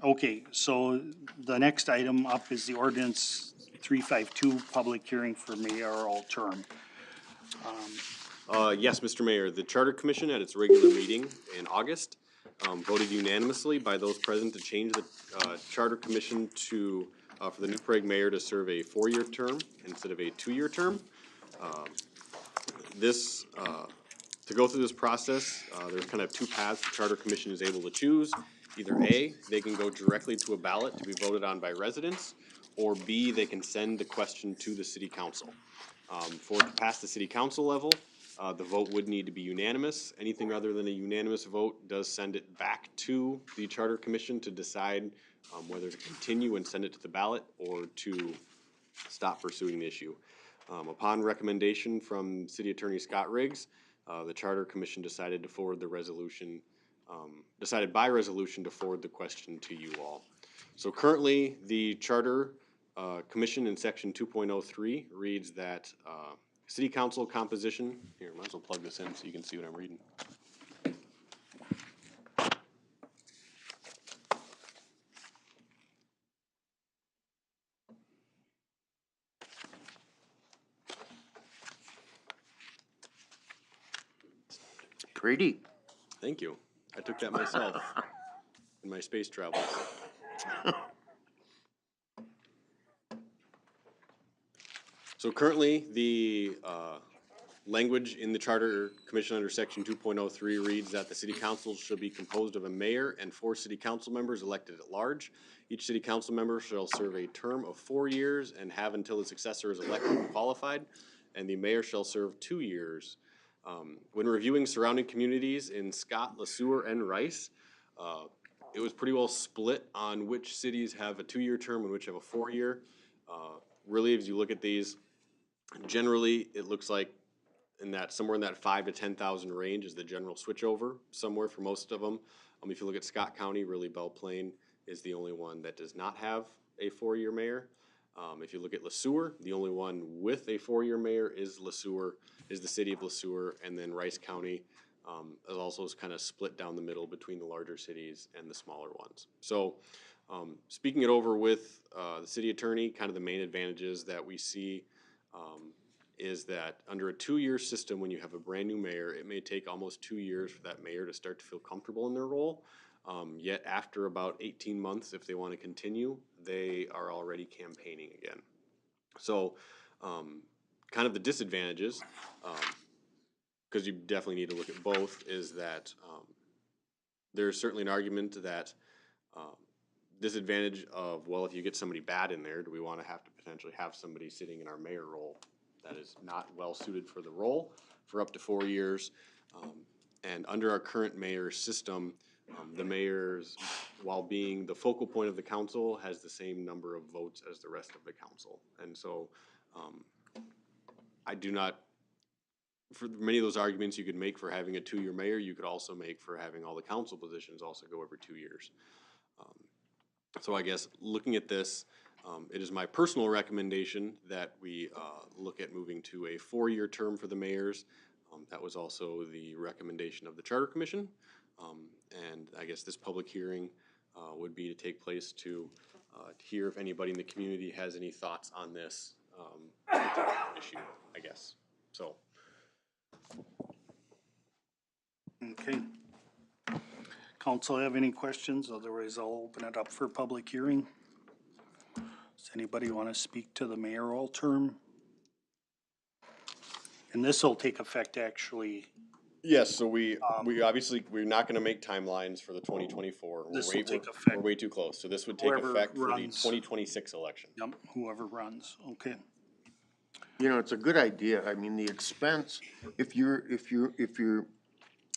Okay, so the next item up is the ordinance 352, public hearing for mayoral term. Yes, Mr. Mayor, the Charter Commission at its regular meeting in August voted unanimously by those present to change the Charter Commission to, for the new Prague mayor to serve a 4-year term instead of a 2-year term. To go through this process, there's kind of two paths the Charter Commission is able to choose. Either A, they can go directly to a ballot to be voted on by residents, or B, they can send the question to the city council. For it to pass the city council level, the vote would need to be unanimous. Anything other than a unanimous vote does send it back to the Charter Commission to decide whether to continue and send it to the ballot or to stop pursuing the issue. Upon recommendation from City Attorney Scott Riggs, the Charter Commission decided to forward the resolution, decided by resolution to forward the question to you all. So currently, the Charter Commission in section 2.03 reads that City Council composition, here, might as well plug this in so you can see what I'm reading. Pretty. Thank you. I took that myself in my space travels. So currently, the language in the Charter Commission under section 2.03 reads that the city council shall be composed of a mayor and 4 city council members elected at large. Each city council member shall serve a term of 4 years and have until a successor is elected and qualified, and the mayor shall serve 2 years. When reviewing surrounding communities in Scott, LeSueur, and Rice, it was pretty well split on which cities have a 2-year term and which have a 4-year. Really, as you look at these, generally, it looks like somewhere in that 5,000 to 10,000 range is the general switchover somewhere for most of them. If you look at Scott County, really Belle Plaine is the only one that does not have a 4-year mayor. If you look at LeSueur, the only one with a 4-year mayor is LeSueur, is the city of LeSueur, and then Rice County is also kind of split down the middle between the larger cities and the smaller ones. So speaking it over with the city attorney, kind of the main advantages that we see is that under a 2-year system, when you have a brand new mayor, it may take almost 2 years for that mayor to start to feel comfortable in their role. Yet after about 18 months, if they want to continue, they are already campaigning again. So kind of the disadvantages, because you definitely need to look at both, is that there's certainly an argument that disadvantage of, well, if you get somebody bad in there, do we want to have to potentially have somebody sitting in our mayor role that is not well suited for the role for up to 4 years? And under our current mayor system, the mayor's, while being the focal point of the council, has the same number of votes as the rest of the council. And so I do not, for many of those arguments you could make for having a 2-year mayor, you could also make for having all the council positions also go every 2 years. So I guess looking at this, it is my personal recommendation that we look at moving to a 4-year term for the mayors. That was also the recommendation of the Charter Commission. And I guess this public hearing would be to take place to hear if anybody in the community has any thoughts on this issue, I guess. So. Okay. Council have any questions? Otherwise, I'll open it up for public hearing. Does anybody want to speak to the mayoral term? And this will take effect actually. Yes, so we obviously, we're not gonna make timelines for the 2024. This will take We're effect. way too close, so this would take Whoever effect for the runs. 2026 election. Yep, whoever runs, okay. You know, it's a good idea. I mean, the expense, if you're, you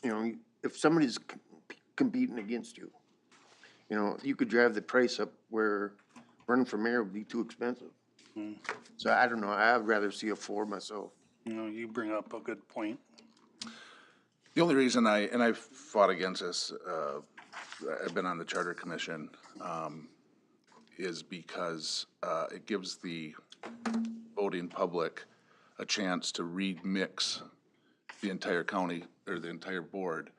know, if somebody's competing against you, you know, you could drive the price up where running for mayor would be too expensive. So I don't know, I'd rather see a 4 myself. You know, you bring up a good point. The only reason I've fought against this, I've been on the Charter Commission, is because it gives the voting public a chance to remix the entire county or the entire board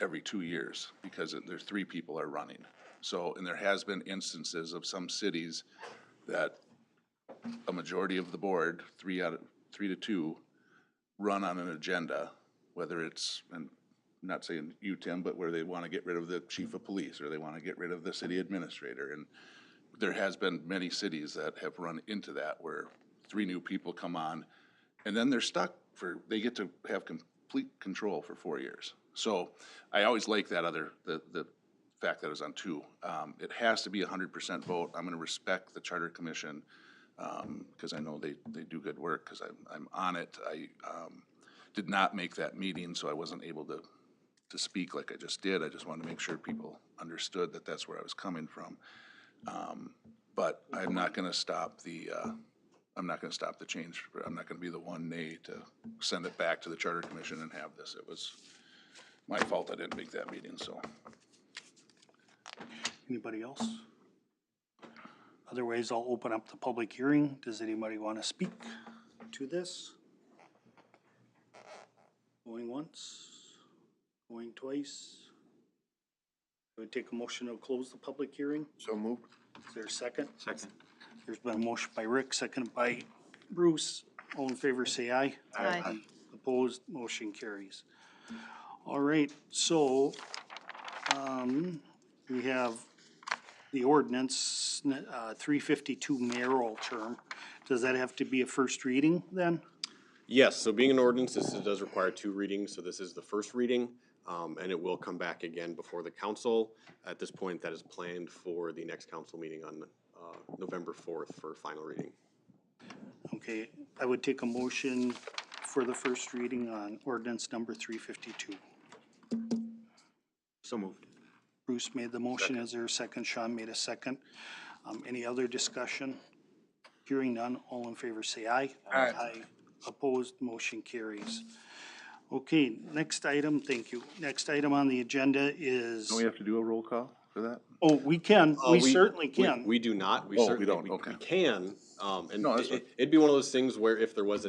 every 2 years, because there's 3 people are running. So, and there has been instances of some cities that a majority of the board, 3 to 2, run on an agenda, whether it's, and I'm not saying you, Tim, but where they want to get rid of the chief of police, or they want to get rid of the city administrator. And there has been many cities that have run into that, where 3 new people come on, and then they're stuck they get to have complete control for 4 years. So I always like that the fact that it was on 2. It has to be 100% vote. I'm gonna respect the Charter Commission, because I know they do good work, because I'm on it. I did not make that meeting, so I wasn't able to speak like I just did. I just wanted to make sure people understood that that's where I was coming from. But I'm not gonna stop the change. I'm not gonna be the one nay to send it back to the Charter Commission and have this. It was my fault I didn't make that meeting, so. Anybody else? Otherwise, I'll open up the public hearing. Does anybody want to speak to this? Going once, going twice. I would take a motion to close the public hearing. So moved. Is there a second? Second. There's been a motion by Rick, seconded by Bruce. All in favor, say aye. Aye. Opposed, motion carries. All right, so, we have the ordinance, 352 mayoral term. Does that have to be a first reading then? Yes, so being an ordinance, this does require 2 readings, so this is the first reading, and it will come back again before the council. At this point, that is planned for the next council meeting on November 4th for final reading. Okay, I would take a motion for the first reading on ordinance number 352. So moved. Bruce made the motion. Is there a second? Sean made a second. Any other discussion? Hearing none, all in favor say aye. Aye. Opposed, motion carries. Okay, next item, thank you. Next item on the agenda is, Don't we have to do a roll call for that? oh, we can, we certainly can. We do not. We Oh, we certainly don't, okay. we can. And No, that's fine. it'd be one of those things where if there was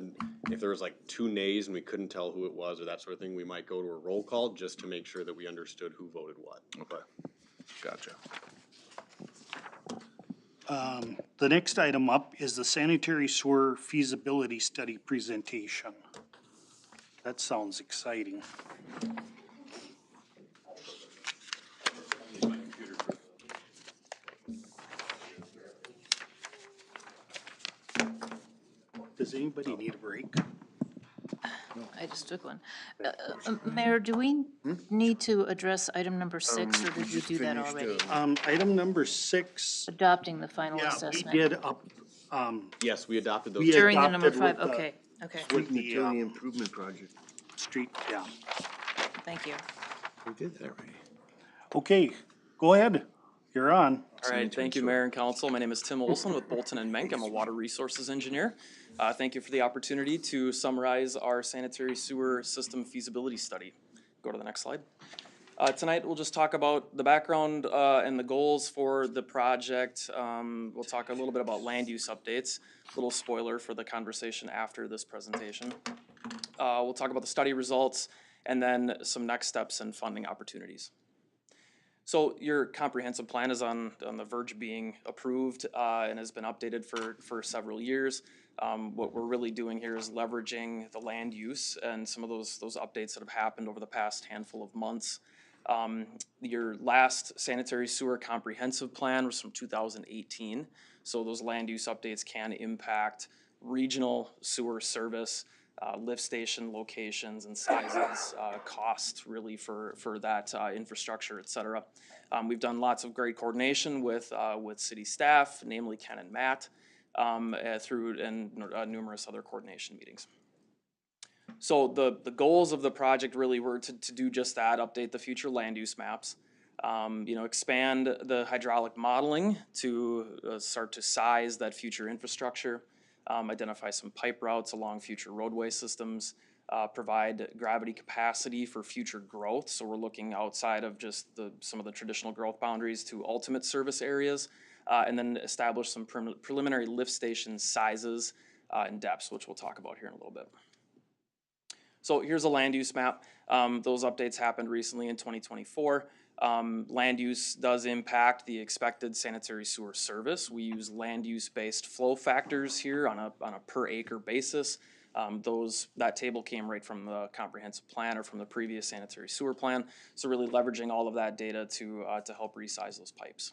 like 2 nays and we couldn't tell who it was or that sort of thing, we might go to a roll call just to make sure that we understood who voted what. Okay, gotcha. The next item up is the sanitary sewer feasibility study presentation. That sounds exciting. Does anybody need a break? I just took one. Mayor, do we need to address item number 6, or did you do that already? Item number 6, Adopting the final yeah, assessment. we did up, Yes, we adopted those. We During the number adopted 5, with the- okay, okay. With the, utility improvement project. street, yeah. Thank you. We did that right. Okay, go ahead. You're on. All right, thank you, Mayor and Council. My name is Tim Olson with Bolton and Menk. I'm a water resources engineer. Thank you for the opportunity to summarize our sanitary sewer system feasibility study. Go to the next slide. Tonight, we'll just talk about the background and the goals for the project. We'll talk a little bit about land use updates. Little spoiler for the conversation after this presentation. We'll talk about the study results and then some next steps and funding opportunities. So your comprehensive plan is on the verge of being approved and has been updated for several years. What we're really doing here is leveraging the land use and some of those updates that have happened over the past handful of months. Your last sanitary sewer comprehensive plan was from 2018, so those land use updates can impact regional sewer service, lift station locations and sizes, costs really for that infrastructure, et cetera. We've done lots of great coordination with city staff, namely Ken and Matt, through numerous other coordination meetings. So the goals of the project really were to do just that, update the future land use maps, expand the hydraulic modeling to start to size that future infrastructure, identify some pipe routes along future roadway systems, provide gravity capacity for future growth. So we're looking outside of just some of the traditional growth boundaries to ultimate service areas, and then establish some preliminary lift station sizes and depths, which we'll talk about here in a little bit. So here's a land use map. Those updates happened recently in 2024. Land use does impact the expected sanitary sewer service. We use land use based flow factors here on a per acre basis. That table came right from the comprehensive plan or from the previous sanitary sewer plan. So really leveraging all of that data to help resize those pipes.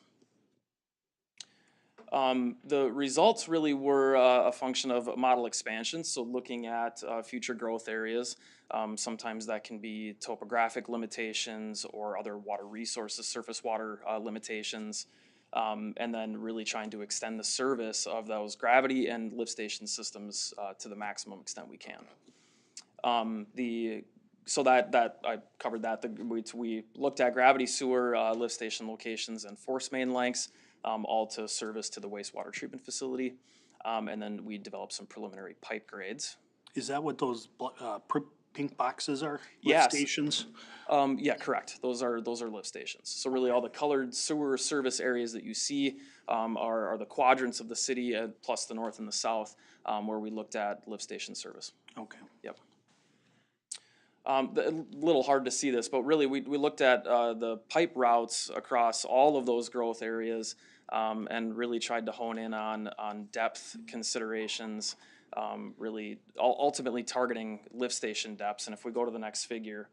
The results really were a function of model expansion, so looking at future growth areas. Sometimes that can be topographic limitations or other water resources, surface water limitations, and then really trying to extend the service of those gravity and lift station systems to the maximum extent we can. So that I covered that. We looked at gravity sewer, lift station locations, and force main lengths. All to service to the wastewater treatment facility. And then we developed some preliminary pipe grades. Is that what those pink boxes are? Yes. Lift stations? Yeah, correct. Those are lift stations. So really all the colored sewer service areas that you see are the quadrants of the city plus the north and the south where we looked at lift station service. Okay. Yep. A little hard to see this, but really we looked at the pipe routes across all of those growth areas and really tried to hone in on depth considerations, really ultimately targeting lift station depths. And if we go to the next figure,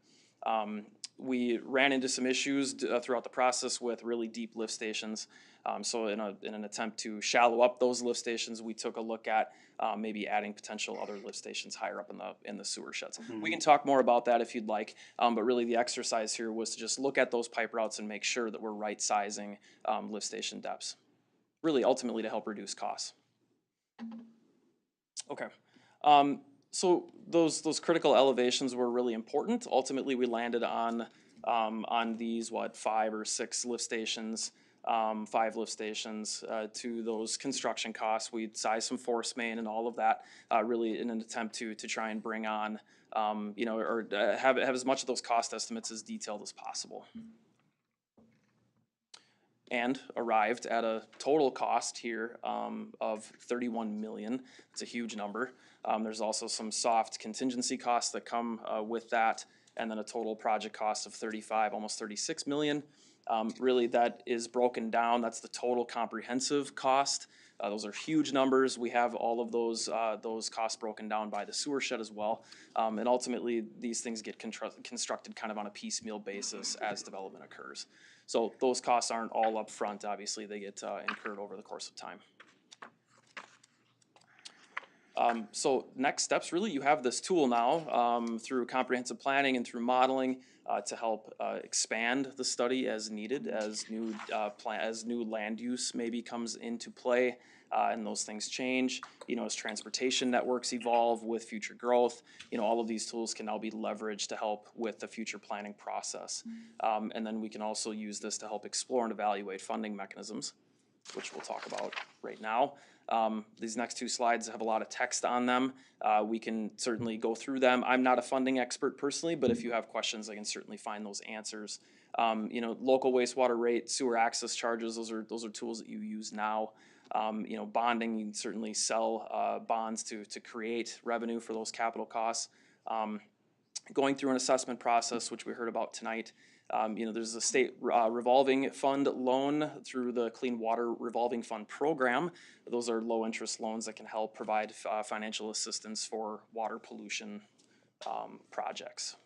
we ran into some issues throughout the process with really deep lift stations. So in an attempt to shallow up those lift stations, we took a look at maybe adding potential other lift stations higher up in the sewer sheds. Mm-hmm. We can talk more about that if you'd like, but really the exercise here was to just look at those pipe routes and make sure that we're right sizing lift station depths, really ultimately to help reduce costs. Okay. So those critical elevations were really important. Ultimately, we landed on these 5 or 6 lift stations, 5 lift stations to those construction costs. We sized some force main and all of that, really in an attempt to try and bring on, or have as much of those cost estimates as detailed as possible. And arrived at a total cost here of $31 million. It's a huge number. There's also some soft contingency costs that come with that, and then a total project cost of almost $36 million. Really, that is broken down. That's the total comprehensive cost. Those are huge numbers. We have all of those costs broken down by the sewer shed as well. And ultimately, these things get constructed kind of on a piecemeal basis as development occurs. So those costs aren't all up front. Obviously, they get incurred over the course of time. So next steps, really, you have this tool now through comprehensive planning and through modeling to help expand the study as needed, as new land use maybe comes into play and those things change. As transportation networks evolve with future growth, all of these tools can now be leveraged to help with the future planning process. And then we can also use this to help explore and evaluate funding mechanisms, which we'll talk about right now. These next two slides have a lot of text on them. We can certainly go through them. I'm not a funding expert personally, but if you have questions, I can certainly find those answers. Local wastewater rate, sewer access charges, those are tools that you use now. Bonding, you can certainly sell bonds to create revenue for those capital costs. Going through an assessment process, which we heard about tonight. There's a state revolving fund loan through the Clean Water Revolving Fund program. Those are low interest loans that can help provide financial assistance for water pollution projects.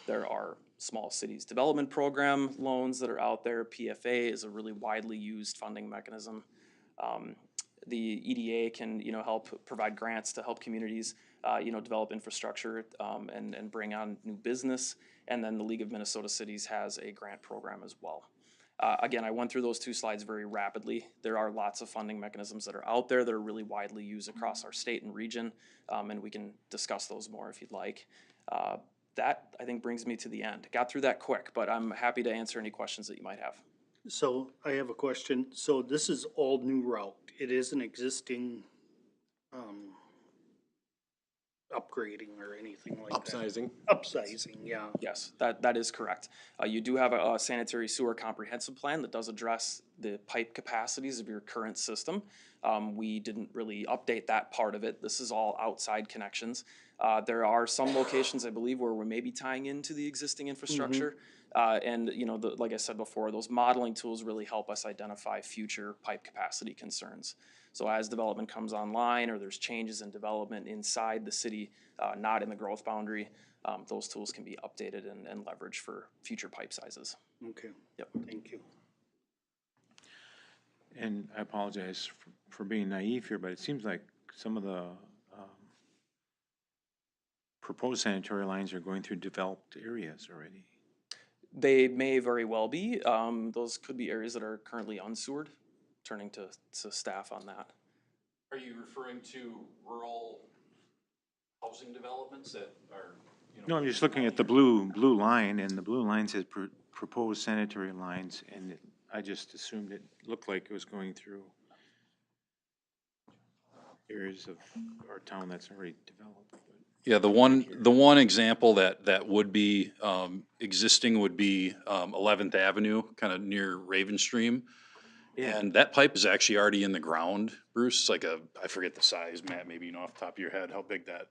There are small cities development program loans that are out there. PFA is a really widely used funding mechanism. The EDA can help provide grants to help communities develop infrastructure and bring on new business. And then the League of Minnesota Cities has a grant program as well. Again, I went through those two slides very rapidly. There are lots of funding mechanisms that are out there that are really widely used across our state and region, and we can discuss those more if you'd like. That, I think, brings me to the end. Got through that quick, but I'm happy to answer any questions that you might have. So I have a question. So this is all new route. It is an existing, upgrading or anything like Upsizing. that? Upsizing, yeah. Yes, that is correct. You do have a sanitary sewer comprehensive plan that does address the pipe capacities of your current system. We didn't really update that part of it. This is all outside connections. There are some locations, I believe, where we may be tying into the existing infrastructure. And like I said before, those modeling tools really help us identify future pipe capacity concerns. So as development comes online or there's changes in development inside the city, not in the growth boundary, those tools can be updated and leveraged for future pipe sizes. Okay. Yep. Thank you. And I apologize for being naive here, but it seems like some of the proposed sanitary lines are going through developed areas already. They may very well be. Those could be areas that are currently unsewered. Turning to staff on that. Are you referring to rural housing developments that are, No, I'm just looking at the blue line, and the blue line says proposed sanitary lines, and I just assumed it looked like it was going through areas of our town that's already developed. Yeah, the one example that would be existing would be 11th Avenue, kind of near Ravenstream. Yeah. And that pipe is actually already in the ground, Bruce. It's like I forget the size, Matt, maybe you know off the top of your head how big that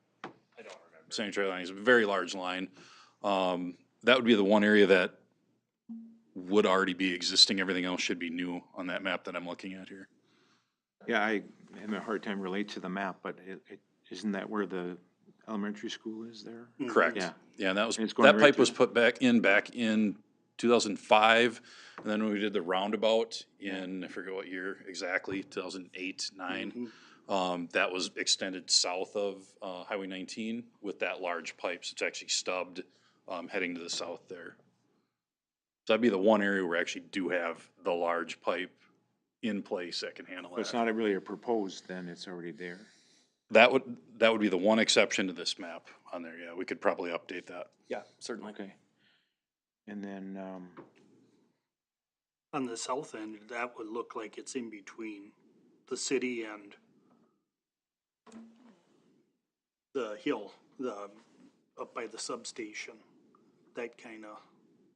sanitary line is. A very large line. That would be the one area that would already be existing. Everything else should be new on that map that I'm looking at here. Yeah, I have a hard time relate to the map, but isn't that where the elementary school is there? Correct. Yeah. Yeah, and that right pipe through. was put back in 2005, and then when we did the roundabout in, I forget what year exactly, 2008, 9, that was extended south of Highway 19 with that large pipe, so it's actually stubbed heading to the south there. So that'd be the one area where we actually do have the large pipe in place that can handle But it's that. not really a proposed, then it's already there. That would be the one exception to this map on there, yeah, we could probably update that. Yeah, certainly. Okay. And then, On the south end, that would look like it's in between the city and the hill, up by the substation, that kind of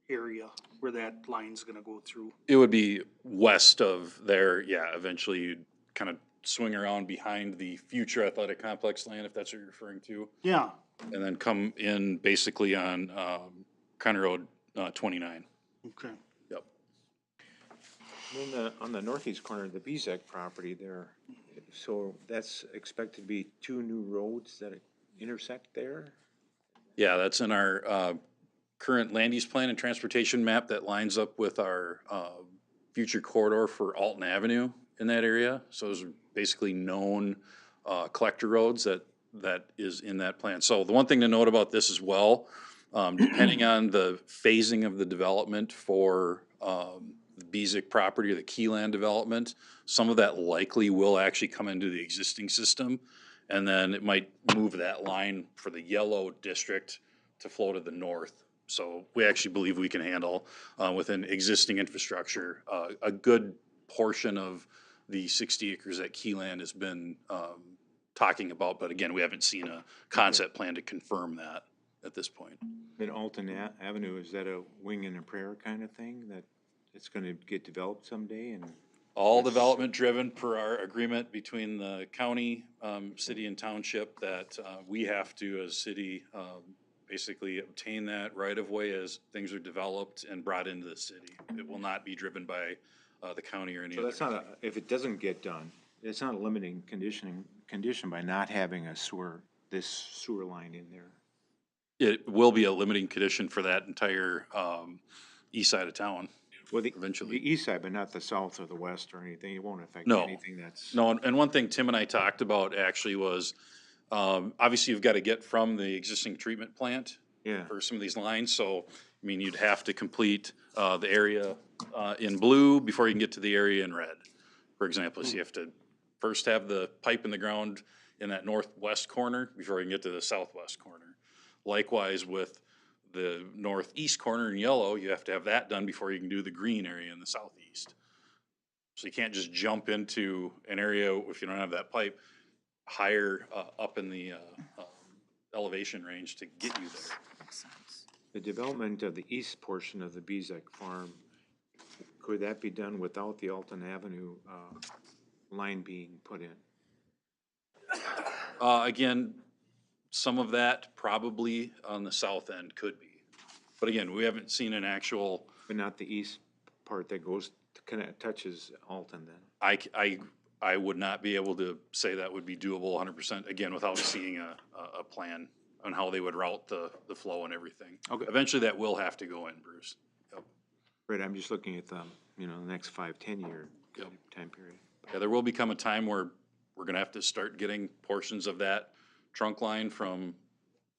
area where that line's gonna go through. It would be west of there, yeah, eventually you'd kind of swing around behind the future athletic complex land, if that's what you're referring to. Yeah. And then come in basically on County Road 29. Okay. Yep. then on the northeast corner of the Bezek property there, so that's expected to be 2 new roads that intersect there? Yeah, that's in our current land use plan and transportation map that lines up with our future corridor for Alton Avenue in that area. So those are basically known collector roads that is in that plan. So the one thing to note about this as well, depending on the phasing of the development for, the Bezic property or the Keyland development, some of that likely will actually come into the existing system. And then it might move that line for the yellow district to flow to the north. So we actually believe we can handle, within existing infrastructure, a good portion of the 60 acres that Keyland has been, talking about. But again, we haven't seen a concept plan to confirm that at this point. But Alton Avenue, is that a wing and a prayer kind of thing, that it's gonna get developed someday and? All development driven per our agreement between the county, city and township, that, we have to, as city, basically obtain that right of way as things are developed and brought into the city. It will not be driven by, the county or any So other. that's not a, if it doesn't get done, it's not a limiting condition by not having this sewer line in there. It will be a limiting condition for that entire, east side of town. Well, eventually. the east side, but not the south or the west or anything. It won't affect No. anything that's. No, and one thing Tim and I talked about actually was, obviously you've got to get from the existing treatment plant. Yeah. For some of these lines, so, I mean, you'd have to complete, the area, in blue before you can get to the area in red. For example, so you have to first have the pipe in the ground in that northwest corner before you can get to the southwest corner. Likewise with the northeast corner in yellow, you have to have that done before you can do the green area in the southeast. So you can't just jump into an area if you don't have that pipe higher, up in the, elevation range to get you there. The development of the east portion of the Bezic farm, could that be done without the Alton Avenue, line being put in? Again, some of that probably on the south end could be. But again, we haven't seen an actual. But not the east part that goes, touches Alton then? I would not be able to say that would be doable 100%, again, without seeing a plan on how they would route the flow and everything. Okay. Eventually that will have to go in, Bruce. Yep. Right, I'm just looking at the, the next 5-10 year Yep. time period. Yeah, there will become a time where we're gonna have to start getting portions of that trunk line from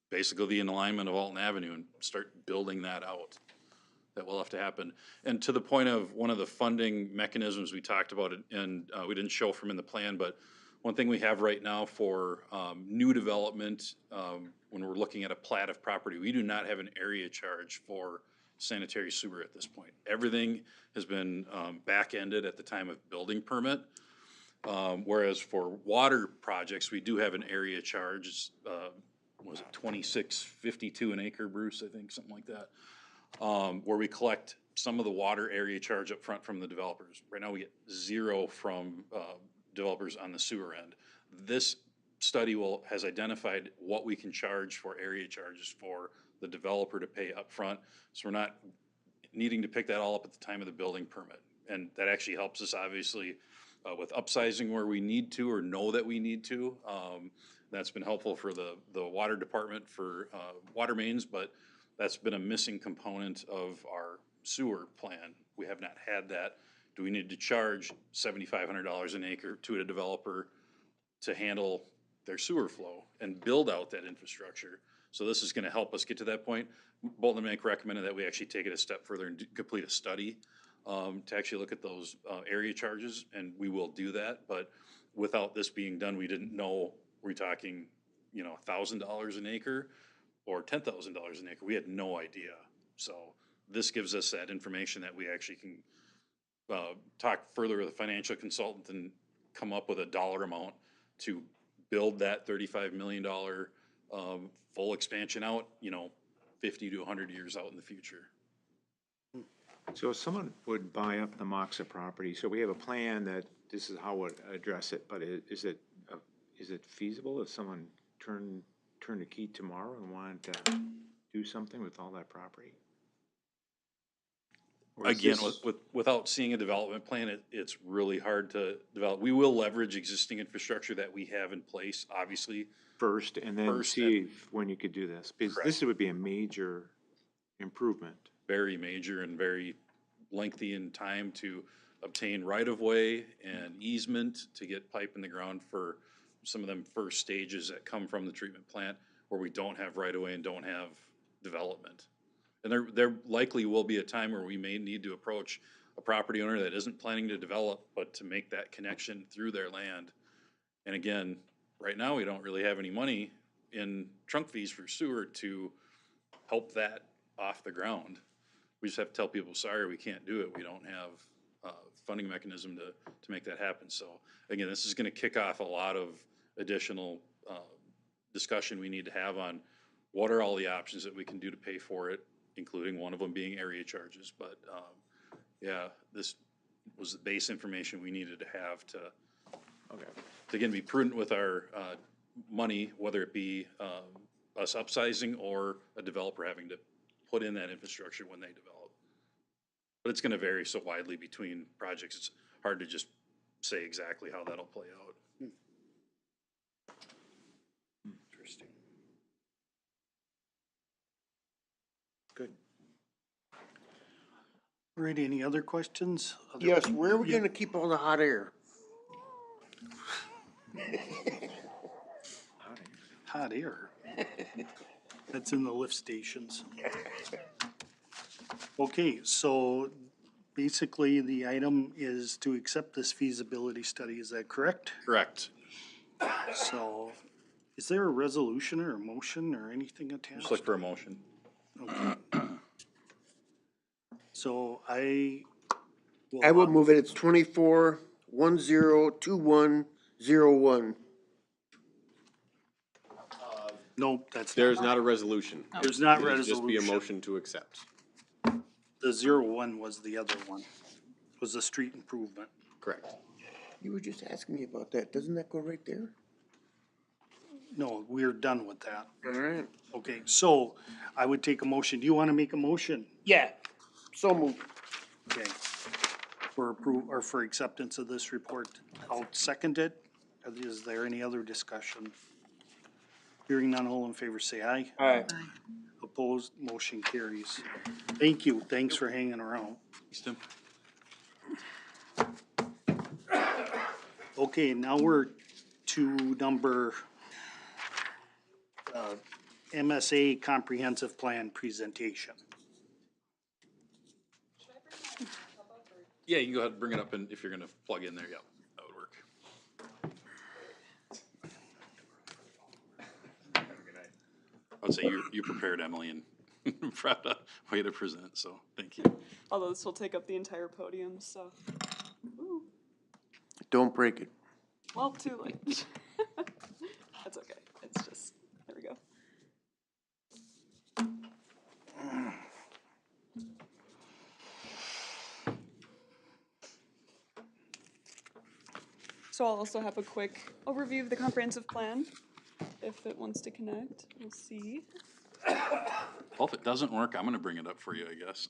basically the alignment of Alton Avenue and start building that out. That will have to happen. And to the point of one of the funding mechanisms we talked about, and we didn't show from in the plan, but one thing we have right now for new development, when we're looking at a plat of property, we do not have an area charge for sanitary sewer at this point. Everything has been back-ended at the time of building permit. Whereas for water projects, we do have an area charge, was it $26.52 an acre, Bruce, I think, something like that. Where we collect some of the water area charge up front from the developers. Right now, we get zero from developers on the sewer end. This study has identified what we can charge for area charges for the developer to pay up front. So we're not needing to pick that all up at the time of the building permit. And that actually helps us, obviously, with upsizing where we need to or know that we need to. That's been helpful for the water department for water mains, but that's been a missing component of our sewer plan. We have not had that. Do we need to charge $7,500 an acre to a developer to handle their sewer flow and build out that infrastructure? So this is gonna help us get to that point. Bolton and Mank recommended that we actually take it a step further and complete a study to actually look at those area charges, and we will do that. But without this being done, we didn't know, we're talking, $1,000 an acre or $10,000 an acre. We had no idea. So this gives us that information that we actually can talk further with a financial consultant and come up with a dollar amount to build that $35 million full expansion out, 50 to 100 years out in the future. So if someone would buy up the Moxa property, so we have a plan that this is how we'd address it, but is it feasible if someone turned the key tomorrow and wanted to do something with all that property? Again, without seeing a development plan, it's really hard to develop. We will leverage existing infrastructure that we have in place, obviously. First, and then see when you could do this, because this would be a major improvement. Very major and very lengthy in time to obtain right-of-way and easement to get pipe in the ground for some of them first stages that come from the treatment plant where we don't have right of way and don't have development. And there likely will be a time where we may need to approach a property owner that isn't planning to develop, but to make that connection through their land. And again, right now, we don't really have any money in trunk fees for sewer to help that off the ground. We just have to tell people, sorry, we can't do it. We don't have a funding mechanism to make that happen. So again, this is gonna kick off a lot of additional discussion we need to have on what are all the options that we can do to pay for it, including one of them being area charges. But yeah, this was the base information we needed to have to, again, be prudent with our money, whether it be us upsizing or a developer having to put in that infrastructure when they develop. But it's gonna vary so widely between projects, it's hard to just say exactly how that'll play out. Interesting. Good. All right, any other questions? Yes, where are we gonna keep all the hot air? Hot air. That's in the lift stations. Okay, so basically the item is to accept this feasibility study, is that correct? Correct. So, is there a resolution or a motion or anything attached? Just look for a motion. Okay. So I will move it, it's 24-10-2101. Nope, that's. There's not a resolution. There's not It'll just be a resolution. motion to accept. The 01 was the other one, was the street improvement. Correct. You were just asking me about that, doesn't that go right there? No, we're done with that. All right. Okay, so I would take a motion. Do you want to make a motion? Yeah, so moved. Okay. For or for acceptance of this report. I'll second it. Is there any other discussion? Hearing none, all in favor say aye. Aye. Opposed, motion carries. Thank you, thanks for hanging around. Thanks, Tim. Okay, now we're to number MSA Comprehensive Plan presentation. Yeah, you can go ahead and bring it up, and if you're gonna plug in there, yeah, that would work. I would say you prepared, Emily, and brought a way to present, so thank you. Although this will take up the entire podium, so. Ooh, Don't break it. well, too late. That's okay. It's just, there we go. So I'll also have a quick overview of the comprehensive plan, if it wants to connect. We'll see. Well, if it doesn't work, I'm gonna bring it up for you, I guess.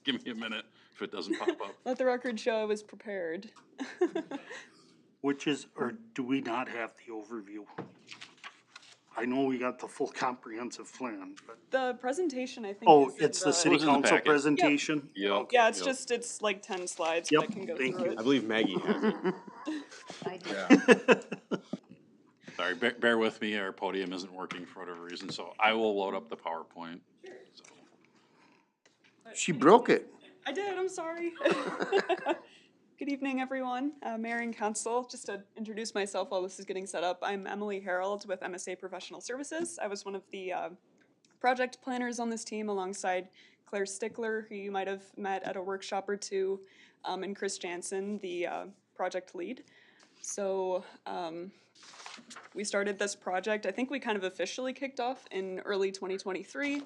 Give me a minute if it doesn't pop up. Let the record show I was prepared. Which is, or do we not have the overview? I know we got the full comprehensive plan, but. The presentation, I think. Oh, is in it's the city council presentation? Yep. Yeah, it's just, it's like 10 slides, but I Yep, can go thank through you. it. I believe Maggie has it. I do. Sorry, bear with me, our podium isn't working for whatever reason, so I will load up the PowerPoint. So. She broke it. I did, I'm sorry. Good evening, everyone. Mayor and council, just to introduce myself while this is getting set up, I'm Emily Harold with MSA Professional Services. I was one of the project planners on this team alongside Claire Stickler, who you might have met at a workshop or two, and Chris Jansen, the project lead. So we started this project, I think we kind of officially kicked off in early 2023.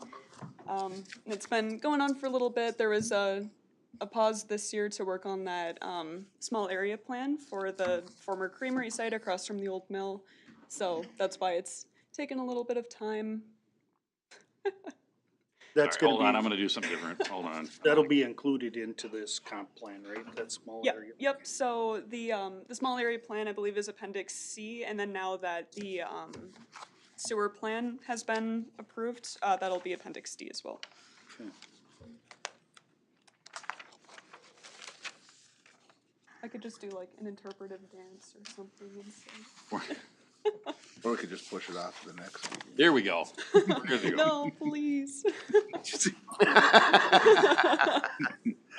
And it's been going on for a little bit. There was a pause this year to work on that small area plan for the former creamery site across from the old mill. So that's why it's taken a little bit of time. That's Sorry, gonna hold on, be- I'm gonna do something different, hold on. That'll be included into this comp plan, right? That small Yep, area? yep. So the small area plan, I believe, is Appendix C, and then now that the sewer plan has been approved, that'll be Appendix D as well. Okay. I could just do like an interpretive dance or something instead. Or we could just push it off to the next meeting. There we go. There we go. No, please.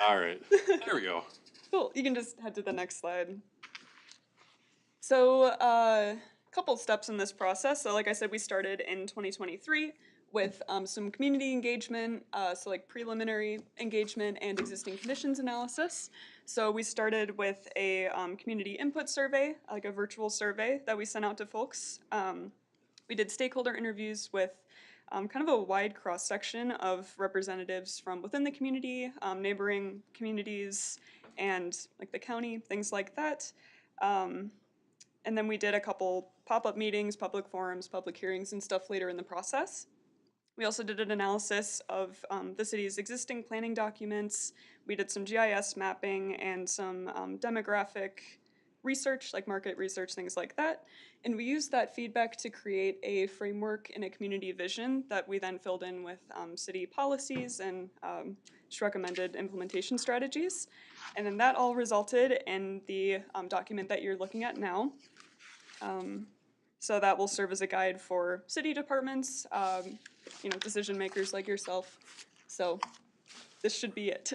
All right, there we go. Cool, you can just head to the next slide. So, couple steps in this process. So like I said, we started in 2023 with some community engagement, so like preliminary engagement and existing conditions analysis. So we started with a community input survey, like a virtual survey that we sent out to folks. We did stakeholder interviews with kind of a wide cross-section of representatives from within the community, neighboring communities, and like the county, things like that. And then we did a couple pop-up meetings, public forums, public hearings, and stuff later in the process. We also did an analysis of the city's existing planning documents. We did some GIS mapping and some demographic research, like market research, things like that. And we used that feedback to create a framework and a community vision that we then filled in with city policies and just recommended implementation strategies. And then that all resulted in the document that you're looking at now. So that will serve as a guide for city departments, decision makers like yourself. So this should be it.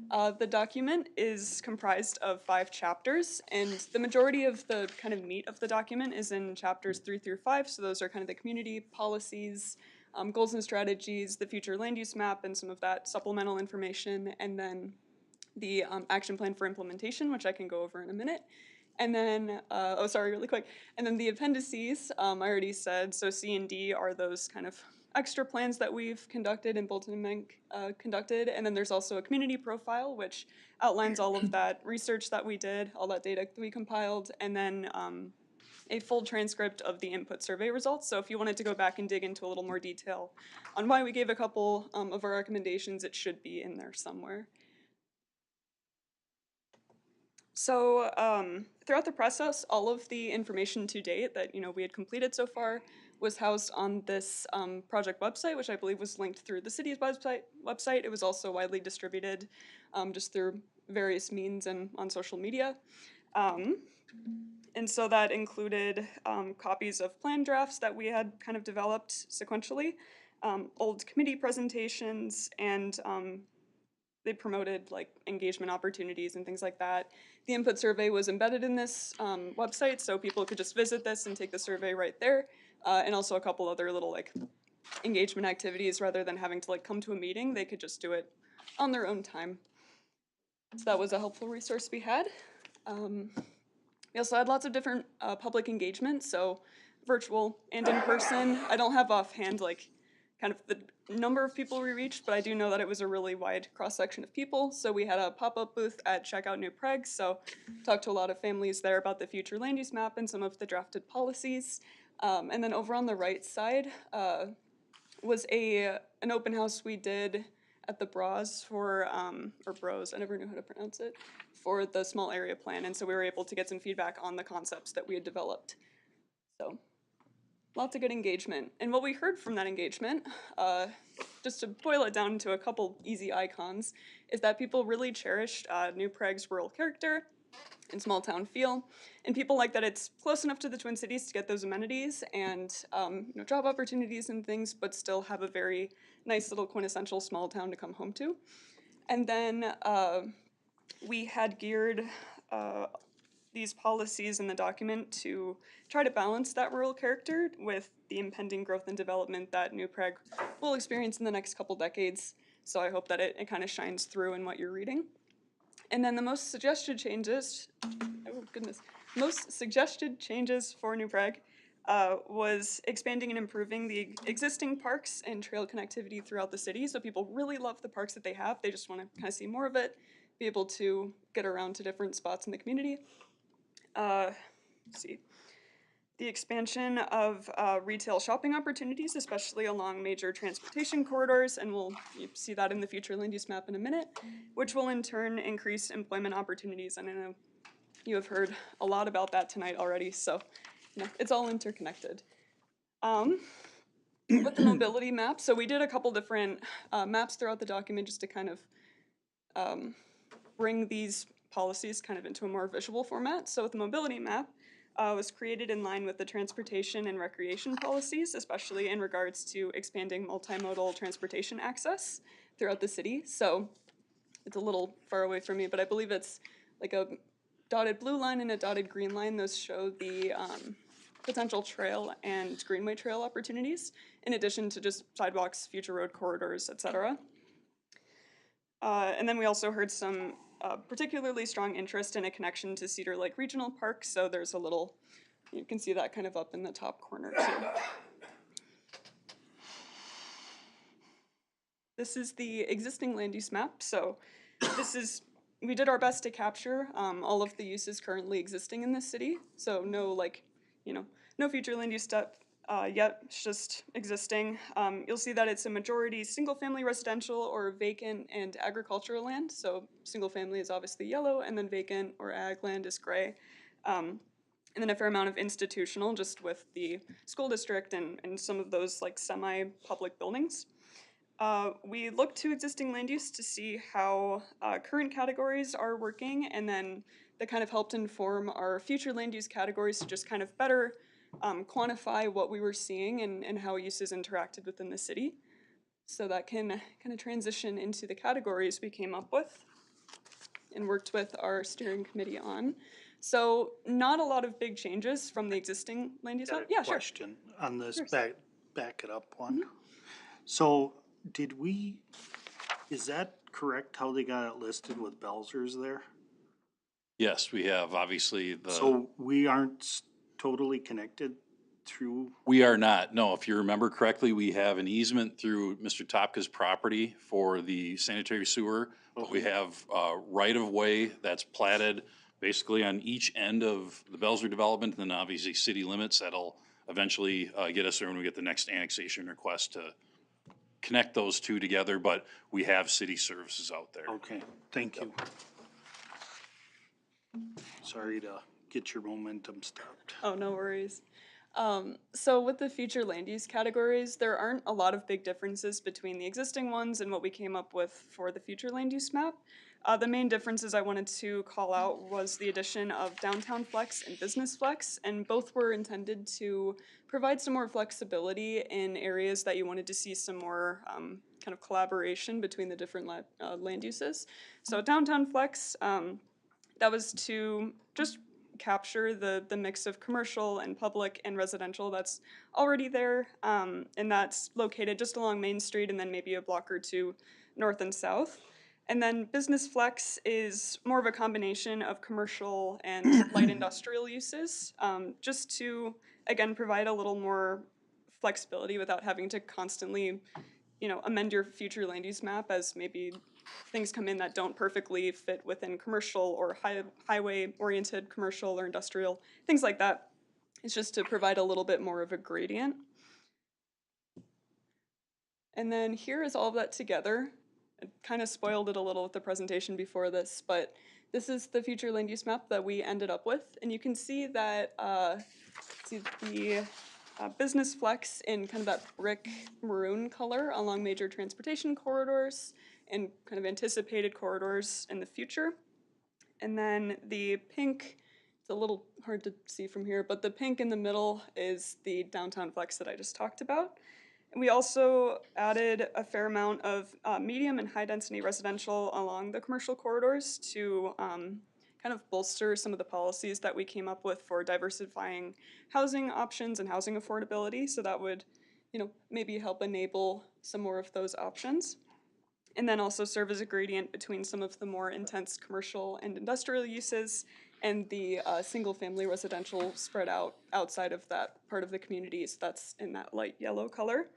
The document is comprised of 5 chapters, and the majority of the kind of meat of the document is in chapters 3 through 5. So those are kind of the community policies, goals and strategies, the future land use map, and some of that supplemental information, and then the action plan for implementation, which I can go over in a minute. And then, really quick. And then the appendices, I already said, so C and D are those kind of extra plans that we've conducted and Bolton and Menk conducted. And then there's also a community profile, which outlines all of that research that we did, all that data that we compiled, and then a full transcript of the input survey results. So if you wanted to go back and dig into a little more detail on why we gave a couple of our recommendations, it should be in there somewhere. So throughout the process, all of the information to date that we had completed so far was housed on this project website, which I believe was linked through the city's website. It was also widely distributed just through various means and on social media. And so that included copies of plan drafts that we had kind of developed sequentially, old committee presentations, and they promoted like engagement opportunities and things like that. The input survey was embedded in this website, so people could just visit this and take the survey right there. And also a couple other little like engagement activities rather than having to like come to a meeting. They could just do it on their own time. So that was a helpful resource we had. We also had lots of different public engagement, so virtual and in person. I don't have offhand like kind of the number of people we reached, but I do know that it was a really wide cross-section of people. So we had a pop-up booth at Checkout New Prague, so talked to a lot of families there about the future land use map and some of the drafted policies. And then over on the right side was an open house we did at the Bros for, or Bros, I never knew how to pronounce it, for the small area plan. And so we were able to get some feedback on the concepts that we had developed. So lots of good engagement. And what we heard from that engagement, just to boil it down to a couple easy icons, is that people really cherished New Prague's rural character and small town feel. And people like that it's close enough to the Twin Cities to get those amenities and job opportunities and things, but still have a very nice little quintessential small town to come home to. And then we had geared these policies in the document to try to balance that rural character with the impending growth and development that New Prague will experience in the next couple decades. So I hope that it kind of shines through in what you're reading. And then the most suggested changes, most suggested changes for New Prague was expanding and improving the existing parks and trail connectivity throughout the city. So people really love the parks that they have. They just want to kind of see more of it, be able to get around to different spots in the community. Let's see. The expansion of retail shopping opportunities, especially along major transportation corridors, and we'll see that in the future land use map in a minute, which will in turn increase employment opportunities. And I know you have heard a lot about that tonight already, so it's all interconnected. With the mobility map, so we did a couple different maps throughout the document just to kind of bring these policies kind of into a more visual format. So the mobility map was created in line with the transportation and recreation policies, especially in regards to expanding multimodal transportation access throughout the city. So it's a little far away from me, but I believe it's like a dotted blue line and a dotted green line. Those show the potential trail and greenway trail opportunities, in addition to just sidewalks, future road corridors, etc. And then we also heard some particularly strong interest in a connection to Cedar Lake Regional Park, so there's a little, you can see that kind of up in the top corner too. This is the existing land use map, so we did our best to capture all of the uses currently existing in this city, so no no future land use step yet, it's just existing. You'll see that it's a majority single-family residential or vacant and agricultural land. So single-family is obviously yellow, and then vacant or ag land is gray. And then a fair amount of institutional, just with the school district and some of those like semi-public buildings. We look to existing land use to see how current categories are working, and then that kind of helped inform our future land use categories to just kind of better quantify what we were seeing and how uses interacted within the city. So that can kind of transition into the categories we came up with and worked with our steering committee on. So not a lot of big changes from the existing land use. Yeah, sure. Question on this Sure. back it up one. So is that correct how they got it listed with Belzer's there? Yes, we have, obviously, So we aren't totally connected through? we are not, no. If you remember correctly, we have an easement through Mr. Topka's property for the sanitary sewer. But we have right-of-way that's platted basically on each end of the Belzer development, and then obviously city limits that'll eventually get us there when we get the next annexation request to connect those two together, but we have city services out there. Okay, thank you. Sorry to get your momentum stopped. Oh, no worries. So with the future land use categories, there aren't a lot of big differences between the existing ones and what we came up with for the future land use map. The main differences I wanted to call out was the addition of downtown flex and business flex, and both were intended to provide some more flexibility in areas that you wanted to see some more kind of collaboration between the different land uses. So downtown flex, that was to just capture the mix of commercial and public and residential that's already there, and that's located just along Main Street and then maybe a block or two north and south. And then business flex is more of a combination of commercial and light industrial uses, just to, again, provide a little more flexibility without having to constantly, amend your future land use map as maybe things come in that don't perfectly fit within commercial or highway-oriented commercial or industrial, things like that. It's just to provide a little bit more of a gradient. And then here is all of that together. I kind of spoiled it a little with the presentation before this, but this is the future land use map that we ended up with. And you can see that the business flex in kind of that brick maroon color along major transportation corridors and kind of anticipated corridors in the future. And then the pink, it's a little hard to see from here, but the pink in the middle is the downtown flex that I just talked about. And we also added a fair amount of medium and high density residential along the commercial corridors to kind of bolster some of the policies that we came up with for diversifying housing options and housing affordability. So that would, maybe help enable some more of those options. And then also serve as a gradient between some of the more intense commercial and industrial uses and the single-family residential spread out outside of that part of the community. So that's in that light yellow color.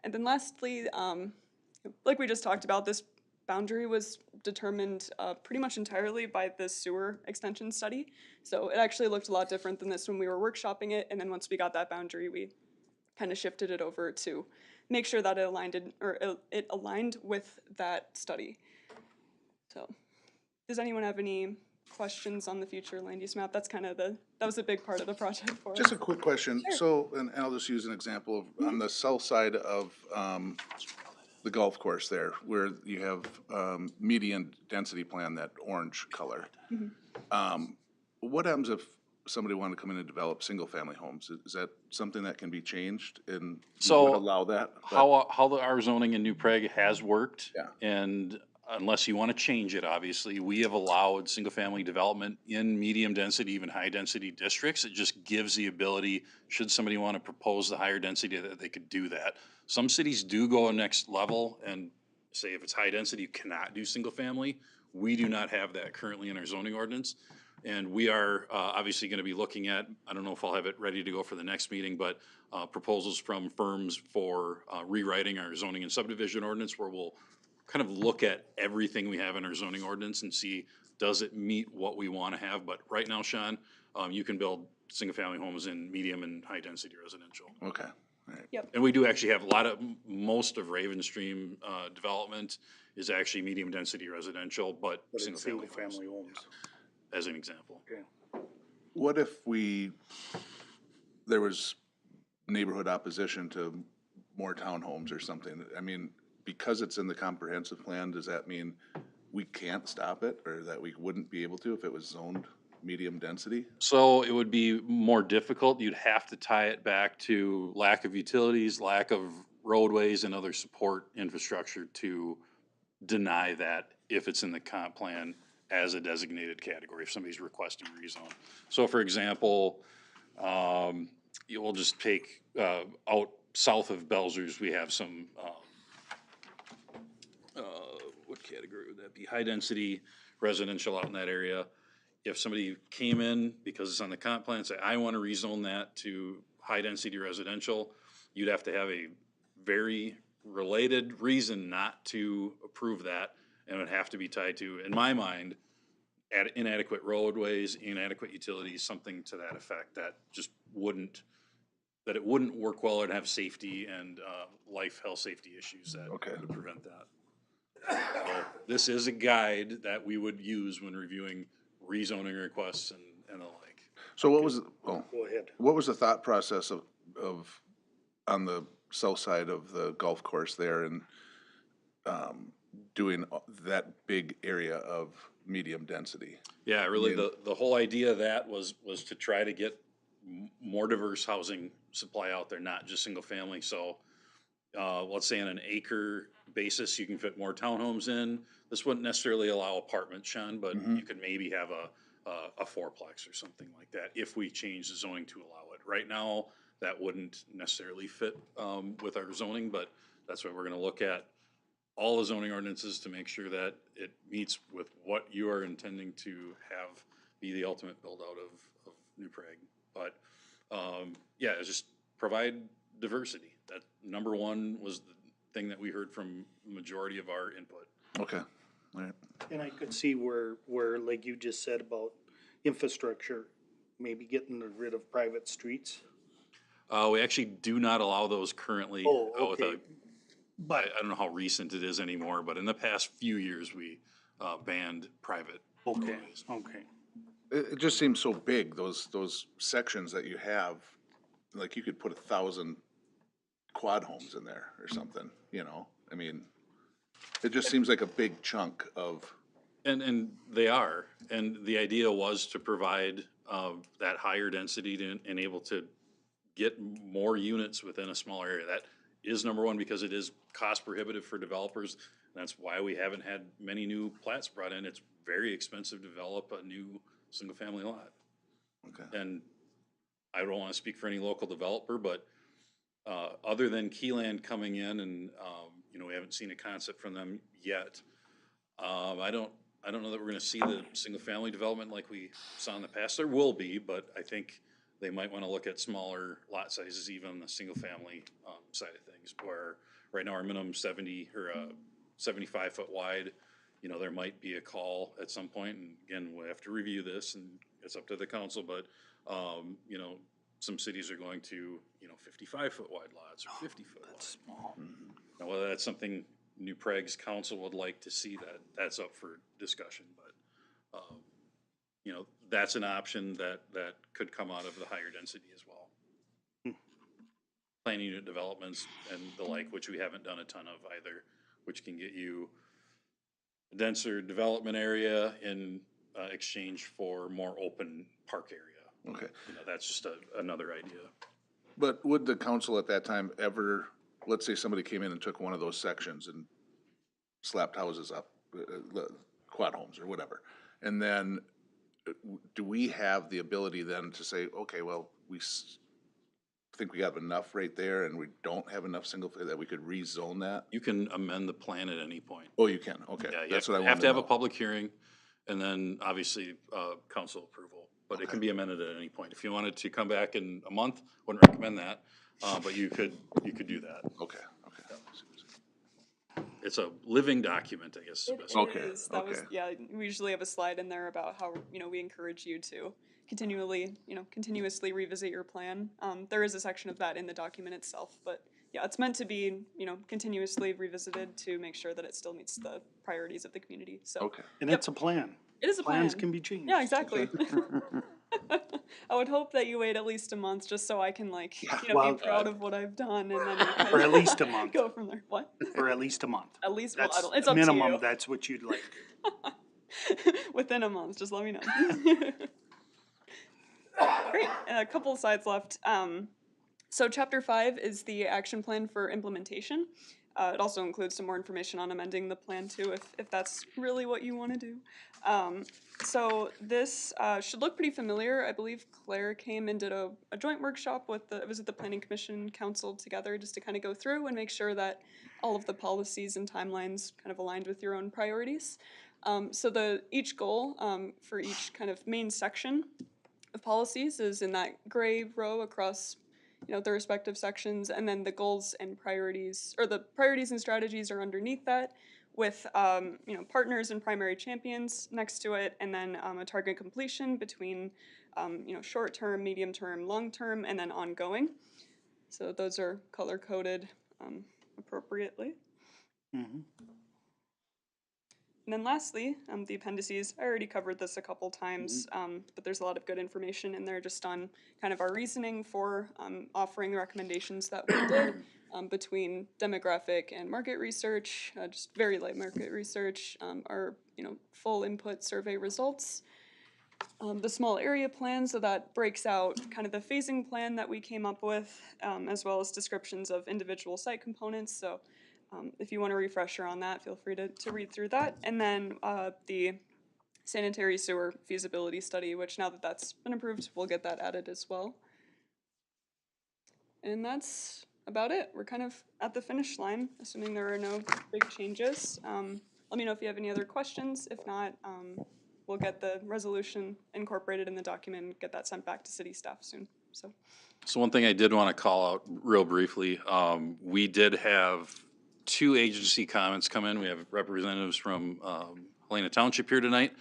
And then lastly, like we just talked about, this boundary was determined pretty much entirely by the sewer extension study. So it actually looked a lot different than this when we were workshopping it. And then once we got that boundary, we kind of shifted it over to make sure that it aligned with that study. So, does anyone have any questions on the future land use map? That's kind of that was a big part of the project for us. Just a quick question. Sure. So, and I'll just use an example of on the south side of the golf course there, where you have, median density plan, that orange color. What happens if somebody wanted to come in and develop single-family homes? Is that something that can be changed and you would allow that? Our zoning in New Prague has worked. Yeah. And unless you want to change it, obviously, we have allowed single-family development in medium-density, even high-density districts. It just gives the ability, should somebody want to propose the higher density, that they could do that. Some cities do go a next level and say if it's high density, you cannot do single-family. We do not have that currently in our zoning ordinance. And we are obviously going to be looking at, I don't know if I'll have it ready to go for the next meeting, but proposals from firms for rewriting our zoning and subdivision ordinance, where we'll kind of look at everything we have in our zoning ordinance and see, does it meet what we want to have? But right now, Sean, you can build single-family homes in medium and high-density residential. Okay. All right. Yep. And we do actually have most of Ravenstream development is actually medium-density residential, but But it's single-family homes, single-family homes. as an example. Okay. What if there was neighborhood opposition to more townhomes or something? I mean, because it's in the comprehensive plan, does that mean we can't stop it, or that we wouldn't be able to if it was zoned medium density? So it would be more difficult. You'd have to tie it back to lack of utilities, lack of roadways and other support infrastructure to deny that if it's in the comp plan as a designated category, if somebody's requesting rezone. So for example, you will just take, out south of Belzers, we have some, what category would that be? High density residential out in that area. If somebody came in because it's on the comp plan and say, I want to rezone that to high density residential, you'd have to have a very related reason not to approve that. And it would have to be tied to, in my mind, inadequate roadways, inadequate utilities, something to that effect that just wouldn't, that it wouldn't work well and have safety and life, health, safety issues that would prevent that. So this is a guide that we would use when reviewing rezoning requests and the like. So what was, Go ahead. what was the thought process of on the south side of the golf course there and doing that big area of medium density? Yeah, really, the whole idea of that was to try to get more diverse housing supply out there, not just single family. So let's say on an acre basis, you can fit more townhomes in. This wouldn't necessarily allow apartments, Sean, but you could maybe have a fourplex or something like that if we change the zoning to allow it. Right now, that wouldn't necessarily fit with our zoning, but that's why we're gonna look at all the zoning ordinances to make sure that it meets with what you are intending to have be the ultimate build out of New Prague. But yeah, it's just provide diversity. That number one was the thing that we heard from the majority of our input. Okay, all right. And I could see where, like you just said about infrastructure, maybe getting rid of private streets. We actually do not allow those currently. Oh, With okay. but I don't know how recent it is anymore, but in the past few years, we banned private. Okay, roadways. okay. It just seems so big, those sections that you have, like you could put 1,000 quad homes in there or something, you know? I mean, it just seems like a big chunk of. And they are, and the idea was to provide that higher density to enable to get more units within a smaller area. That is number one, because it is cost prohibitive for developers. And that's why we haven't had many new plats brought in. It's very expensive to develop a new single-family lot. Okay. And I don't want to speak for any local developer, but other than Keyland coming in and, you know, we haven't seen a concept from them yet. I don't know that we're gonna see the single-family development like we saw in the past. There will be, but I think they might wanna look at smaller lot sizes, even on the single-family side of things, where right now our minimum 70 or 75 foot wide. You know, there might be a call at some point, and again, we have to review this, and it's up to the council, but, you know, some cities are going to, you know, 55 foot wide lots or 50 foot. That's small. Now, whether that's something New Prague's council would like to see, that's up for discussion, but, you know, that's an option that could come out of the higher density as well. planning unit developments and the like, which we haven't done a ton of either, which can get you a denser development area in exchange for more open park area. Okay. You know, that's just another idea. But would the council at that time ever, let's say somebody came in and took one of those sections and slapped houses up, quad homes or whatever, and then do we have the ability then to say, okay, well, we think we have enough right there and we don't have enough single, that we could rezone that? You can amend the plan at any point. Oh, you can, okay. Yeah, you That's what I wanted have to have know. a public hearing and then obviously, council approval. But it can be amended at any point. If you wanted to come back in a month, wouldn't recommend that, but you could do that. Okay. It's a living document, I guess. It is. That was, yeah, we usually have a slide in there about how, you know, we encourage you to continuously revisit your plan. There is a section of that in the document itself, but yeah, it's meant to be, you know, continuously revisited to make sure that it still meets the priorities of the community, so. Okay. And it's a plan. It is a plan. Plans can be changed. Yeah, exactly. I would hope that you wait at least a month just so I can well, be proud of what I've done and then you can For at least a month. go from there. What? For at least a month. At least, well, That's it's up to minimum, you. that's what you'd like. Within a month, just let me know. Great, a couple of slides left. So chapter 5 is the action plan for implementation. It also includes some more information on amending the plan too, if that's really what you want to do. So this should look pretty familiar. I believe Claire came and did a joint workshop with it was at the Planning Commission Council together just to kind of go through and make sure that all of the policies and timelines kind of aligned with your own priorities. So each goal for each kind of main section of policies is in that gray row across the respective sections, and then the goals and priorities, or the priorities and strategies are underneath that with, partners and primary champions next to it, and then a target completion between, short-term, medium-term, long-term, and then ongoing. So those are color-coded appropriately. Mm-hmm. And then lastly, the appendices, I already covered this a couple times, but there's a lot of good information in there just on kind of our reasoning for offering the recommendations that we did between demographic and market research, just very light market research, our full input survey results, the small area plan, so that breaks out kind of the phasing plan that we came up with, as well as descriptions of individual site components. So if you want a refresher on that, feel free to read through that. And then the sanitary sewer feasibility study, which now that that's been approved, we'll get that added as well. And that's about it. We're kind of at the finish line, assuming there are no big changes. Let me know if you have any other questions. If not, we'll get the resolution incorporated in the document and get that sent back to city staff soon. So one thing I did want to call out real briefly, we did have 2 agency comments come in. We have representatives from Helena Township here tonight,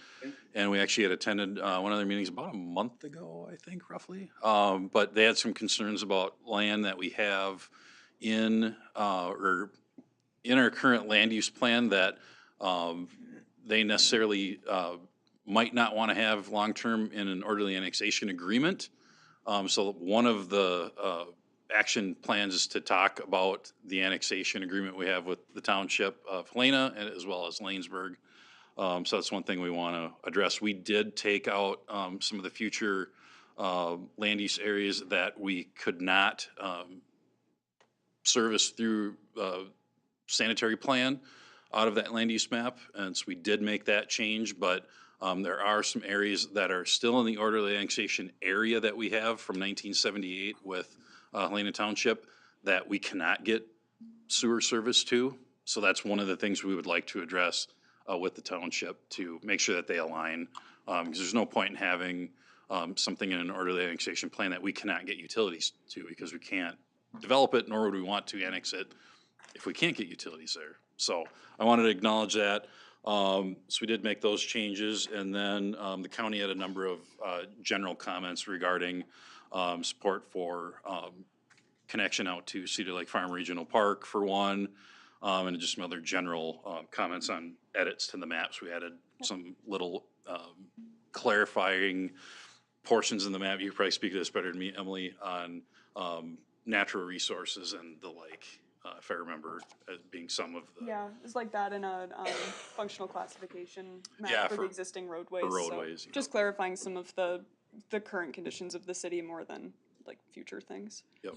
and we actually had attended one of their meetings about a month ago, I think, roughly. But they had some concerns about land that we have in our current land use plan that they necessarily might not want to have long-term in an orderly annexation agreement. So one of the action plans is to talk about the annexation agreement we have with the township of Helena as well as Lanesburg. So that's one thing we want to address. We did take out some of the future land use areas that we could not service through sanitary plan out of that land use map. And so we did make that change, but there are some areas that are still in the orderly annexation area that we have from 1978 with Helena Township that we cannot get sewer service to. So that's one of the things we would like to address with the township to make sure that they align. Because there's no point in having something in an orderly annexation plan that we cannot get utilities to, because we can't develop it, nor would we want to annex it if we can't get utilities there. So I wanted to acknowledge that. So we did make those changes, and then the county had a number of general comments regarding support for connection out to Cedar Lake Farm Regional Park for one, and just some other general comments on edits to the maps. We added some little clarifying portions in the map. You could probably speak to this better than me, Emily, on natural resources and the like, if I remember, as being some of the. Yeah, it's like that in a functional classification Yeah, map for the for- existing roadways. for so roadways, you just clarifying some of the current conditions of the city more than like future things. Yep.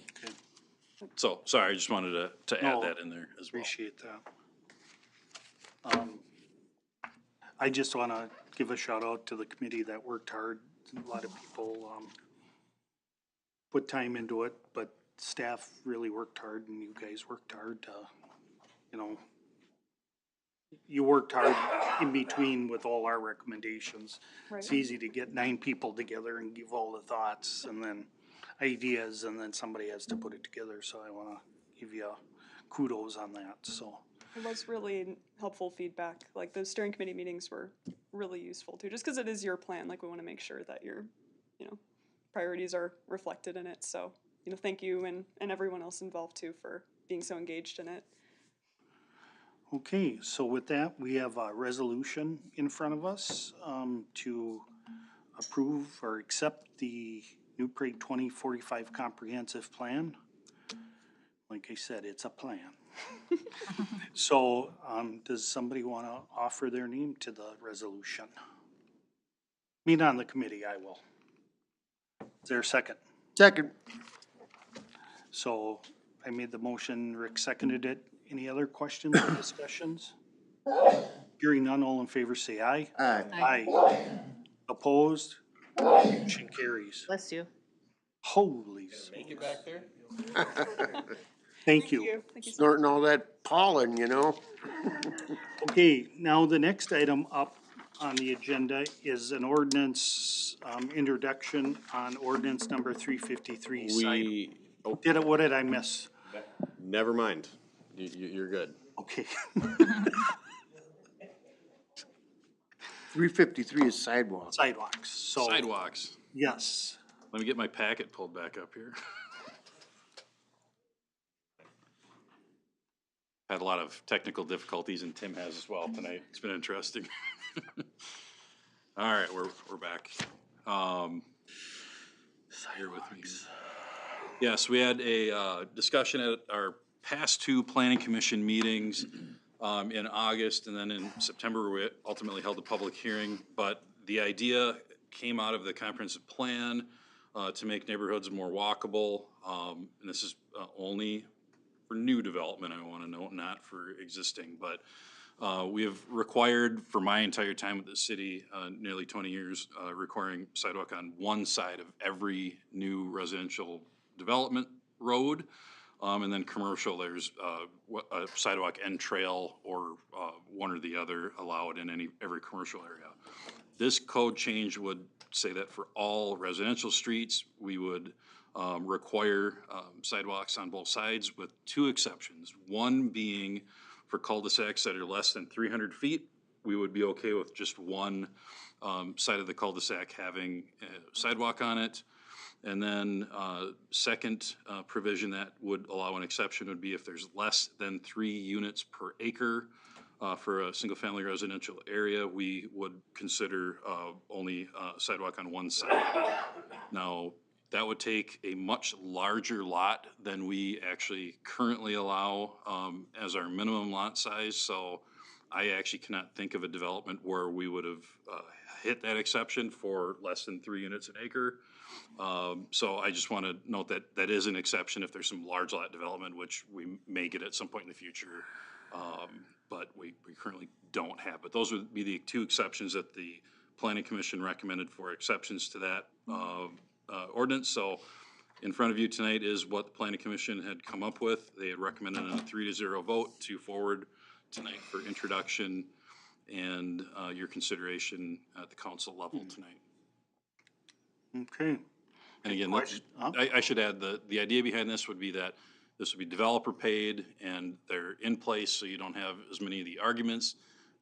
So, sorry, I just wanted to add No, that in there as well. Appreciate that. I just wanna give a shout out to the committee that worked hard. A lot of people, put time into it, but staff really worked hard and you guys worked hard to, you know, you worked hard in between with all our recommendations. It's Right. easy to get 9 people together and give all the thoughts and then ideas, and then somebody has to put it together, so I wanna give you kudos on that, so. It was really helpful feedback. Like the steering committee meetings were really useful too, just because it is your plan. Like we want to make sure that your, priorities are reflected in it. So, thank you and everyone else involved too for being so engaged in it. Okay, so with that, we have a resolution in front of us, to approve or accept the New Prague 2045 Comprehensive Plan. Like I said, it's a plan. So, does somebody want to offer their name to the resolution? Me on the committee, I will. Is there a second? Second. So I made the motion, Rick seconded it. Any other questions or discussions? Hearing none, all in favor say aye. Aye. Aye. Opposed? Motion carries. Bless you. Holy Make it back there? Thank you. Thank you so Snorting all that pollen, Okay, now the next item up on the agenda is an ordinance, introduction on ordinance number 353. What did I miss? Never mind. You're good. Okay. 353 is sidewalks. Sidewalks, so. Sidewalks. Yes. Let me get my packet pulled back up here. Had a lot of technical difficulties, and Tim has as well tonight. It's been interesting. All right, we're back. Here with me. Yes, we had a discussion at our past 2 planning commission meetings in August, and then in September, we ultimately held a public hearing. But the idea came out of the comprehensive plan to make neighborhoods more walkable. And this is only for new development, I want to note, not for existing. But we have required, for my entire time with the city, nearly 20 years, requiring sidewalk on one side of every new residential development road. And then commercial, there's a sidewalk and trail, or one or the other allowed in every commercial area. This code change would say that for all residential streets, we would require sidewalks on both sides with 2 exceptions. One being for cul-de-sacs that are less than 300 feet, we would be okay with just one side of the cul-de-sac having a sidewalk on it. And then second provision that would allow an exception would be if there's less than 3 units per acre for a single-family residential area, we would consider only sidewalk on one side. Now, that would take a much larger lot than we actually currently allow as our minimum lot size. So I actually cannot think of a development where we would have hit that exception for less than 3 units an acre. So I just want to note that that is an exception if there's some large lot development, which we may get at some point in the future. But we currently don't have. But those would be the 2 exceptions that the Planning Commission recommended for exceptions to that ordinance. So in front of you tonight is what the Planning Commission had come up with. They had recommended a 3-0 vote to forward tonight for introduction and your consideration at the council level tonight. Okay. And again, I should add, the idea behind this would be that this would be developer paid and they're in place, so you don't have as many of the arguments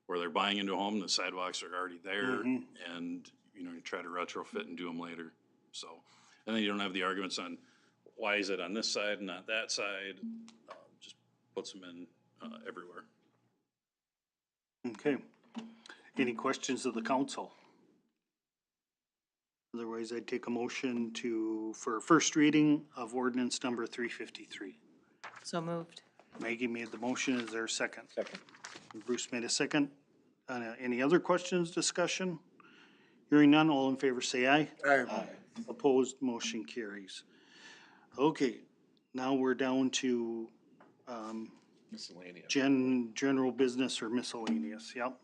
where they're buying into a home, the sidewalks are already there, and you try to retrofit and do them later. So, and then you don't have the arguments on why is it on this side and not that side. Just puts them in everywhere. Okay. Any questions of the council? Otherwise, I'd take a motion for first reading of ordinance number 353. So moved. Maggie made the motion. Is there a second? Second. Bruce made a second. Any other questions, discussion? Hearing none, all in favor say aye. Aye. Opposed, motion carries. Okay, now we're down to, Miscellaneous. general business or miscellaneous, yep.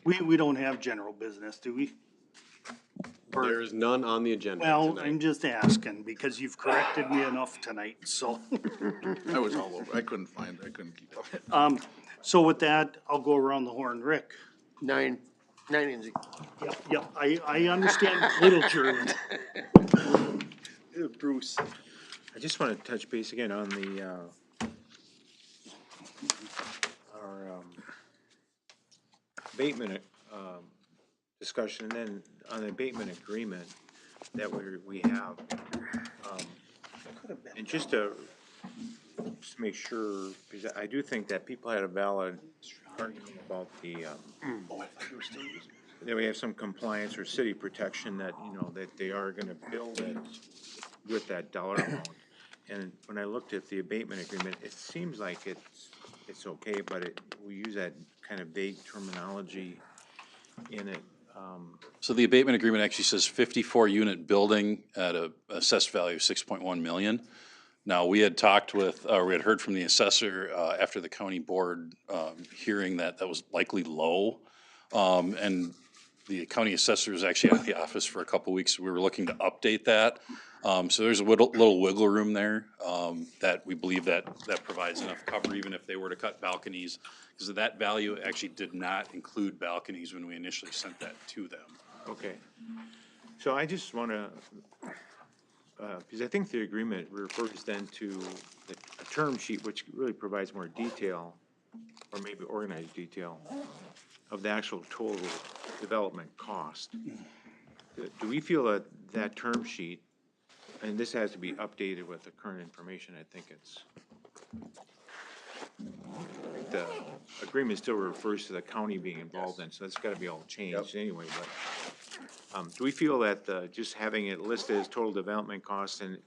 We don't have general business, do we? There is none on the agenda Well, tonight. I'm just asking because you've corrected me enough tonight, so. I was all over, I couldn't keep up. So with that, I'll go around the horn. Rick? Nine and zero. Yep, I understand little German. Bruce? I just want to touch base again on the, our abatement discussion, and then on the abatement agreement that we have. And just to make sure, because I do think that people had a valid argument about the, that we have some compliance or city protection that, you know, that they are gonna build it with that dollar amount. And when I looked at the abatement agreement, it seems like it's okay, but we use that kind of vague terminology in it. So the abatement agreement actually says 54 unit building at a assessed value of 6.1 million. Now, we had talked with, or we had heard from the assessor after the county board hearing that was likely low. And the county assessor was actually out of the office for a couple weeks. We were looking to update that. So there's a little wiggle room there that we believe that provides enough cover even if they were to cut balconies. Because that value actually did not include balconies when we initially sent that to them. Okay. So I just want to, because I think the agreement refers then to a term sheet which really provides more detail, or maybe organized detail, of the actual total development cost. Do we feel that that term sheet, and this has to be updated with the current information, I think the agreement still refers to the county being involved in, so that's gotta be all changed anyway, but, do we feel that, just having it listed as total development costs and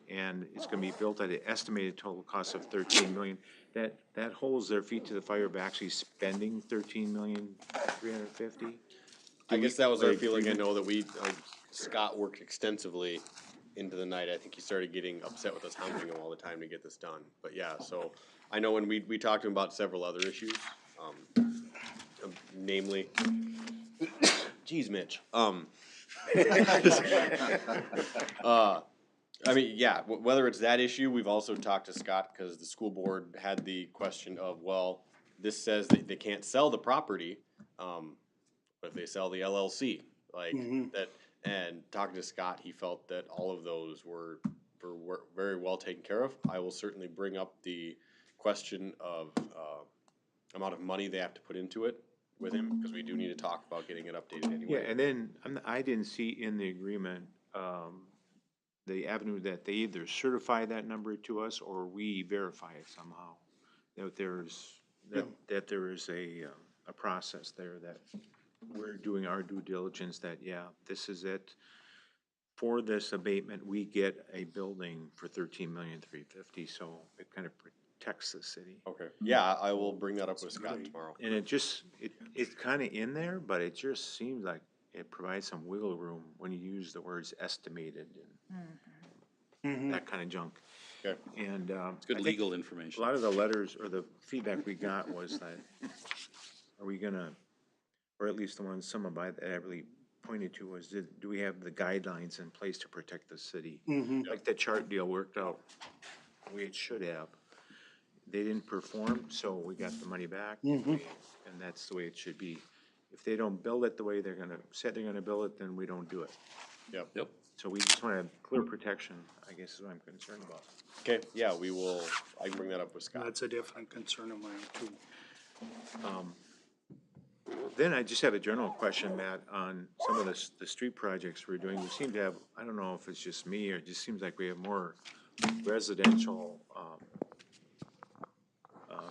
it's gonna be built at an estimated total cost of 13 million, that holds their feet to the fire of actually spending 13,350,000? I guess that was our feeling. I know that Scott worked extensively into the night. I think he started getting upset with us hounding him all the time to get this done. But yeah, so I know when we talked to him about several other issues, namely, geez, Mitch. I mean, yeah, whether it's that issue, we've also talked to Scott because the school board had the question of, well, this says that they can't sell the property, but if they sell the LLC, like that, and talking to Scott, he felt that all of those were very well taken care of. I will certainly bring up the question of amount of money they have to put into it with him, because we do need to talk about getting it updated anyway. Yeah, and then I didn't see in the agreement, the avenue that they either certify that number to us or we verify it somehow. That there is a process there that we're doing our due diligence that, yeah, this is it. For this abatement, we get a building for 13,350,000, so it kind of protects the city. Okay. Yeah, I will bring that up with Scott tomorrow. And it's kind of in there, but it just seems like it provides some wiggle room when you use the words estimated and that kind of junk. Okay. And It's good legal information. a lot of the letters or the feedback we got was that, are we gonna, or at least the ones some of that I really pointed to was, do we have the guidelines in place to protect the city? Like the chart deal worked out the way it should have. They didn't perform, so we got the money back, and that's the way it should be. If they don't build it the way they're gonna build it, then we don't do it. Yep. So we just want to have clear protection, I guess is what I'm concerned about. Okay, yeah, I can bring that up with Scott. That's a definite concern of mine too. Then I just have a general question, Matt, on some of the street projects we're doing. We seem to have, I don't know if it's just me, or it just seems like we have more residential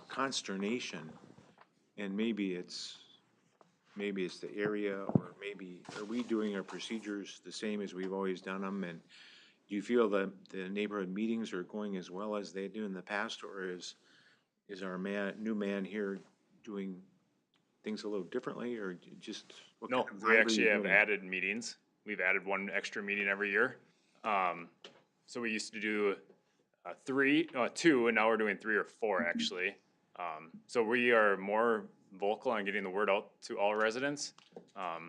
consternation, and maybe it's maybe it's the area, or maybe, are we doing our procedures the same as we've always done them? And do you feel that the neighborhood meetings are going as well as they do in the past, or is our new man here doing things a little differently, or just? What No, kind of we vibe are actually you have doing? added meetings. We've added one extra meeting every year. So we used to do two, and now we're doing 3 or 4 actually. So we are more vocal on getting the word out to all residents. I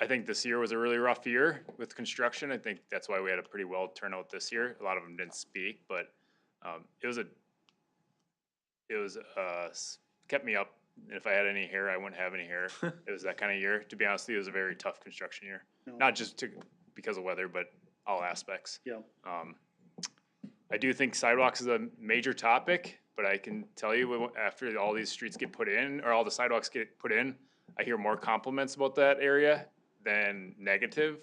think this year was a really rough year with construction. I think that's why we had a pretty well turnout this year. A lot of them didn't speak, but kept me up. And if I had any hair, I wouldn't have any hair. It was that kind of year. To be honest with you, it was a very tough construction year. No. Not just because of weather, but all aspects. Yeah. I do think sidewalks is a major topic, but I can tell you after all these streets get put in, or all the sidewalks get put in, I hear more compliments about that area than negative.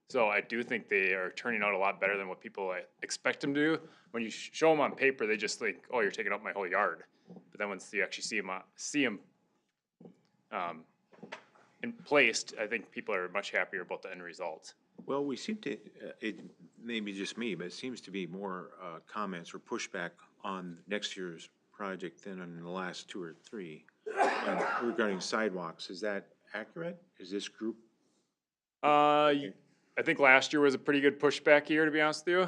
So I do think they are turning out a lot better than what people expect them to do. When you show them on paper, they just think, oh, you're taking up my whole yard. But then once you actually see them placed, I think people are much happier about the end result. Well, we seem to, it may be just me, but it seems to be more comments or pushback on next year's project than in the last 2 or 3 regarding sidewalks. Is that accurate? Is this group? I think last year was a pretty good pushback year, to be honest with you.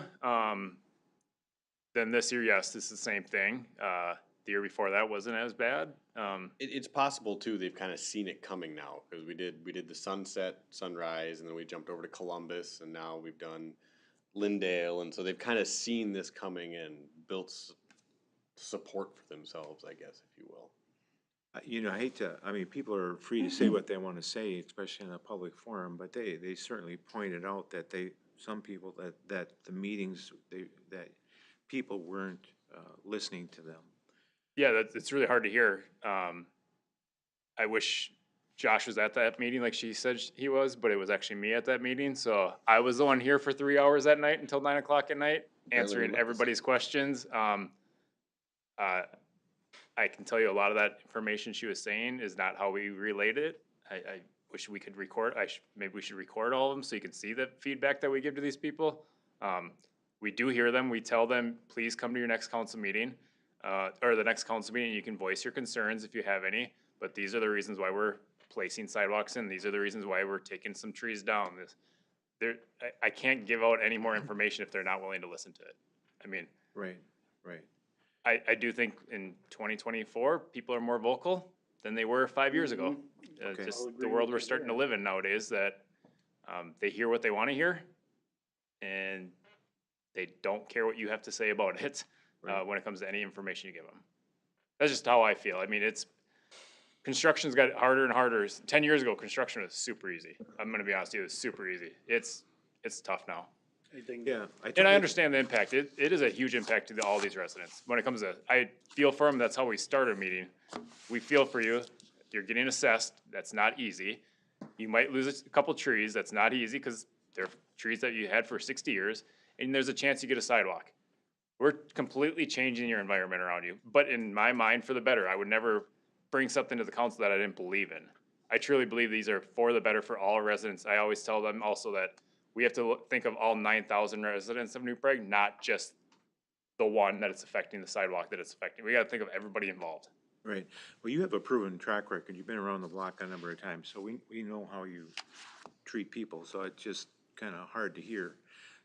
Then this year, yes, this is the same thing. The year before that wasn't as bad. It's possible too, they've kind of seen it coming now, because we did the sunset, sunrise, and then we jumped over to Columbus, and now we've done Lindale, and so they've kind of seen this coming and built support for themselves, I guess, if you will. You know, I hate to, I mean, people are free to say what they want to say, especially in a public forum, but they certainly pointed out that some people, that the meetings, that people weren't listening to them. Yeah, it's really hard to hear. I wish Josh was at that meeting like she said he was, but it was actually me at that meeting. So I was the one here for 3 hours that night until 9 o'clock at night, answering everybody's questions. I can tell you a lot of that information she was saying is not how we relayed it. I wish we could record. Maybe we should record all of them so you can see the feedback that we give to these people. We do hear them. We tell them, please come to your next council meeting, or the next council meeting. You can voice your concerns if you have any. But these are the reasons why we're placing sidewalks in. These are the reasons why we're taking some trees down. I can't give out any more information if they're not willing to listen to it. I mean, right. I do think in 2024, people are more vocal than they were 5 years ago. Okay. Just the world we're starting to live in nowadays, that they hear what they want to hear, and they don't care what you have to say about it when it comes to any information you give them. That's just how I feel. I mean, construction's got harder and harder. 10 years ago, construction was super easy. I'm going to be honest with you, it was super easy. It's tough now. Yeah. And I understand the impact. It is a huge impact to all these residents. When it comes to, I feel for them, that's how we start a meeting. We feel for you. You're getting assessed. That's not easy. You might lose a couple trees. That's not easy because they're trees that you had for 60 years. And there's a chance you get a sidewalk. We're completely changing your environment around you. But in my mind, for the better. I would never bring something to the council that I didn't believe in. I truly believe these are for the better for all residents. I always tell them also that we have to think of all 9,000 residents of New Prague, not just the one that it's affecting, the sidewalk that it's affecting. We got to think of everybody involved. Right. Well, you have a proven track record. You've been around the block a number of times, so we know how you treat people. So it's just kind of hard to hear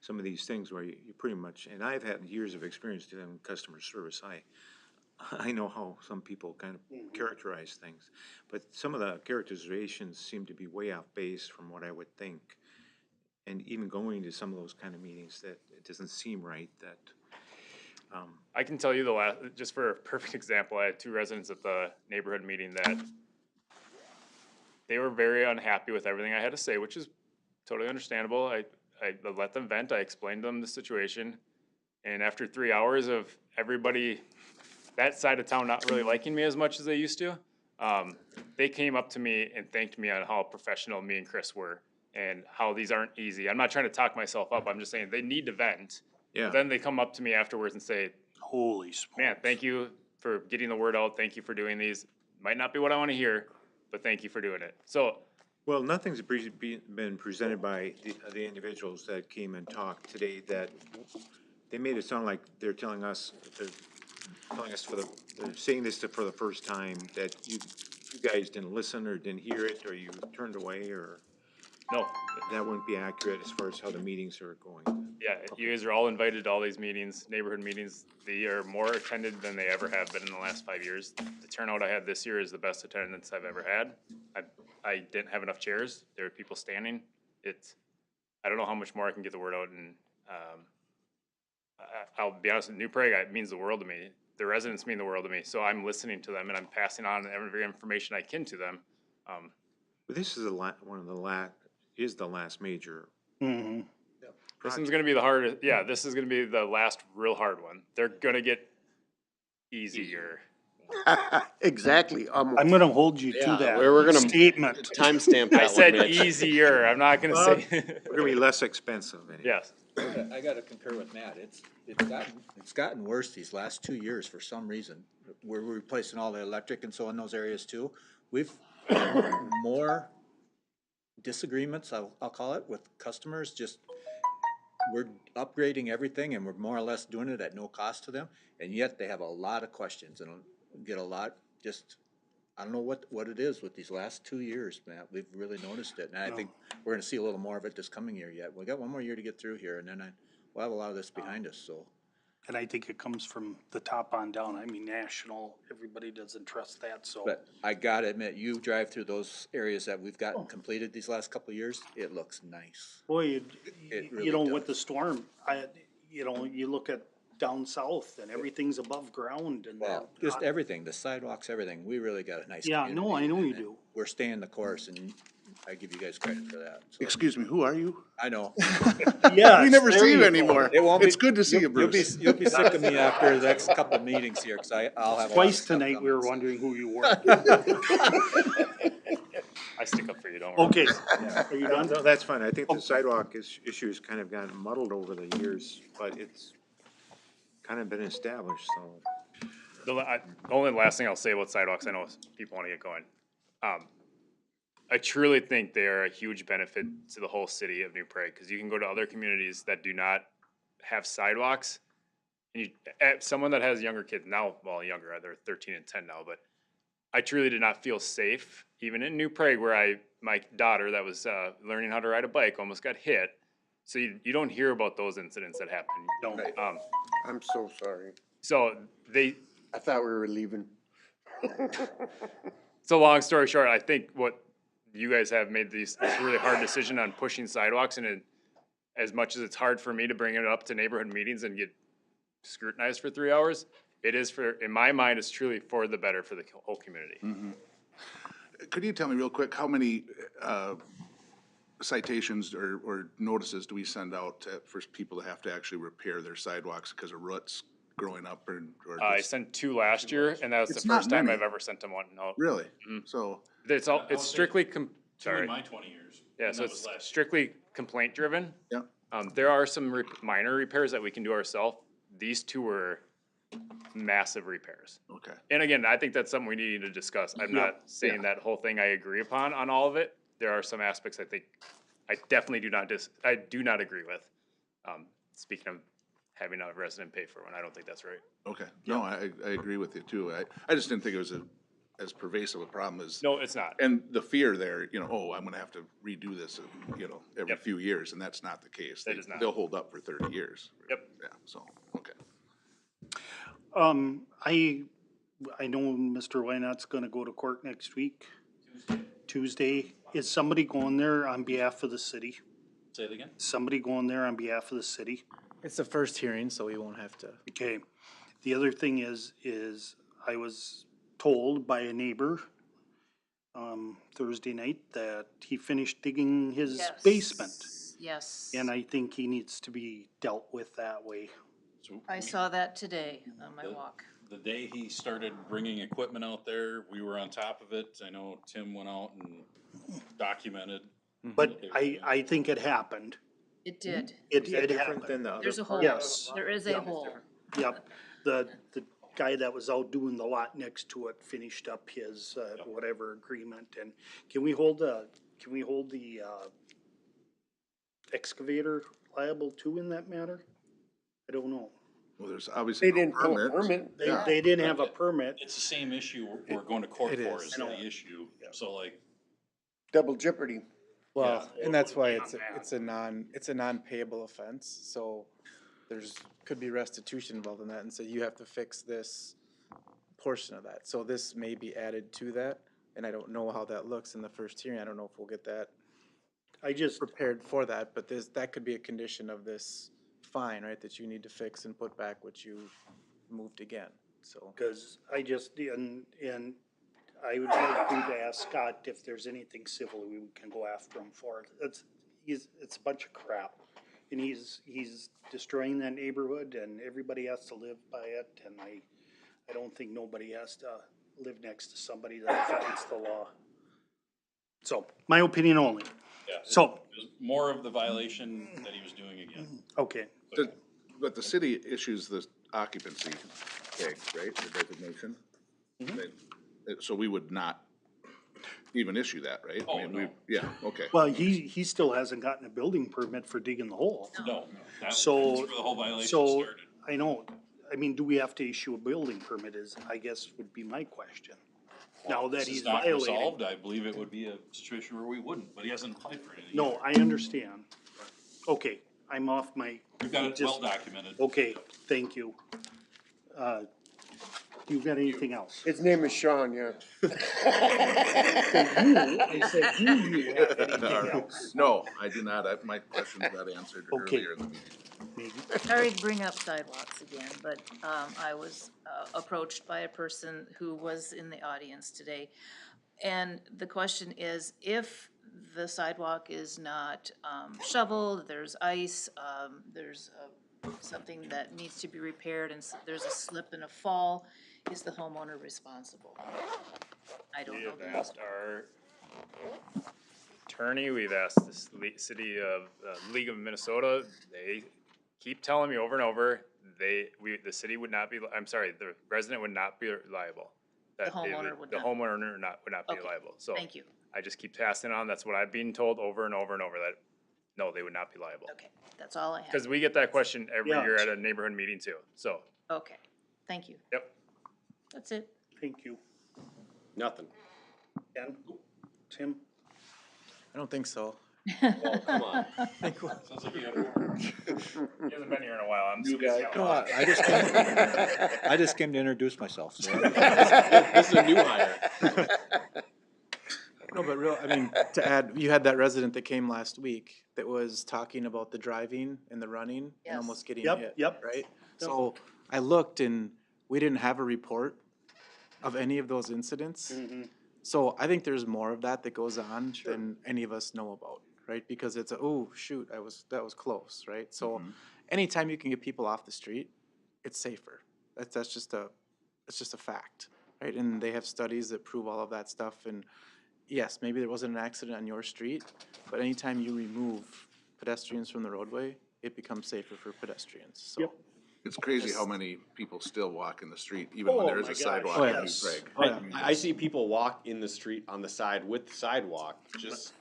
some of these things where you pretty much, and I've had years of experience doing customer service. I know how some people kind of characterize things, but some of the characterizations seem to be way off base from what I would think. And even going to some of those kind of meetings, that it doesn't seem right that. I can tell you just for a perfect example, I had 2 residents at the neighborhood meeting that they were very unhappy with everything I had to say, which is totally understandable. I let them vent. I explained to them the situation. And after 3 hours of everybody, that side of town not really liking me as much as they used to, they came up to me and thanked me on how professional me and Chris were. And how these aren't easy. I'm not trying to talk myself up. I'm just saying they need to vent. Yeah. But then they come up to me afterwards and say, holy smokes. Man, thank you for getting the word out. Thank you for doing these. Might not be what I want to hear, but thank you for doing it. So, Well, nothing's been presented by the individuals that came and talked today that they made it sound like they're telling us they're saying this for the first time, that you guys didn't listen or didn't hear it, or you turned away, or no, that wouldn't be accurate as far as how the meetings are going. yeah, you guys are all invited to all these meetings, neighborhood meetings. They are more attended than they ever have been in the last 5 years. The turnout I had this year is the best attendance I've ever had. I didn't have enough chairs. There were people standing. I don't know how much more I can get the word out, and I'll be honest, with New Prague, it means the world to me. The residents mean the world to me, so I'm listening to them and I'm passing on every information I can to them. But this is the last major. Mm-hmm. This one's gonna be the hardest. Yeah, this is gonna be the last real hard one. They're gonna get easier. Exactly. I'm gonna hold you to that we're gonna statement. timestamp that I one, said Mitch. easier. I'm not gonna say. We're gonna be less expensive. Anyway. Yes. I gotta concur with Matt. It's gotten worse these last 2 years for some reason. We're replacing all the electric and so in those areas too. We've had more disagreements, I'll call it, with customers. Just, we're upgrading everything and we're more or less doing it at no cost to them. And yet they have a lot of questions and get a lot, just, I don't know what it is with these last 2 years, Matt. We've really noticed it. And I think we're gonna see a little more of it this coming year yet. We got one more year to get through here and then we'll have a lot of this behind us, so. And I think it comes from the top on down. I mean, national, everybody doesn't trust that, so. But I gotta admit, you drive through those areas that we've gotten completed these last couple of years, it looks nice. Boy, It you really know, does. with the storm, you look at down south and everything's above ground and. Well, just everything, the sidewalks, everything, we really got a nice Yeah, no, I know you and do. We're staying the course and I give you guys credit for that. So, Excuse me, who are you? I know. Yes, We never there see you you go. anymore. It won't It's be- good to see you, You'll Bruce. be sick of me after the next couple of meetings here, cause I'll have. a lot of Twice stuff tonight, we were coming, so. wondering who you were. I stick up for you, don't worry. Okay, are you done? No, that's fine. I think the sidewalk issue has kind of gotten muddled over the years, but it's kind of been established, so. The only last thing I'll say about sidewalks, I know people wanna get going. I truly think they are a huge benefit to the whole city of New Prague, cause you can go to other communities that do not have sidewalks. And someone that has younger kids now, well, younger, they're 13 and 10 now, but I truly did not feel safe, even in New Prague, where my daughter that was learning how to ride a bike almost got hit. So you don't hear about those incidents that happen. Don't. I'm so sorry. So I thought we were leaving. So long story short, I think what you guys have made this really hard decision on pushing sidewalks, and as much as it's hard for me to bring it up to neighborhood meetings and get scrutinized for 3 hours, it is in my mind, it's truly for the better for the whole community. Could you tell me real quick, how many citations or notices do we send out for people to have to actually repair their sidewalks because of roots growing up or I just- sent 2 last year, and that was It's the not first time many. I've ever sent them one. No. Really? Mhm. So. It's strictly Two in sorry. my 20 years. Yeah, and so that was it's last year. strictly complaint driven. Yeah. There are some minor repairs that we can do ourselves. These 2 were massive repairs. Okay. And again, I think that's something we need to discuss. I'm not saying that whole thing I agree upon on all of it. There are some aspects I think I definitely do not agree with. Speaking of having a resident pay for one, I don't think that's right. Okay. No, I agree with you too. I just didn't think it was as pervasive a problem as. No, it's not. And the fear there, I'm gonna have to redo this, every few years, and that's not the case. That is not. They'll hold up for 30 years. Yep. Yeah, so, okay. I know Mr. Wynot's gonna go to court next week. Tuesday. Is somebody going there on behalf of the city? Say it again? Somebody going there on behalf of the city? It's the first hearing, so we won't have to. Okay. The other thing is I was told by a neighbor, Thursday night that he finished digging his basement. Yes. And I think he needs to be dealt with that way. I saw that today on my walk. The day he started bringing equipment out there, we were on top of it. I know Tim went out and documented. But I think it happened. It did. It happened. Than the other There's a hole. Yes. There is a hole. Yep. The guy that was out doing the lot next to it finished up his, whatever agreement, and can we hold the excavator liable too in that matter? I don't know. Well, there's obviously They no didn't pull a permit. permit. They didn't have a permit. It's the same issue we're going to court it for is. is the issue, so like, Double jeopardy. Well, and that's why Beyond that. it's a non-payable offense, so could be restitution involved in that, and so you have to fix this portion of that. So this may be added to that, and I don't know how that looks in the first hearing. I don't know if we'll get that I just, prepared for that, but that could be a condition of this fine, right? That you need to fix and put back what you moved again, so. cause I just, and I would like you to ask Scott if there's anything civil we can go after him for. It's a bunch of crap. And he's destroying that neighborhood and everybody has to live by it, and I don't think nobody has to live next to somebody that violates the law. So, my opinion only. yeah. So, It was more of the violation that he was doing again. okay, But the city issues the occupancy tag, right, the designation? So we would not even issue that, right? I mean, no. Yeah, okay. well, he still hasn't gotten a building permit for digging the hole. No, that's So, where the whole violation so, started. I know, I mean, do we have to issue a building permit I guess would be my question. Now that This he's is not violating. resolved, I believe it would be a situation where we wouldn't, but he hasn't applied for anything. No, I understand. Okay, I'm off my. We've got it just- well documented. Okay, thank you. You got anything else? His name is Sean, yeah. I said, do you have anything else? No, I do not. My question got answered Okay. earlier in the meeting. Maybe. Sorry to bring up sidewalks again, but I was approached by a person who was in the audience today. And the question is, if the sidewalk is not shoveled, there's ice, there's something that needs to be repaired, and there's a slip and a fall, is the homeowner responsible? I don't We know. have asked our attorney, we've asked the city of, League of Minnesota, they keep telling me over and over, the city would not be, I'm sorry, the resident would not be liable. That they homeowner would The not. homeowner would not be Okay, liable, so. thank you. I just keep passing on, that's what I've been told over and over and over, that, no, they would not be liable. Okay, that's all I have. Cause we get that question every Yeah. year at a neighborhood meeting too, so, Okay, thank you. yep. That's it. Thank you. Nothing. Ken? Tim? I don't think so. Well, come on. Sounds like you had more. He hasn't been here in a while, I'm. New guy. No, I just came to introduce myself, so. This is a new hire. No, but I mean, to add, you had that resident that came last week that was talking about the driving and the running Yes. and almost getting Yep, hit. yep. Right? So I looked and we didn't have a report of any of those incidents. So I think there's more of that goes on than any of us know about, right? Because it's oh shoot, that was close, right? So anytime you can get people off the street, it's safer. That's just a fact, right? And they have studies that prove all of that stuff. And yes, maybe there wasn't an accident on your street, but anytime you remove pedestrians from the roadway, it becomes safer for pedestrians. So. Yep. It's crazy how many people still walk in the street, even Oh when there is my a gosh, sidewalk in New yes. Prague. Oh, yeah. I see people walk in the street on the side with the sidewalk, just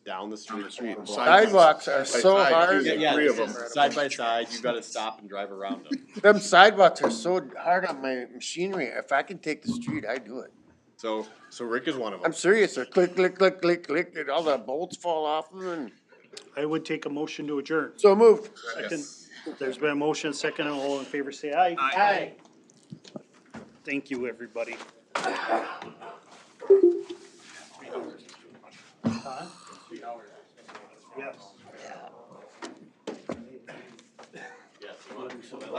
down the street. Sidewalks are so side, hard. too. Yeah, Three of this them. is side by side, you gotta stop and drive around them. Them sidewalks are so hard on my machinery. If I can take the street, I do it. So Rick is one of them. I'm serious. They're click, click, click, click, click, and all the bolts fall off of them. I would take a motion to adjourn. So moved. Second, there's been a motion, second, and all in favor say aye. Aye. Thank you, everybody. Yes.